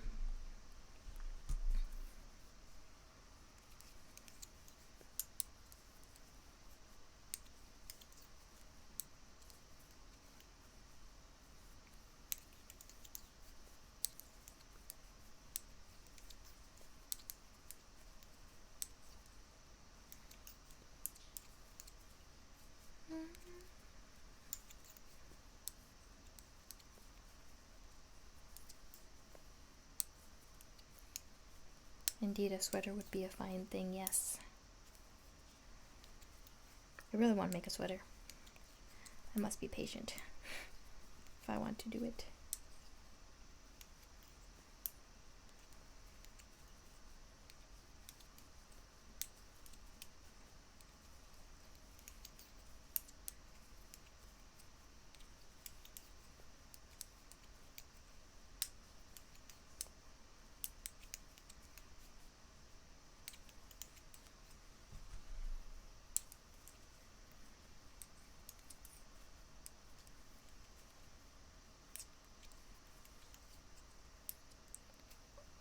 Indeed, a sweater would be a fine thing, yes. I really want to make a sweater. I must be patient if I want to do it.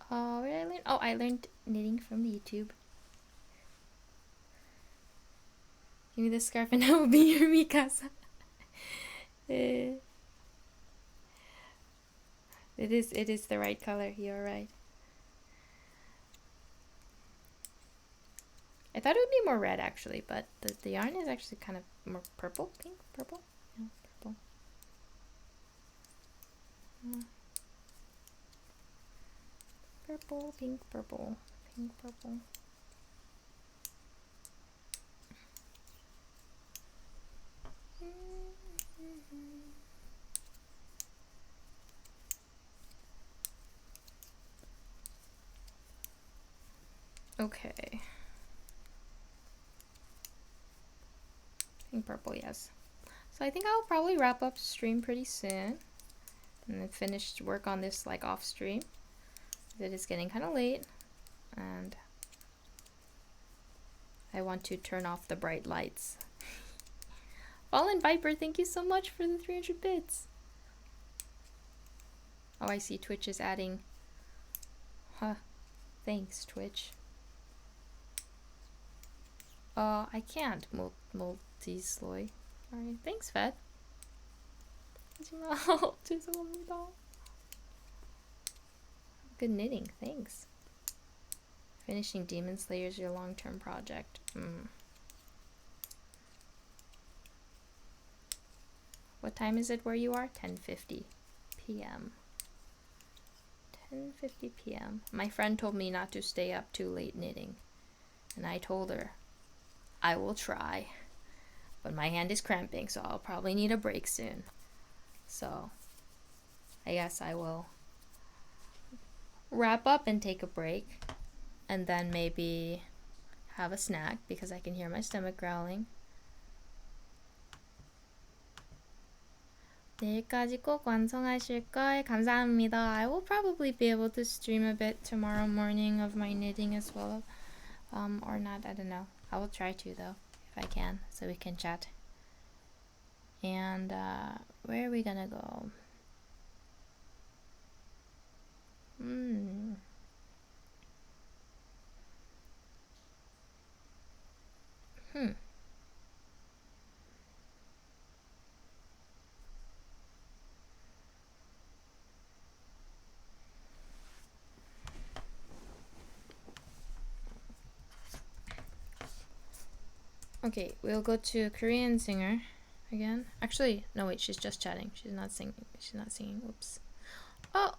Where did I learn? Oh, I learned knitting from YouTube. Give me this scarf and I will be your Mikasa. It is the right color. You're right. I thought it would be more red actually, but the yarn is actually kind of more purple, pink, purple. Yeah, purple. Purple, pink, purple, pink, purple. Okay. Pink, purple, yes. So I think I'll probably wrap up stream pretty soon, and then finish work on this like off stream. It is getting kind of late, and I want to turn off the bright lights. Fallen Viper, thank you so much for the 300 bits. Oh, I see Twitch is adding. Huh. Thanks, Twitch. I can't multi-sloy. Alright, thanks, Fed. 하지마. 죄송합니다. Good knitting, thanks. Finishing Demon Slayer is your long-term project. What time is it where you are? 10:50 p.m. 10:50 p.m. My friend told me not to stay up too late knitting, and I told her I will try, but my hand is cramping, so I'll probably need a break soon. So I guess I will wrap up and take a break, and then maybe have a snack because I can hear my stomach growling. 내일까지 꼭 완성하실걸. 감사합니다. I will probably be able to stream a bit tomorrow morning of my knitting as well. Or not, I don't know. I will try to though, if I can, so we can chat. And where are we gonna go? Okay, we'll go to Korean singer again. Actually, no wait, she's just chatting. She's not singing. Whoops. Oh,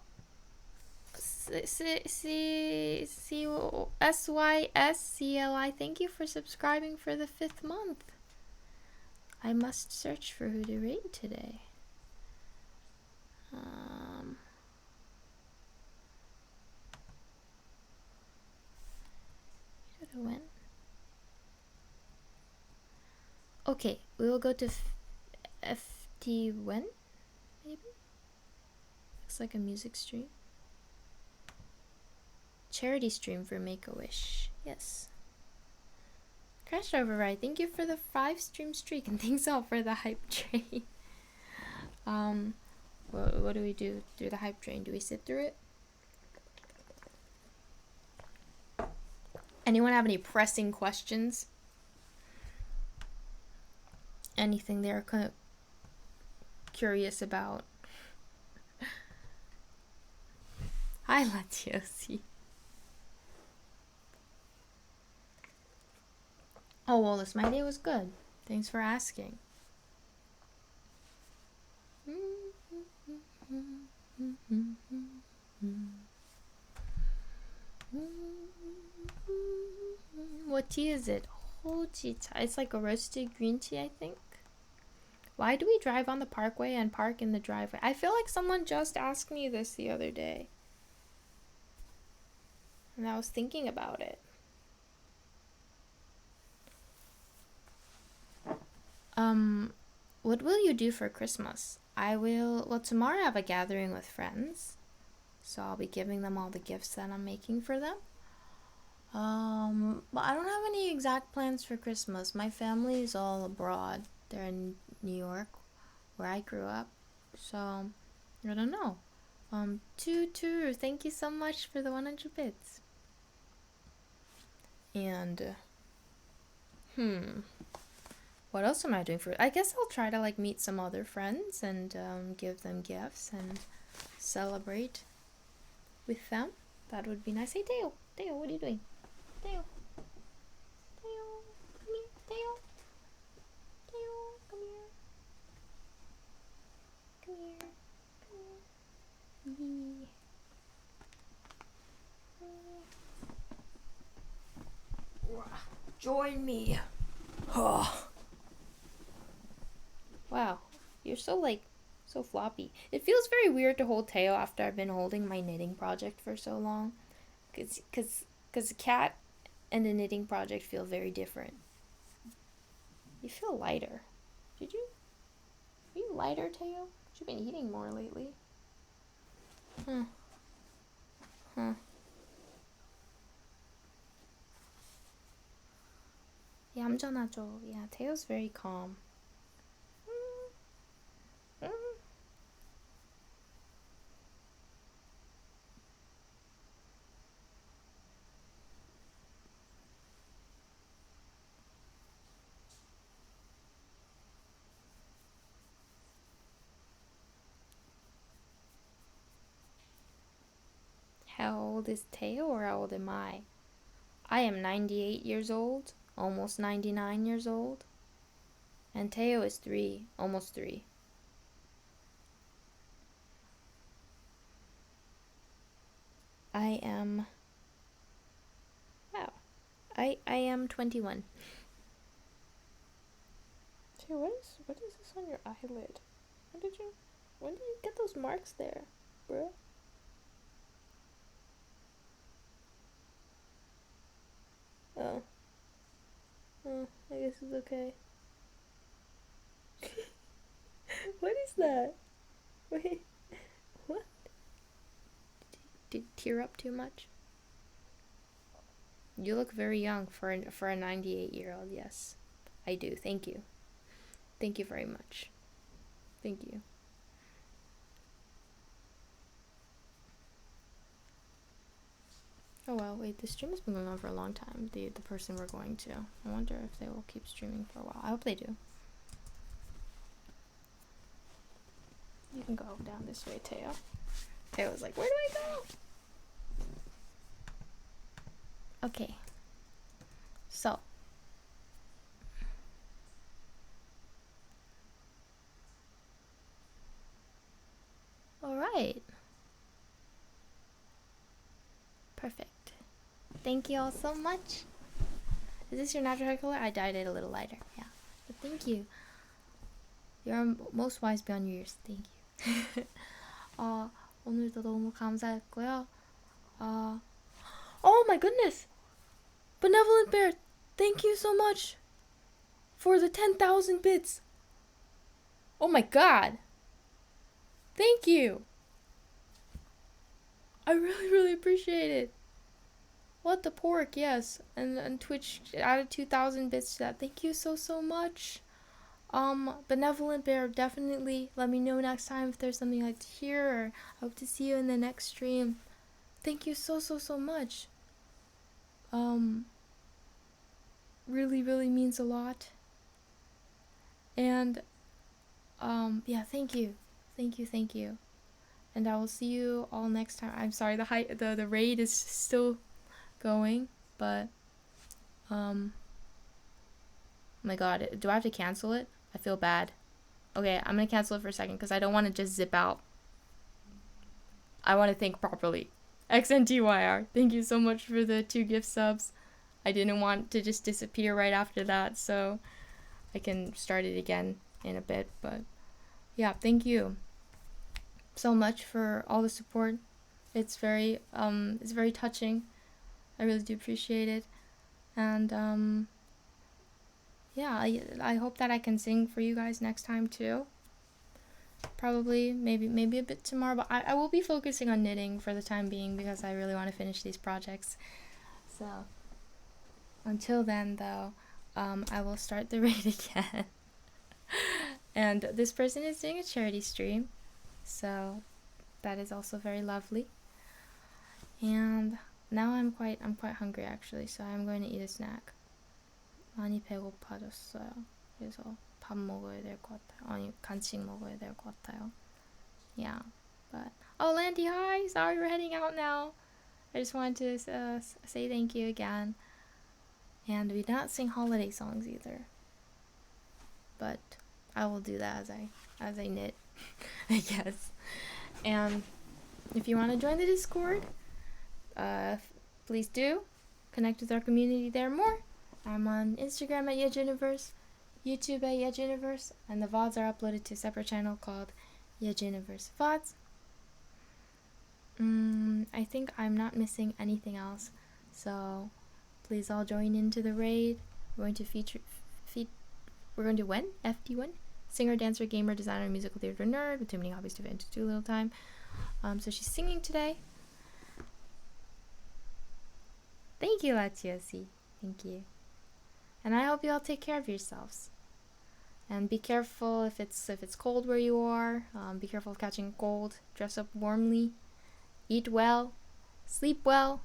SYSCLI. Thank you for subscribing for the 5th month. I must search for who to rate today. Should have went. Okay, we will go to FT when? Maybe? Looks like a music stream. Charity stream for Make-A-Wish. Yes. Crash Override, thank you for the 5 stream streak, and thanks all for the hype train. What do we do through the hype train? Do we sit through it? Anyone have any pressing questions? Anything they're kind of curious about? Hi, Latiosi. Oh, Wallace, my day was good. Thanks for asking. What tea is it? Hojicha. It's like a roasted green tea, I think. Why do we drive on the parkway and park in the driveway? I feel like someone just asked me this the other day. And I was thinking about it. What will you do for Christmas? Well, tomorrow I have a gathering with friends. So I'll be giving them all the gifts that I'm making for them. But I don't have any exact plans for Christmas. My family is all abroad. They're in New York, where I grew up. So, I don't know. Turu, thank you so much for the 100 bits. And, what else am I doing for? I guess I'll try to like meet some other friends and give them gifts and celebrate with them. That would be nice. Hey, Teo, what are you doing? Teo, come here. Teo, come here. Join me. Wow, you're so floppy. It feels very weird to hold Teo after I've been holding my knitting project for so long. Cause a cat and a knitting project feel very different. You feel lighter. Are you lighter, Teo? You've been eating more lately. 얌전하죠. Yeah, Teo's very calm. How old is Teo or how old am I? I am 98 years old, almost 99 years old. And Teo is 3, almost 3. I am... Wow. I am 21. Teo, what is this on your eyelid? When did you get those marks there, bruh? Oh. Oh, I guess it's okay. What is that? Wait, what? Did you tear up too much? You look very young for a 98-year-old. Yes, I do. Thank you. Thank you very much. Thank you. Oh well, wait, the stream has been going on for a long time. The person we're going to. I wonder if they will keep streaming for a while. I hope they do. You can go down this way, Teo. Teo was like, where do I go? Okay. So. Alright. Perfect. Thank you all so much. Is this your natural hair color? I dyed it a little lighter. Yeah. But thank you. You're most wise beyond your years. Thank you. 오늘도 너무 감사했고요. Oh my goodness! Benevolent Bear, thank you so much for the 10,000 bits. Oh my god. Thank you. I really, really appreciate it. What the pork, yes. And Twitch added 2,000 bits to that. Thank you so much. Benevolent Bear, definitely let me know next time if there's something I'd like to hear, or I hope to see you in the next stream. Thank you so much. Really, really means a lot. And, yeah, thank you. Thank you. And I will see you all next time. I'm sorry, the raid is still going, but, oh my god, do I have to cancel it? I feel bad. Okay, I'm gonna cancel it for a second because I don't want to just zip out. I want to think properly. XNTYR, thank you so much for the 2 gift subs. I didn't want to just disappear right after that, so I can start it again in a bit. But yeah, thank you so much for all the support. It's very touching. I really do appreciate it. And yeah, I hope that I can sing for you guys next time too. Probably, maybe a bit tomorrow, but I will be focusing on knitting for the time being because I really want to finish these projects. So, until then though, I will start the raid again. And this person is doing a charity stream, so that is also very lovely. And now I'm quite hungry actually, so I'm going to eat a snack. 많이 배고파졌어요. 그래서 밥 먹어야 될 것 같아요. 아니, 간식 먹어야 될 것 같아요. Yeah, but oh, Landy, hi. Sorry we're heading out now. I just wanted to say thank you again. And we don't sing holiday songs either, but I will do that as I knit, I guess. And if you want to join the Discord, please do connect with our community there more. I'm on Instagram at yejuniverse, YouTube at yejuniverse, and the VODs are uploaded to a separate channel called yejuniverse VODs. I think I'm not missing anything else, so please all join into the raid. We're going to we're going to win FD1, singer, dancer, gamer, designer, musical theater nerd with too many hobbies to fit into too little time. So she's singing today. Thank you, Latiosi. Thank you. And I hope you all take care of yourselves. And be careful if it's cold where you are. Be careful of catching a cold. Dress up warmly. Eat well. Sleep well.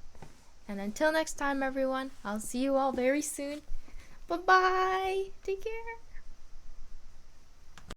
And until next time, everyone, I'll see you all very soon. Bye-bye. Take care.